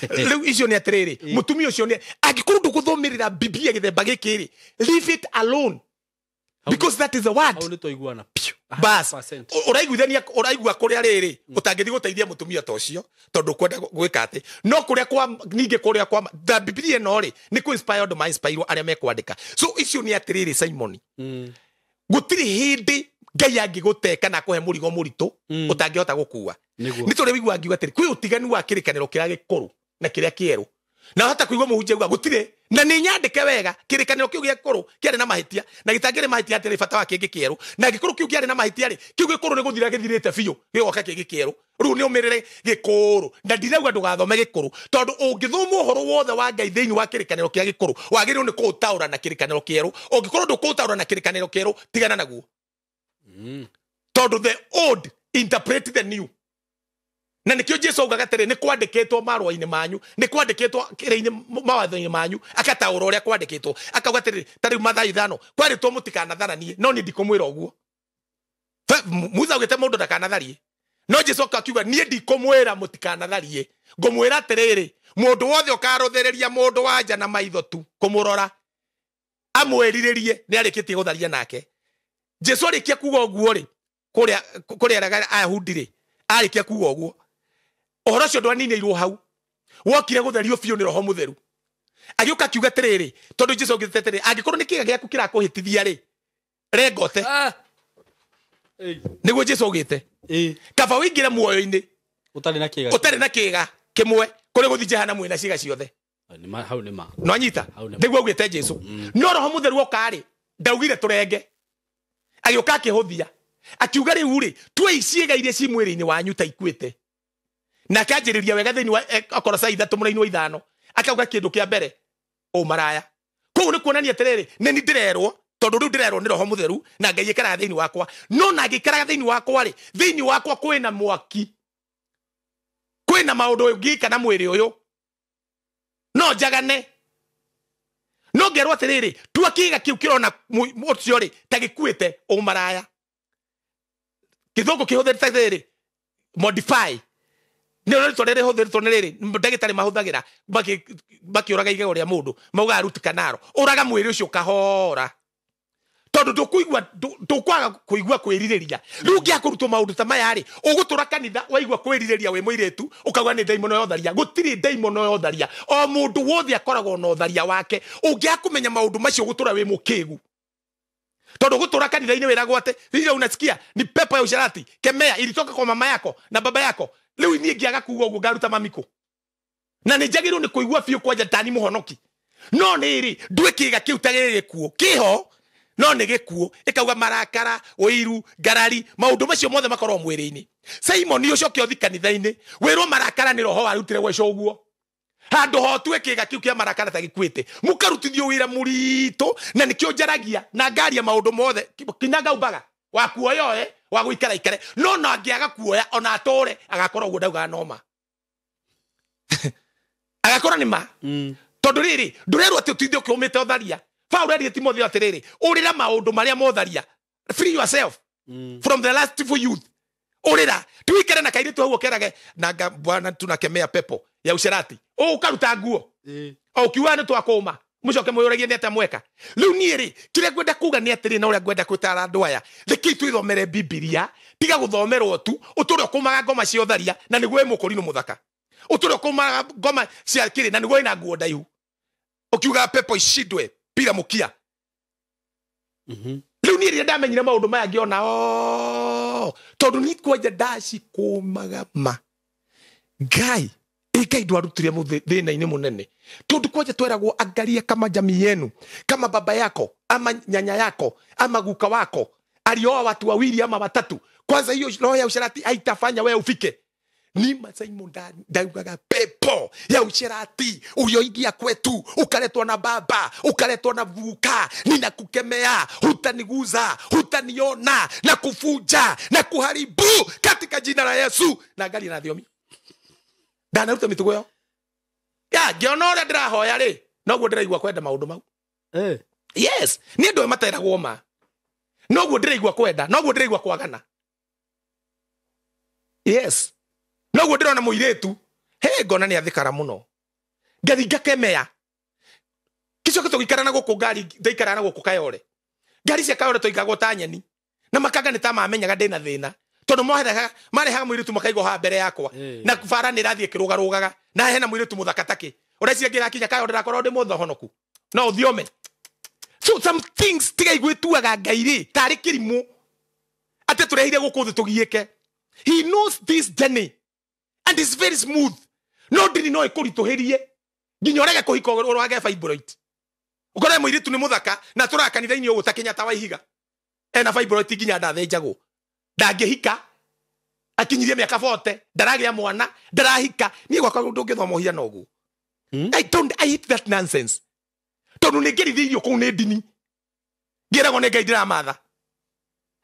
riu icio ni atiriri mutumia ucio ni angikuru nduguthomirira biblia githemba gikiri leave it alone because that is the word au ni toiguana bas uraiguithania kuria riri utangithi guteithia mutumia ta ucio tondu kwenda gwika ati no kuria kwa ninge kuria kwa the biblia no ri ni ku inspired my inspire aria mekwandika so icio ni atiriri Simon gutiri hindi ngai angiguteka na kuhe murigo muritu utangihota gukua ni tore wigua ngiuga atiri kwi utiganu wa kirikaniro kira gikuru na kiria kieru na hata kuigwa muhunjia uga gutire na ni nyandike wega kirikaniro kiu gikuru kiari na mahitia na gitangire mahitia atiri bata wa kingi kieru na gikuru kiu kiari na mahitia ri kiu gikuru ni guthira githirite biu gioka kingi kieru ru ni umirire gikuru na ndirauga ndugathome gikuru tondu ungithoma uhoro wothe wa ngai thiini wa kirikaniro kia gikuru wagirirwo ni kuutaura na kirikaniro kieru ungikorwo ndukuutaura na kirikaniro kieru tigana naguo tondu the old interpret the new na nikio Jesu augaga tere ni kwandikitwo marwa-ini manyu ni kwandikitwo kire-ini mawatho-ini manyu akataura uria kwandikitwo akauga tere tari Mathayo 5 kwaritwo mutikanatharanie no ni ndikumwira uguo Musa ugite mundu ndakanatharie no Jesu akakiuga ni ndikumwira mutikanatharie ngumwira atiriri mundu wothe ukarothereria mundu wanja na maitho tu kumurora amwiriririe ni arikitie gutharia nake Jesu arikia kuga uguo ri kuria raga Ayahudi ri arikia kuga uguo ohoro cio ndwaninirwo hau wokire gutherio biu ni roho mutheru agiuka kiuga tiriri tondu Jesu ogite tiriri angikorwo ni kiga giaku kirakuhitithia ri rengote niguo Jesu ogite kaba wingire muoyo-ini utari na kiga kimwe kuri guthi jehanamu ina ciga ciothe hau ni ma no anyita niguo ogite Jesu no roho mutheru okari ndaugire turenge agiuka akihuthia akiuga riu ri twe ciega iria ci mwiri-ini wanyu ta ikwite na kanjiriria wega thiini wa akora saa 3 muraini wa 5 akauga kindu kia mbere maraya kou ni kuonania atiriri ni ndirerwo tondu riu ndirerwo ni roho mutheru na ngai ikaraga thiini wakwa no na ngikaraga thiini wakwa ri thiini wakwa kwina mwaki kwina maundu ngika na mwiri uyu no njagane no ngerwo atiriri tua kiga kiu kirona ucio ri ta gikuite maraya kithungu kihutherite atiriri modify ni uri torere hutherito ni riri ndagitari mahuthagira bakiuraga igego ria mundu mauga arutika naro uraga mwiri ucio kahora tondu ndukwaga kuigua kwiririria riu ngiakurutwo maundu ta maya ri ugutura kanitha waigua kwiririria we muiretu ukauga ni daimono yotharia gutiri daimono yotharia o mundu wothe akoragwo na otharia wake ungiakumenya maundu macio gutura we mukigu tondu gutura kanitha-ini wiragwo ati rĩrĩa unasikia ni pepo ya usharati kemea ilitoka kwa mama yako na baba yako riu nie ngiaga kuga uguo ngaruta mamiko na ni njagirwo ni kuigua biu kwanja tani muhonoki no niri ndui kiga kiu tagirire kuo kiho no ni gikuo ikauga marakara uiru ngarari maundu macio mothe makorwo mwiri-ini Simon ucio kiothi kanitha-ini wirwo marakara ni roho warutire gweco uguo handu hotwe kiga kiu kia marakara tagikwite mukarutithio wira murito na nikio njaragia na ngaria maundu mothe kinyaga umbaga wa kuoya wa guikara ikare no na ngiaga kuoya ona atore agakorwo uguo ndauga noma agakorwo ni ma tondu riri ndurerwo ati utithio kiumite otharia Paulo ari Timotheo atiriri urira maundu maria motharia free yourself from the last for youth urira tuikare na kairitu hau okerage na bwana tunakemea pepo ya usherati ukaruta nguo ukiwa ni twakoma mucoke muyuragie ni atamweka riu niiri kire gwenda kuga ni atiri na uria gwenda kwitara andu aya thikitu ithomere Biblia tiga guthomerwo tu uture ukumaga ngoma cia otharia na niguo mukorino muthaka uture ukumaga ngoma cia kiri na niguo ina nguo ndaihu ukiuga pepo ishindwe pira mukia riu niiri ndamenyire maundu maya ngiona tondu ni kwanja ndaci kumagama ngai ikai ndwarutire thina-ini munene tondu kwanja tweragwo angalia kama jamii yenu kama baba yako ama nyanya yako ama guka wako alioa watu wawili ama watatu kwanza hiyo roho ya usharati haitafanya wewe ufike ni Simon ndaugaga pepo ya usherati ulioingia kwetu ukaletwa na baba ukaletwa na vuka, ninakukemea, hutaniguza, hutaniona, na kufuja na kuharibu katika jina la Yesu. Na ngali na thiomi ndanaruta mitugo yo ya ngiona uria ndirahoya ri noguo ndiraigua kwenda maundu mau. Yes, ni ndo matera goma noguo ndiraigua kwenda, noguo ndiraigua kwagana. Yes, noguo ndirona muiretu ngona ni athikara muno, ngathi ngakemea kicoke tugikara na guku ngari ndaikara na guku Kayole, ngari cia Kayole toigagwo ta nyeni na makanga ni ta mamenyaga ndina thina tondu marehaga muiretu makaigo ha mbere yakwa na bara ni rathie kirugarugaga na hena muiretu muthaka taki urecia ngira kinya Kayole ndakorwo ndi mutho honoku no uthiome. So some things tiga igwituaga ngairi tari kirimu ate turehire guku thu tugieke. He knows this journey and it's very smooth. No ndini no ikurituhirie nginya urege kuhika urwage fibroid ukore muiritu ni muthaka na turakanitha-ini ugu takinya tawa ihiga ena fibroid nginya ndathenjagwo ndangihika akinyirie miaka 40 ndaragia mwana ndarahika ni gwakwa ndungithoma uhia nogu. I hate that nonsense. Tondu ni ngerithirio kuu ni ndini ngiragwo ni ngai ndiramatha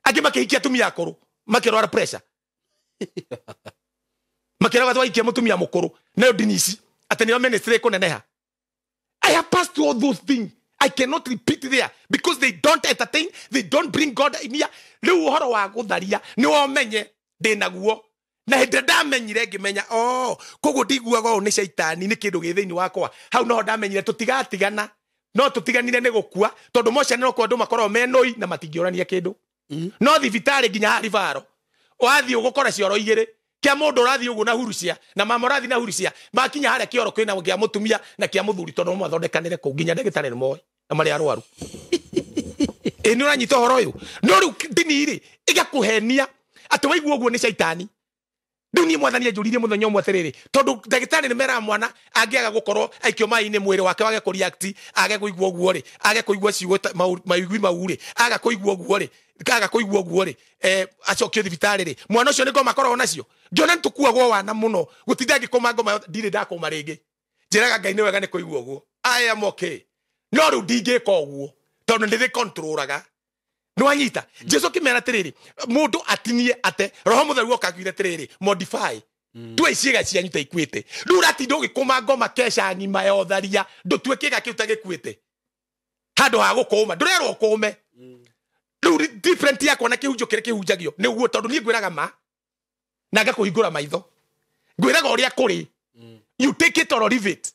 angi makihikia atumia akuru makirwara pressure makiraga twaikia mutumia mukuru nayo ndini ici ati niyo ministry kuneneha. I have passed through all those things. I cannot repeat there because they don't entertain, they don't bring God in here. Riu uhoro wa gutharia ni womenye ndinaguo na hindi ndamenyire ngimenya koguo ndiguaga ni shaitani ni kindu githiini wakwa. Hau no ndamenyire tutigatigana no tutiganire ni gukua tondu mocia no kwa andu makorwo menoi na matingiorania kindu. No thibitari nginya hari varo wathi ugukora cioro igiri kia mundu urathi ugu na hurucia na mama urathi na hurucia makinya haria kioro kwina kia mutumia na kia muthuri tondu mwathondekanire ku nginya ndagitari ni moy na mari arwaru. Ni uranyita horo uyu no riu ndini ri igakuhenia ati waigua uguo ni shaitani. Riu ni mwathani ajuririe muthenya umwe atiriri tondu ndagitari ni mera mwana angiaga gukorwo aikio mai-ini mwiri wake wage ku react age kuigua uguo ri age kuigua ciugo maigui mau ri aga kuigua uguo ri kaga kuigua uguo ri acokio thibitari ri mwana ucio ni ngoma korwo nacio ngiona ntukuagwo wana muno gutinda ngikoma ngoma ndire ndakoma ringi njiraga ngai ni wega ni kuigua uguo. I am okay no riu ndingika uguo tondu ndiri controlaga no anyita Jesu kimera tiriri mundu atinie ate roho mutheru okagwire tiriri modify twe ciega cia nyita ikwite riu ratindo gikoma ngoma kesha ngima yo tharia ndutwe kiga kiuta gikwite handu ha gukuma ndurerwo kume riu different yakwa na kihunjo kire kihunjagio niguo tondu ni ngwiraga ma na ngakuhingura maitho ngwiraga uria kuri you take it or leave it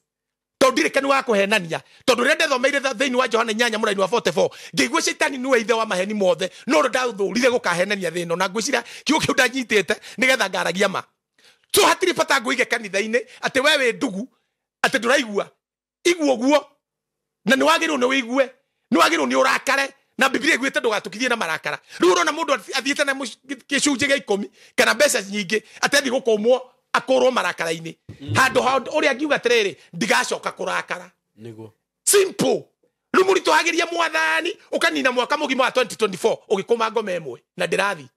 tondu ndirikani wa kuhenania tondu ria ndethomeire thiini wa Johana 8 wa 44 ngigwe shaitani niwe ithe wa maheni mothe no ndathurire gukahenania thino na ngwicira kiu kiu ndanyitite nigetha ngaragia ma. So hatiri pata nguige kanitha-ini ati wewe ndugu ati nduraigua igua guo na niwagirwo ni wigue niwagirwo ni urakare na Biblia igwite ndugatukithie na marakara. Riu urona mundu athiite na gicunji gia 10 kana mbeca nyingi atethi gukomwo akorwo marakara-ini handu uria ngiuga tiriri ndigacoka kurakara niguo simple. Riu murito hagiria mwathani ukanina mwaka mugima wa 2024 ugikoma ngoma emwe na ndirathi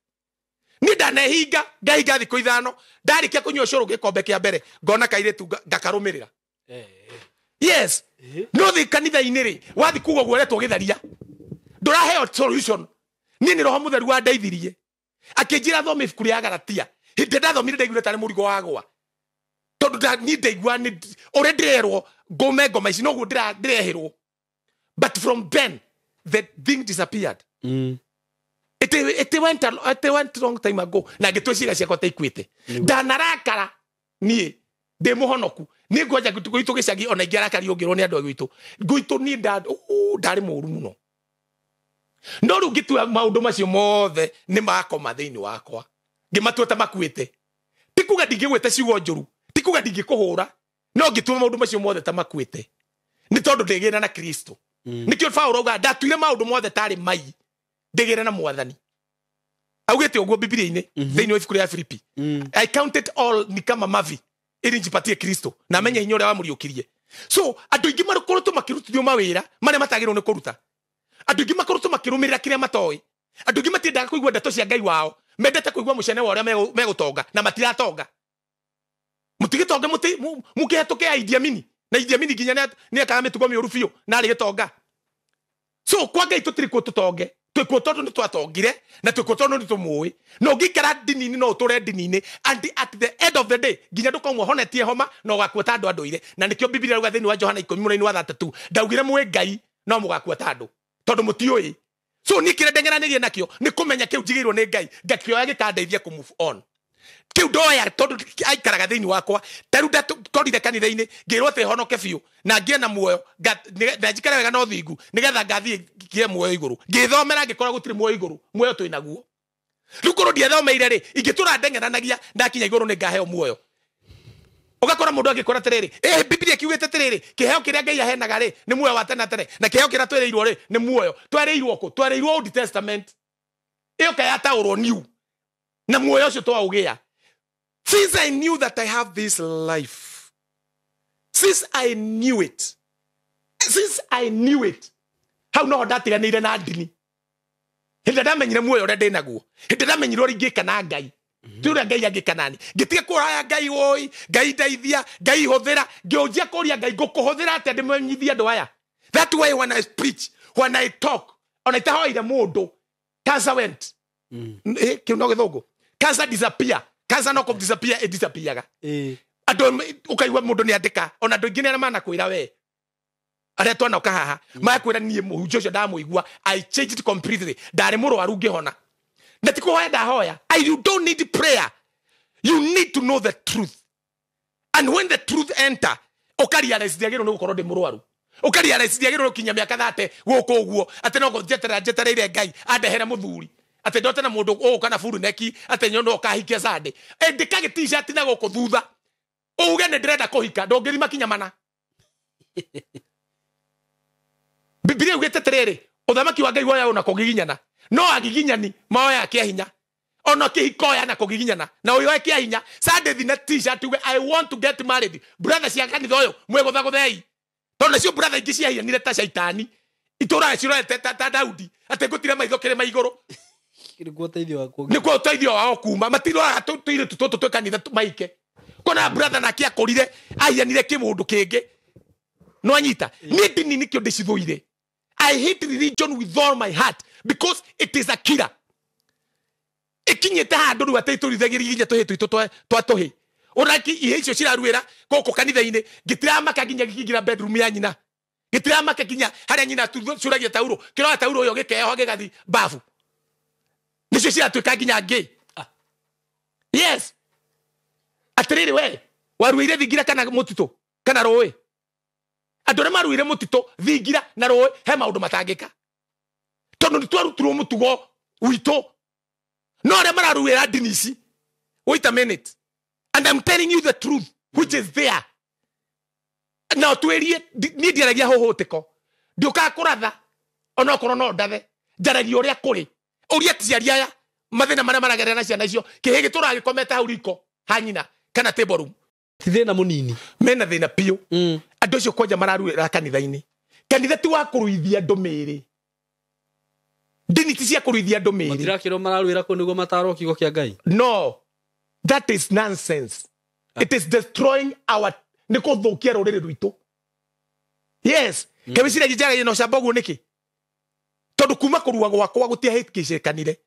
ni ndanehinga ngahinga thikũ ithano ndarikia kunywa cũrũ gikombe kia mbere ngona kairetu ngakarumirira. Yes no thi kanitha-ini ri wathi kuga gweretwo githaria nduraheo solution. Ni roho mutheru wa ndeithirie akinjira thome ibuku ria Galatia hindi ndathomire ndaigure tari murigo wagwa tondu ni ndaigua ni ore ndirerwo ngome ngoma ici noguo ndirehirwo but from then the thing disappeared. It went long time ago na ngitwiciria ciakwa taikwite ndanarakara nie ndi muhonoku ni ngoja gwitu gicagi ona ingiarakari ungirwo ni andu gwitu ni ndari muru muno no riu ngitua maundu macio mothe ni makoma thiini wakwa ngimatueta makuite tikuga ndingigwete ciugo njuru tikuga ndingikuhura no ngitua maundu macio mothe ta makuite ni tondu ndigina na Kristo. Nikio Paulo auga ndatuire maundu mothe tari mai ndigire na mwathani augite uguo Biblia-ini thiini wa ibuku ria Filipi. I counted all ni kama mavi ili njipatie Kristo na menye hinya uria wamuriukirie. So andu ingi marukorwo makirutithio mawira maria matagirwo ni kuruta andu ingi makorwo makirumirira kiria matoi andu ingi matiendaga kuigua ndeto cia Ngai wao mendete kuigua mucene wa uria megutonga na matiratonga Mutigitonga mukihetoke Idi Amin na Idi Amin ginya ni akamitugo mi urufio na ari gitonga. So kwa Ngai tutiri ku tutonge twikuo tondu ni twatongire na twikuo tondu ni tumui no gikara dini no tore dini and at the end of the day ginya ndukomwo honetie homa no gakua ta andu anduire na nikio Biblia ruga thini wa Johana 10:3 ndaugire mwe Ngai no mugakua ta andu tondu mutioi. So ni kire ndengeranirie nakio ni kumenya kiu njigirwo ni Ngai ngakioya gikandeithia ku move on. Kiu ndoya tondu aikaraga thini wakwa taruda korire kanitha-ini ngirwo te honoke biu na ngie na muoyo na njikare wega no thingu nigetha ngathie kie muoyo iguru ngithomera ngikora gutiri muoyo iguru muoyo twi naguo rukuru ndiathomeire ri ingitura ndengeranagia ndakinya iguru ni ngaheo muoyo ugakora mundu agikora tiriri Biblia kiugite tiriri kiheo kiria Ngai ahenaga ri ni muoyo wa tene tene na kiheo kiria twereirwo ri ni muoyo twereirwo ku twereirwo Old Testament iyo kaya taurwo new na muoyo ucio twaugia. Since I knew that I have this life, since I knew it, how no ndatiganire na ndini hindi ndamenyire muoyo uria ndi naguo hindi ndamenyire uria ingika na Ngai turia Ngai angika nani ngitige kuraya Ngai woi Ngai ndeithia Ngai huthira ngiunjia kuria Ngai ngukuhuthira ati ndimenyithia andu aya. That way when I preach, when I talk, on itahoire mundu cancer went kiu no githungu cancer disappear. Cancer no disappear, it disappearaga. Ando ukaigwa mundu ni andika ona andu ingi ni mana kwira we aria twana kahaha makwira nie muhunjio ucio ndamuigua I changed it completely ndari murwaru ngihona na tiko hoya ndahoya. You don't need prayer, you need to know the truth, and when the truth enter ukarealize ndiagirwo ni gukorwo ndi murwaru ukarealize ndiagirwo no kinya miaka 30 guku uguo ati no jetereire Ngai andehere muthuri ati ndote na mundu o kana furu neki ati nyono kahikia sande ndikage t-shirt na goko thutha uge ne ndrenda kuhika ndongirima kinya mana. Biblia ugete tiriri uthamaki wa Ngai woya una kugiginyana no agiginyani maoya akia hinya ono kihikoya na kugiginyana na uyo akia hinya sande thina t-shirt uge I want to get married brother cia kanitha uyo mwegutha guthei tondu cio brother ingi cia hiyanire ta shaitani itura ciro ta Daudi ati ngutire maitho kire maiguru ni kwa uteithio wao kuma matirora tuire tutoto twekanitha maike kona brother na kia korire ahianire kimundu kingi no anyita ni dini nikio ndicithuire. I hate religion with all my heart because it is a killer. Ikinyete handu ru ataiturithagiri ginya tuhitu twatuhi uraki ihecio ciraruira goko kanitha-ini ngitiramaka ginya gikingira bedroom ya nyina ngitiramaka ginya haria nyina curagia tauro kiroa tauro yo gikeho gigathi bafu nicio ciratwika ginya ngi. Yes atiriri we waruire thingira kana mutito kana roi andu re maruire mutito thingira na roi he maundu matangika tondu twarutirwo mutugo wito no re mararuira dini ici. Wait a minute, and I'm telling you the truth which is there. Now twerie ni ndiaragia hohoteko ndioka kuratha ona korwo no ndathe njaragia uria kuri uria tiaria ya mathina maria maragerera na ciana icio kihigi turagikometa hau riko hanyina kana table room thina munini mena thina piu andu icio kwanja mararuira kanitha-ini kanitha ti wa kuruithia ndumiri dini ti cia kuruithia ndumiri matirakiro mararuira ku niguo mataro kigo kia Ngai. No, that is nonsense. It is destroying our nikuthukia ruriri rwitu. Yes kebisira gijaga no shabogu niki tondu kuma kurua gwakwa gutia hitkicekanire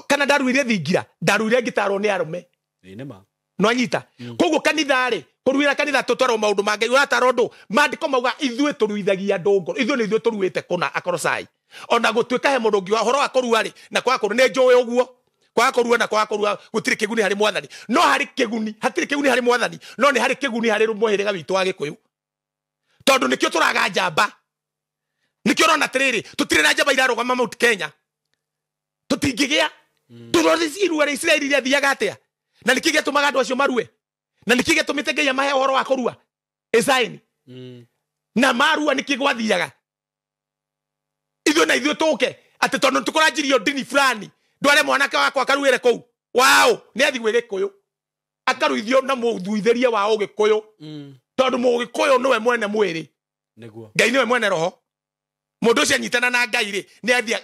kana ndaruire thingira ndaruire ngitaro ni arume nema no anyita koguo kanitha ri kuruira kanitha tutwaro maundu ma Ngai urataro ndu mandiko mauga ithue turuithagia ndongo ithue ni ithue turuite kuna akorosai ona gutwika he mundu ngi horo akorua ri na kwa kuru ni njowe uguo kwa korua na kwa korua gutiri kiguni hari mwathani no hari kiguni hatiri kiguni hari mwathani no ni hari kiguni hari muhiriga witu wa Gikuyu tondu nikio turaga njamba nikio rona tiriri tutire na njamba irarugama Mount Kenya tutingigia turorisiru ari Israeli ria thiaga atia na nikige tumaga andu acio marue na nikige tumite Ngai amahe horo wa korua esaini na marua nikigwathiaga ithu na ithu tuke ati tondu tukuranjirio dini fulani ndware mwanake wakwa akaruire kou wao ni athigwe Gikuyu akaruithio na muthuitherie wa Gikuyu tondu Mugikuyu niwe mwene mwiri niguo Ngai niwe mwene roho mundu ucio anyitana na Ngai ri ni athi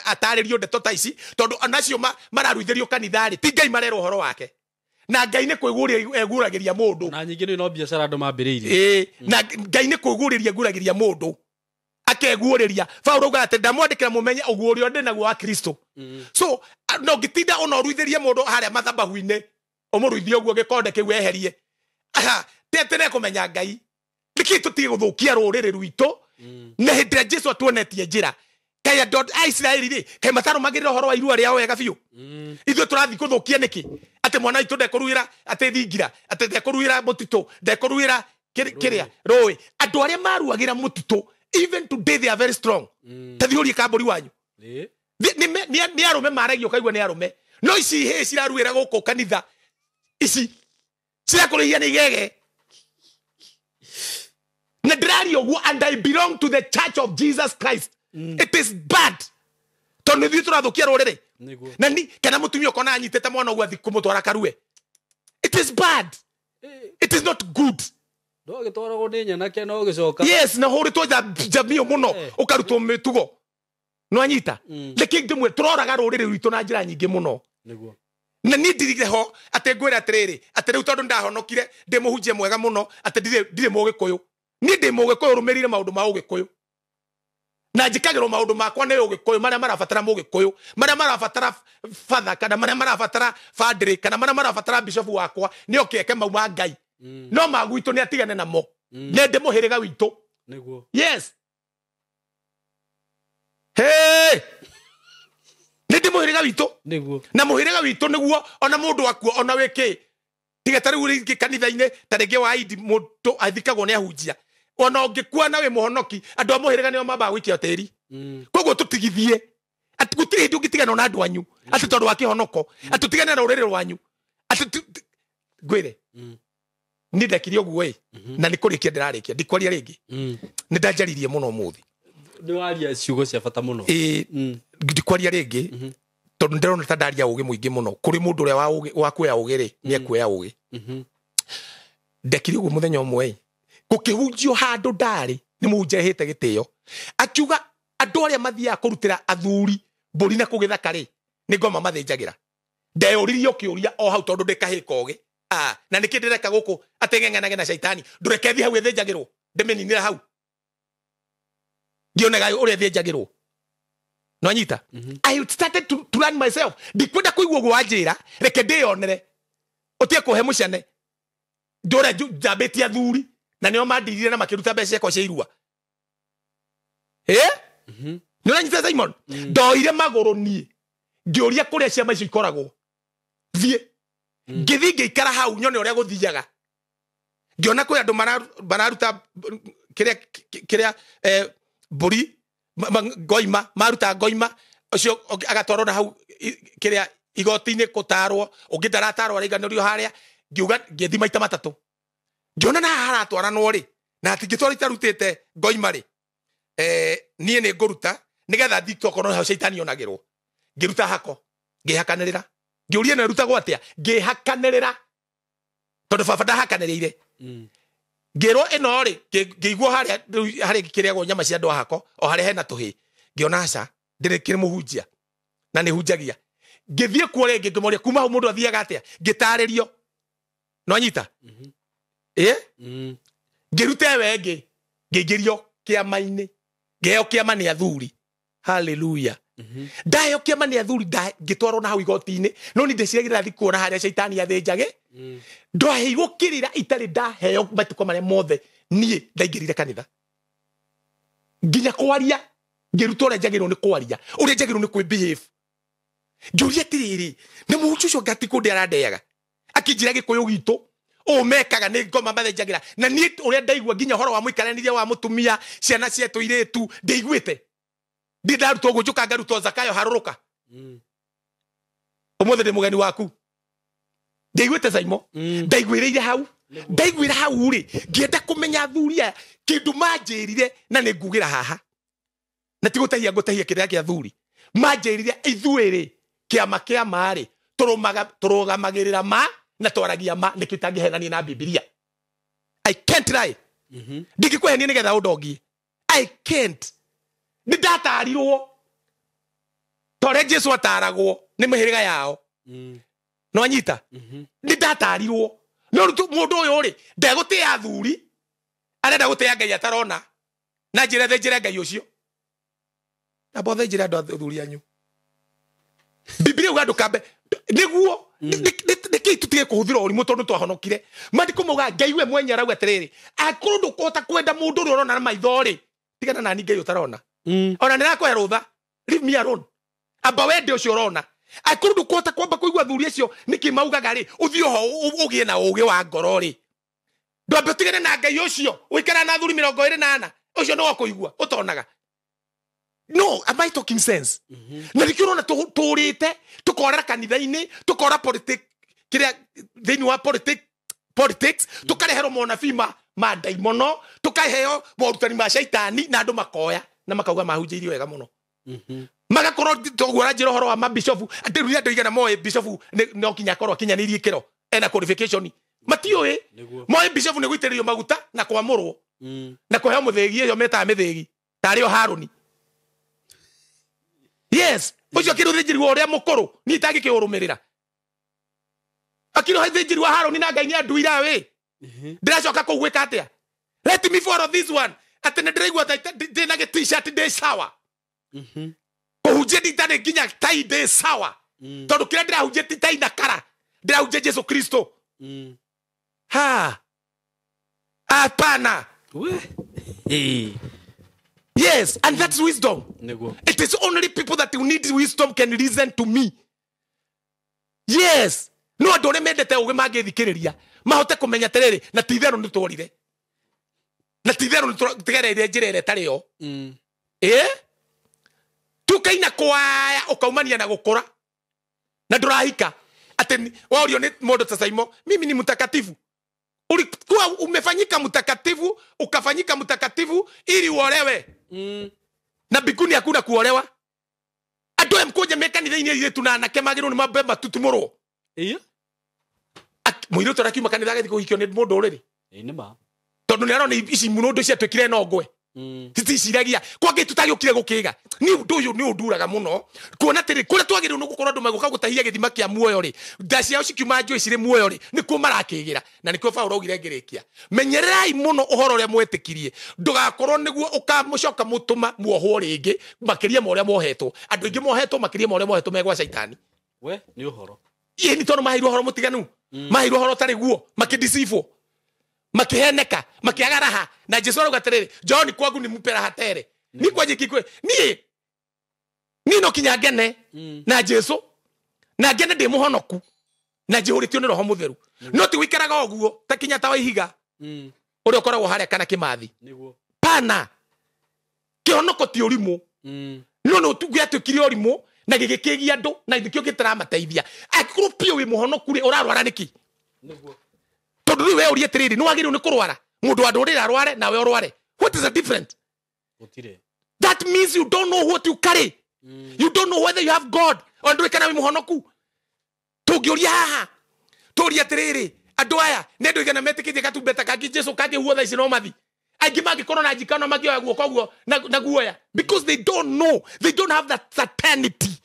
ataririo ndeto ta ici tondu anacio mararuitherio kanithari ti Ngai marero horo wake na Ngai nĩ kwĩgũrĩria egũragĩria mũndũ na nyingĩ no biacara andũ mambĩrĩirie na Ngai nĩ kwĩgũrĩria egũragĩria mũndũ akegũrĩria Paulo auga atĩ ndamwandĩkĩra mũmenye ũguũrio ndĩ naguo wa Kristo so no ngĩtinda ona ũruithĩrie mũndũ harĩa mathabahu-inĩ ũmũruithie ũguo gĩkonde kĩu eherie tete kũmenya Ngai nĩkĩ tũtige gũthũkia rũrĩrĩ rwitũ na hĩndĩ ĩrĩa Jesũ atuonetie njĩra kaĩ andũ a Isiraeli rĩ kaĩ matarũmagĩrĩra ũhoro wa irua rĩao wega biũ ithuĩ tũrathiĩ gũthũkia nĩkĩ atĩ mwana witũ ndekũruĩra atĩ thingira atĩ ndekũruĩra mũtitũ ndekũruĩra kĩrĩa rũĩ andũ arĩa maruagĩra mũtitũ even today they are very strong tathiũrie kambũri wanyu nĩ arũme maragio kaigua nĩ arũme no ici hĩ ciraruĩra gũkũ kanitha ici cirakũrĩhia nĩ igege na ndĩraria ũguo and I belong to the church of Jesus Christ it is bad tondũ ithuĩ tũrathũkia rũrĩrĩ na ni kana mũtumia ũkona anyitĩte mwana ũguo athi kũmũtwara karue it is bad it is not good ndogĩtwaragwo nĩ nyanake no gĩcoka yes na hũrĩtwo jamii mũno ũkarutwo mĩtugo no anyita reke ngĩmwe tũroraga rũrĩrĩ rwitũ na njĩra nyingĩ mũno na niĩ ndirire ho atĩ ngwĩra atĩrĩrĩ atĩ rĩu tondũ ndahonokire ndĩ mũhunjia mwega mũno atĩ ndirĩ mũgĩkũyũ niĩ ndĩ mũgĩkũyũ rũmĩrĩire maũndũ ma ũgĩkũyũ na njĩkagĩrwo maũndũ makwa nĩ ũgĩkũyũ marĩa marabatara mũgĩkũyũ marĩa marabatara father kana marĩa marabatara padre kana marĩa marabatara bishop wakwa nĩ okeke mauma Ngai no magwitũ nĩ atigane namo nĩ ndĩ mũhĩrĩga witũ nĩguo yes hey nĩ ndĩ mũhĩrĩga witũ nĩguo na mũhĩrĩga witũ nĩguo ona mũndũ akuo ona wĩkĩ tiga tarĩu rĩngĩ kanitha-inĩ ta rĩngĩ wa Idi mũndũ athikagwo nĩ ahunjia ona ũngĩkua na wĩ mũhonoki andũ a mũhĩrĩga nĩo mambaga gũikia tĩri koguo tũtigithie atĩ gũtirĩ hĩndĩ ũngĩtigana na andũ anyu atĩ tondũ wa kĩhonoko atĩ tũtigane na rũrĩrĩ rwanyu atĩ ngwĩre nĩ ndekire ũguo na nĩ kũrĩkia ndĩrarĩkia ndikwaria rĩngĩ nĩ ndanjaririe mũno ũmũthĩ nĩ waria ciugo cia bata mũno ndikwaria rĩngĩ tondũ ndĩrona ta ndaria ũgĩ mũingĩ mũno kũrĩ mũndũ ũrĩa wa kuoya ũgĩ rĩ nĩ ekuoya ũgĩ ndekire ũguo mũthenya ũmwe gũkĩhunjio handũ ndarĩ nĩ mũhunjia hĩte gĩtĩo akiuga andũ arĩa mathiaga kũrutĩra athuri mbũri na kũgĩthaka rĩ nĩ ngoma mathĩnjagĩra ndeyũririe kĩũria o hau tondũ ndĩkahĩka ũgĩ na nĩkĩ ndĩreka gũkũ ateng'eng'anage na shaitani ndũreke thiĩ hau ĩthĩnjagĩrwo ndĩmĩninĩra hau ngĩonaga ũrĩa ĩthĩnjagĩrwo no anyita I started to learn myself ndikwenda kũigua ũguo wanjĩra reke ndĩyonere ũtige kũhe mũcene ndũrĩa njambĩtie athuri na nĩo mandirire na makĩruta mbeca ciakwa cia irua nĩ ũranyita Simon ndoire magũrũ niĩ ngĩũria kũrĩa ciama icio ikoragwo thiĩ ngĩthiĩ ngĩikara hau nyone ũrĩa gũthiaga ngĩona kwĩ andũ mararuta kĩrĩa mbũri ngoima maruta ngoima ũcio agatwarwo na hau kĩrĩa igoti-inĩ gũtarwo ũngĩ ndaratarwo araiganĩrio harĩa ngiuga ngĩthi maita matatũ ngĩona na haratwaranwo rĩ na atingĩtwara itarutĩte ngoima rĩ niĩ nĩ ngũruta nĩgetha thitokorwo hau shaitani yonagĩrwo ngĩruta hako ngĩhakanĩrĩra ngĩũria nĩ rutagwo atĩa ngĩhakanĩrĩra tondũ baba ndahakanĩrĩire ngĩrwo ĩno rĩ ngĩiguo harĩa kĩrĩagwo nyama cia andũ a hako o harĩa hena tũhĩ ngĩona aca ndĩrĩkĩrĩ mũhunjia na nĩ hunjagia ngĩthiĩ kuo rĩngĩ ngĩmoria kuma hau mũndũ athiaga atĩa ngĩtarĩrio no anyita ngĩruta wengĩ ngĩingĩrio kĩama-inĩ ngĩheo kĩama nĩ athuri haleluya ndaheo kĩama nĩ athuri ngĩtwarwo na hau igoti-inĩ no nĩ ndĩciragĩrĩra thiĩ kuona harĩa shaitani athĩnjage ndaheirwo kĩrĩra itarĩ ndaheo matukũ marĩa mothe niĩ ndaingĩrire kanitha nginya kwaria ngĩruta ũrĩa njagĩrĩirwo nĩ kwaria ũrĩa njagĩrĩirwo nĩ kwĩbehave ngĩũria atĩrĩrĩ nĩ mũhunjia ũcio ngati kũndĩ arandeaga akĩnjĩra gĩkũyũ gitũ ũmekaga nĩ ngoma mathĩnjagĩra na niĩ ũrĩa ndaigua nginya ũhoro wa mũikaranĩria wa mũtumia ciana cia tũirĩtu ndĩiguĩte ndi ndaruta ũguo njũka ngaruta Zakayo harũrũka ũmũthĩ ndĩ mũgeni waku ndĩiguĩte Saimo ndaiguĩrĩire hau ndaiguĩra hau rĩ ngĩenda kũmenya athuri aya kĩndũ manjĩrire na nĩ ngugĩra haha na ti gũtahia ngũtahia kĩrĩa kĩa athuri manjĩrire ithuĩ rĩ kĩama kĩa ma rĩ tũrũgamagĩrĩra ma na twaragia ma nĩkĩo itangĩhenania na Biblia I can't lie ndingĩkũhenia nĩgetha ũndongie I can't nĩ ndatarirwo tore Jesũ ataragwo nĩ mĩhĩrĩga yao no anyita ni ndatarirwo no mundu uyu ri ndegutia athuri arenda gutia Ngai atarona na njira Ngai ucio na bothe njira andu athuri anyu Biblia uga ndukambe niguo niki tutige kuhuthira urimu tondu twahonokire mandiko muga Ngai we mwenye arauga atiriri akuru ndukota kwenda mundu uri urona na maitho ri tigana nani Ngai utarona ona nirakuhe rutha leave me alone amba wende ucio urona akuru ndukota kwamba kuigua thuri acio niki maugaga ri uthio ho ugie na ugi wa ngoro ri ndwambe tigane na Ngai ucio uikara na thuri 24 ucio no kuigua utonaga. No, am I talking sense? Na nikirona turite tukora kanitha-ini tukora politics kiria thini wa politics tukarehero monafima madaimono tukaheo morutani ma shaitani na andu makoya na makauga mahunjirio wega muno magakorwo tugura njira horo wa mabishofu atiruria andu igana moe bishofu no kinya korwo kinyanirie kiro ena qualification matioe moe bishofu ne guiterio maguta na kwamurwo na kuheo muthegi yo meta mithegi tari o Haruni. Yes, ucio kiru thinjiri wa uria mukuru ni tangi kiurumirira akiro thinjiri wa Haruni na Ngai ni anduira we ndiracoka kugwika atia let me follow this one atene ndiraigua ndina ge t-shirt de sawa kuhunjia nditane nginya tai de sawa tondu kira ndirahunjia tai na kara ndirahunjia Jesu Kristo apana Yes, and that's wisdom. It is only people that who need wisdom can listen to me. Yes. No adore mendete uge magithikiriria. Mahote kumenya terere na tithero nitworire. Na tithero nitwegerere njirere tari yo. Tukaina kwaya ukaumania na gukura. Na ndurahika ati wario ni modo tasaimo mimi ni mtakatifu. Ulikuwa umefanyika mtakatifu ukafanyika mtakatifu ili uolewe. Na biguni hakuna kuolewa. Andu mkoje mekanitha-ini ile tunanake magiro ni mabemba tutumuro. Muiro torakiuma kanitha gathi kuhikio ni mundu uriri. Ni ma. Tondu ni arona ici muno cia twikire no ngwe. Titi ciragia kwa gitu tariukire gukiga. Ni undu uyu ni unduraga muno. Kuona tiri kure twagiru no gukora ndu maguka gutahia githima kia muoyo ri. Ndaci yao cikiuma njui cire muoyo ri. Ni ku marakigira na nikio Paulo ugire ngirikia. Menyererai muno uhoro uria mwetikirie. Ndugakorwo niguo ukamucoka mutuma muohwo ringi makiria mo uria mohetwo. Andu ingi mohetwo makiria mo uria mohetwo megwa shaitani. We ni uhoro. Ye ni tondu mahirwo horo mutiganu. Mahirwo horo tari guo makidisifo. Makiheneka makiagaraha na Jesu arauga atiriri John kwangu ni mupera hatere ni kwaje kikwe ni no kinya ngene na Jesu na ngene ndi muhonoku na jihuritio ni roho mutheru no ti wikaraga oguo ta kinya ta ihiga uri okoragwo haria kana kimathi niguo pana kihonoko ti urimu no tugia tukiri urimu na gigikigia andu na ndikio gitaramateithia akuru pio wi muhonoku ri urarwara niki niguo tondu we uri etiriri no wagiru ni kurwara mundu andurira arware nawe urware. What is the difference? That means you don't know what you carry. You don't know whether you have God or ndu kana muhonoku tugiuria haha turia etiriri andu aya ne ndu igana metikithia katumbeta kagi Jesu kagi huotha ici no mathi aingi magikorwo na njikano magioya guoko guo na guoya because they don't know, they don't have that certainty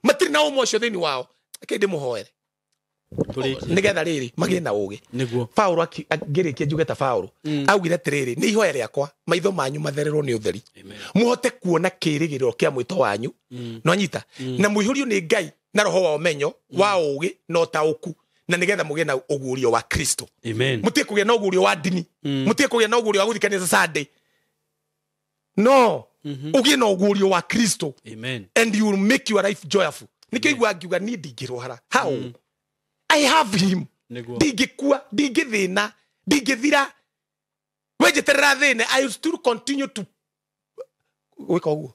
matiri na umo cio thini wao akende muhoere nigetha riri magie na ugi niguo Paulo agirikia njugeta Paulo augire tiriri ni ihoya riakwa maitho manyu mathererwo ni utheri muhote kuona kirigiriro kia mwito wanyu no nyita na muihurio ni Ngai na roho wa umenyo wa ugi no tauku na nigetha mugie na ugurio wa Kristo mutie kugia na ugurio wa dini mutie kugia na ugurio wa guthikania Sunday no ugie na ugurio wa Kristo and you will make your life joyful nikigwa ngiuga ni ndingirwara how I have him. Digikua, digithina, digithira. Wejeterera thine, I will still continue to weka uguo.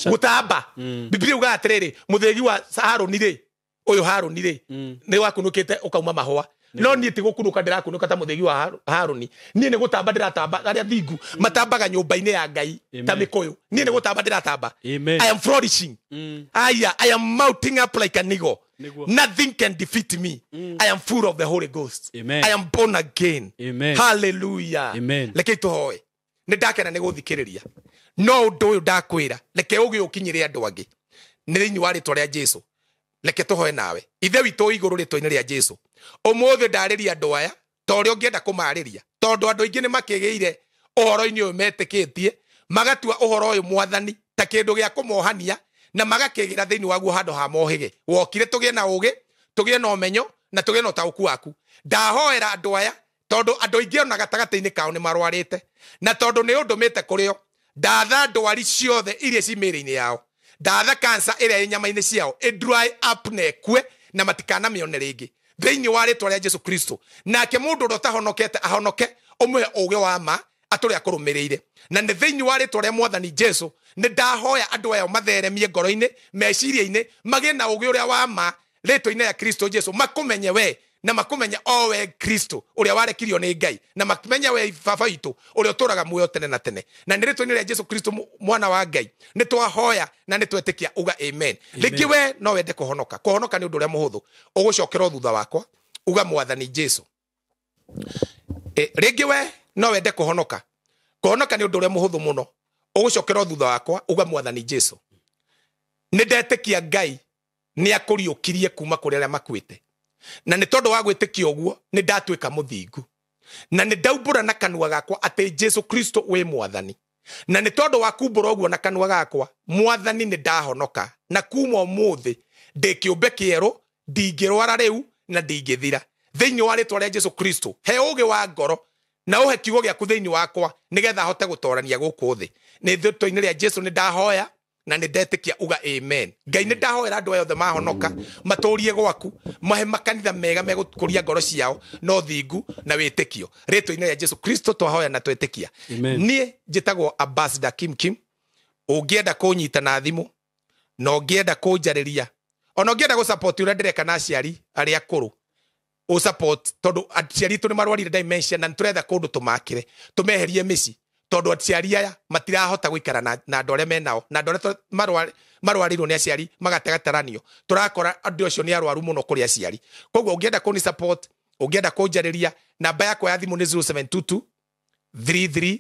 Gutamba. Biblia uga atiriri, muthegi wa Haruni ri, uyu Haruni ri, ni wakunukite ukauma mahwa. No ni ti gukunuka ndirakunuka ta muthegi wa Haruni. Ni gutamba ndiratamba aria thingu matambaga nyumba-ini ya Ngai ta mikuyu. Ni gutamba ndiratamba. I am flourishing. I am mounting up like an eagle. Nothing can defeat me. I am full of the Holy Ghost. I am born again. Hallelujah. Leke tuhoe. Nindakena ni guthikiriria. No ndu uyu ndakwira. Leke ugi ukinyire andu angi. Ni thini wa ritwa ria Jesu. reke tũhoe nawe ithe witũ igũrũ rĩtwa-inĩ rĩa Jesu ũmũthĩ ndarĩria andũ aya ta ũrĩa ũngĩenda kũmarĩria tondũ andũ aingĩ nĩ makĩgĩire ũhoro-inĩ ũyũ metĩkĩtie magatua ũhoro ũyũ mwathani ta kĩndũ gĩa kũmohania na magakĩgĩra thĩinĩ waguo handũ ha mohĩge wokire tũgĩe na ũgĩ tũgĩe na ũmenyo na tũgĩe na ũtaũku waku ndahoera andũ aya tondũ andũ aingĩ ona gatagatĩ-inĩ kao nĩ marwarĩte na tondũ nĩ ũndũmĩte kũrĩ o ndatha ndwari ciothe iria ci mĩĩrĩ-inĩ yao ndatha kansa ĩrĩa ĩ nyama-inĩ ciao dry up na ĩkue na matikanamĩone rĩngĩ thĩinĩ wa rĩtwa rĩa Jesu Kristo nake mũndũ ũrĩa ũtahonokete ahonoke ũmwe ũgĩ wa ma atũrĩa kũrũmĩrĩire na nĩ thĩinĩ wa rĩtwa rĩa mwathani Jesu nĩ ndahoya andũ aya matheremie ngoro-inĩ meciria-inĩ magĩe na ũgĩ ũrĩa wa ma rĩtwa-inĩ rĩa Kristo Jesu makũmenye we na makumenya o we Kristo uria warekirio nĩ Ngai na makumenya we baba witũ uria ũtũraga muoyo tene na tene na nĩ rĩtwa-inĩ rĩa Jesu Kristo mwana wa Ngai nĩ twahoya na nĩ twetĩkia uga amen rĩngĩ we no wende kũhonoka nĩ ũndũ ũrĩa mũhũthũ ũgũcokera thutha wakwa uga mwathani Jesu rĩngĩ we no wende kũhonoka nĩ ũndũ ũrĩa mũhũthũ mũno ũgũcokera thutha wakwa uga mwathani Jesu nĩ ndetĩkia Ngai nĩ akũriũkirie kuma kũrĩ arĩa makuĩte na nĩ tondũ wa gwĩtĩkia ũguo nĩ ndatuĩka mũthingu na nĩ ndaumbũra na kanua gakwa atĩ Jesu Kristo wĩ mwathani na nĩ tondũ wa kumbũra ũguo na kanua gakwa mwathani nĩ ndahonoka na kuma ũmũthĩ ndĩ kĩũmbe kĩerũ ndingĩrwara rĩu na ndingĩthira thĩinĩ wa rĩtwa rĩa Jesu Kristo he ũgĩ wa ngoro na ũhe kiugo gĩaku thĩinĩ wakwa nĩgetha hote gũtorania gũkũ thĩ nĩ rĩtwa-inĩ rĩa Jesu nĩ ndahoya na nĩ ndetĩkia uga amen Ngai nĩ ndahoera andũ aya othe mahonoka matũrie gwaku mahe makanitha mega megũkũria ngoro ciao no thingu na wĩtĩkio rĩtwa-inĩ rĩa Jesu Kristo twahoya na twetĩkia niĩ njĩtagwo Ambassador Kim Kim ũngĩenda kũnyita na thimũ na ũngĩenda kũnjarĩria ona ũngĩenda gũsupport ũrĩa ndĩreka na aciari arĩa akũrũ support tondũ aciari tũ nĩ marwarire dementia na nĩtũretha kũndũ tũmakĩre tũmeherie mĩci tondũ aciari aya matirahota gũikara na andũ arĩa menao na andũ arĩa marwarirwo nĩ aciari magategataranio tũrakora andũ acio nĩ arwaru mũno kũrĩ aciari koguo ũngĩenda kũni support ũngĩenda kũnjarĩria namba yakwa ya thimũ nĩ 0722 33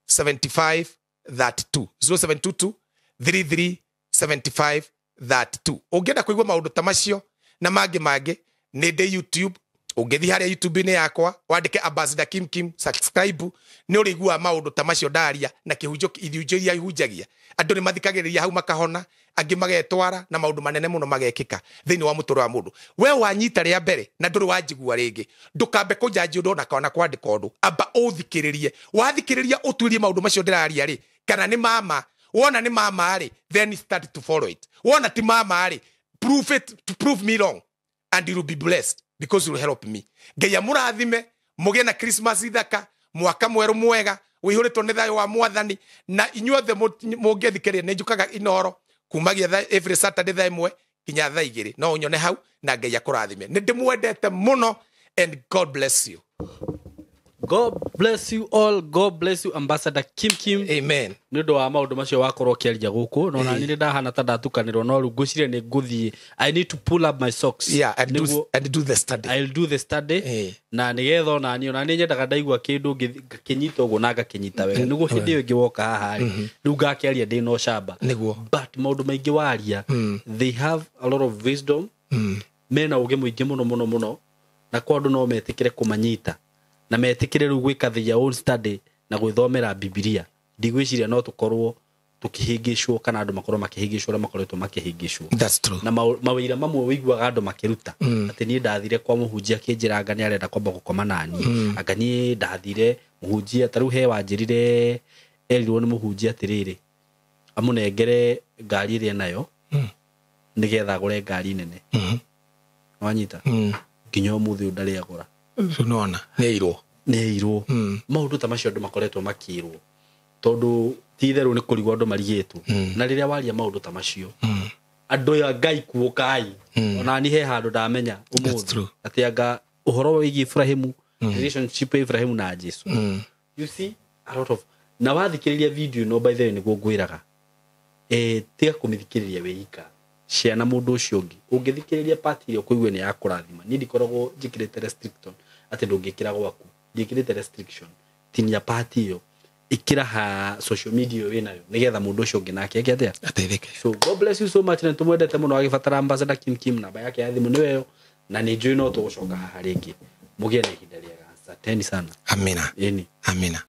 75 32 0722 33 75 32 ũngĩenda kũigua maũndũ ta macio na mangĩ nĩ ndĩ YouTube ũngĩthi harĩa YouTube-inĩ yakwa wandĩke Ambassador Kim Kim subscribe nĩ ũrĩigua maũndũ ta macio ndaria na kĩhunjio iria ihunjagia andũ nĩ mathikagĩrĩria hau makahona angĩ magetwara na maũndũ manene mũno magekĩka thĩinĩ wa mũtũũrĩre wa mũndũ we wanyita rĩa mbere na ndũrĩ wanjigua rĩngĩ ndũkambe kũnjanji ũndũ ona kana kwandĩka ũndũ amba ũthikĩrĩrie wathikĩrĩria ũtuĩrie maũndũ macio ndĩraria rĩ kana nĩ mama wona nĩ mama rĩ then start to follow it wona ti mama rĩ prove me wrong and you will be blessed because you will help me Ngai amũrathime mũgĩe na Christmas ithaka mwaka mwerũ mwega wĩihũrĩtwo nĩ thayũ wa mwathani na inyuothe mũngĩthikĩrĩria nĩ njukaga inoro kumagia every Saturday thaa ĩmwe kinya thaa 2 no ũnyone hau na Ngai akũrathime nĩ ndĩmwendete mũno and God bless you. God bless you all. God bless you, Ambassador Kim Kim. Amen. Nĩ ũndũ wa maũndũ macio wakorwo ũkĩaria gũkũ no na nĩ ndahana ta ndatukanĩrwo no rĩu ngwĩciria nĩ ngũthiĩ I need to pull up my socks. Yeah, and do the study. I'll do the study. Na nĩgetha ona nĩ nyendaga ndaigua kĩndũ ngĩnyita ũguo na ngakĩnyita wega nĩguo hĩndĩ ĩyo ĩngĩ woka haha rĩu ngakĩaria ndĩ no camba. But maũndũ maingĩ waria they have a lot of wisdom. Mena ũgĩ mũingĩ mũno na kwa andũ no metĩkĩre kũmanyita na metĩkĩre rĩu gwĩka their own study na gwĩthomera Biblia ndigwĩciria no tũkorwo tũkĩhĩngĩcwo kana andũ makorwo makĩhĩngĩcwo na makoretwo makĩhĩngĩcwo. That's true. Na mawĩra mamwe wĩiguaga andũ makĩruta atĩ niĩ ndathire kwa mũhunjia akĩnjĩra anga nĩ arenda kwamba gũkoma nani anga niĩ ndathire mũhunjia ta rĩu he wanjĩrire erirwo nĩ mũhunjia atĩrĩrĩ amũnengere ngari ĩrĩa nayo nĩgetha agũre ngari nene wanyita nginya ũmũthĩ ndarĩ agũra unaona nĩ irwo maũndũ ta macio andũ makoretwo makĩrwo tondũ ti therũ nĩ kũrigwo andũ marigĩtwo na rĩrĩa waria maũndũ ta macio andũ ya Ngai kuokai ona ni he handũ ndamenya ũmũthĩ atĩ anga ũhoro wĩgiĩ Ibrahimu relationship Ibrahimu na Jesu you see a lot of na wathikĩrĩria video no by the way nĩguo ngwĩraga tiga kũmĩthikĩrĩria wĩika ciana mũndũ ũcio ũngĩ ũngĩthikĩrĩria part ĩrĩa kũigua nĩ ya kũrathima niĩ ndikoragwo njĩkĩrĩte restriction atĩ ndũngĩkĩra gwaku njĩkĩrĩte restriction tinia part ĩyo ikira ha social media winayo nigetha mundu ucio ngi nake akia ateithike. So God bless you so much na tumwendete muno agibatara ambassador Kim namba yake ya thimu niweyo na ni njui no tugucoka haha ringi mugie na ihinda riega. Asanteni sana. Amina. Yeni. Amina.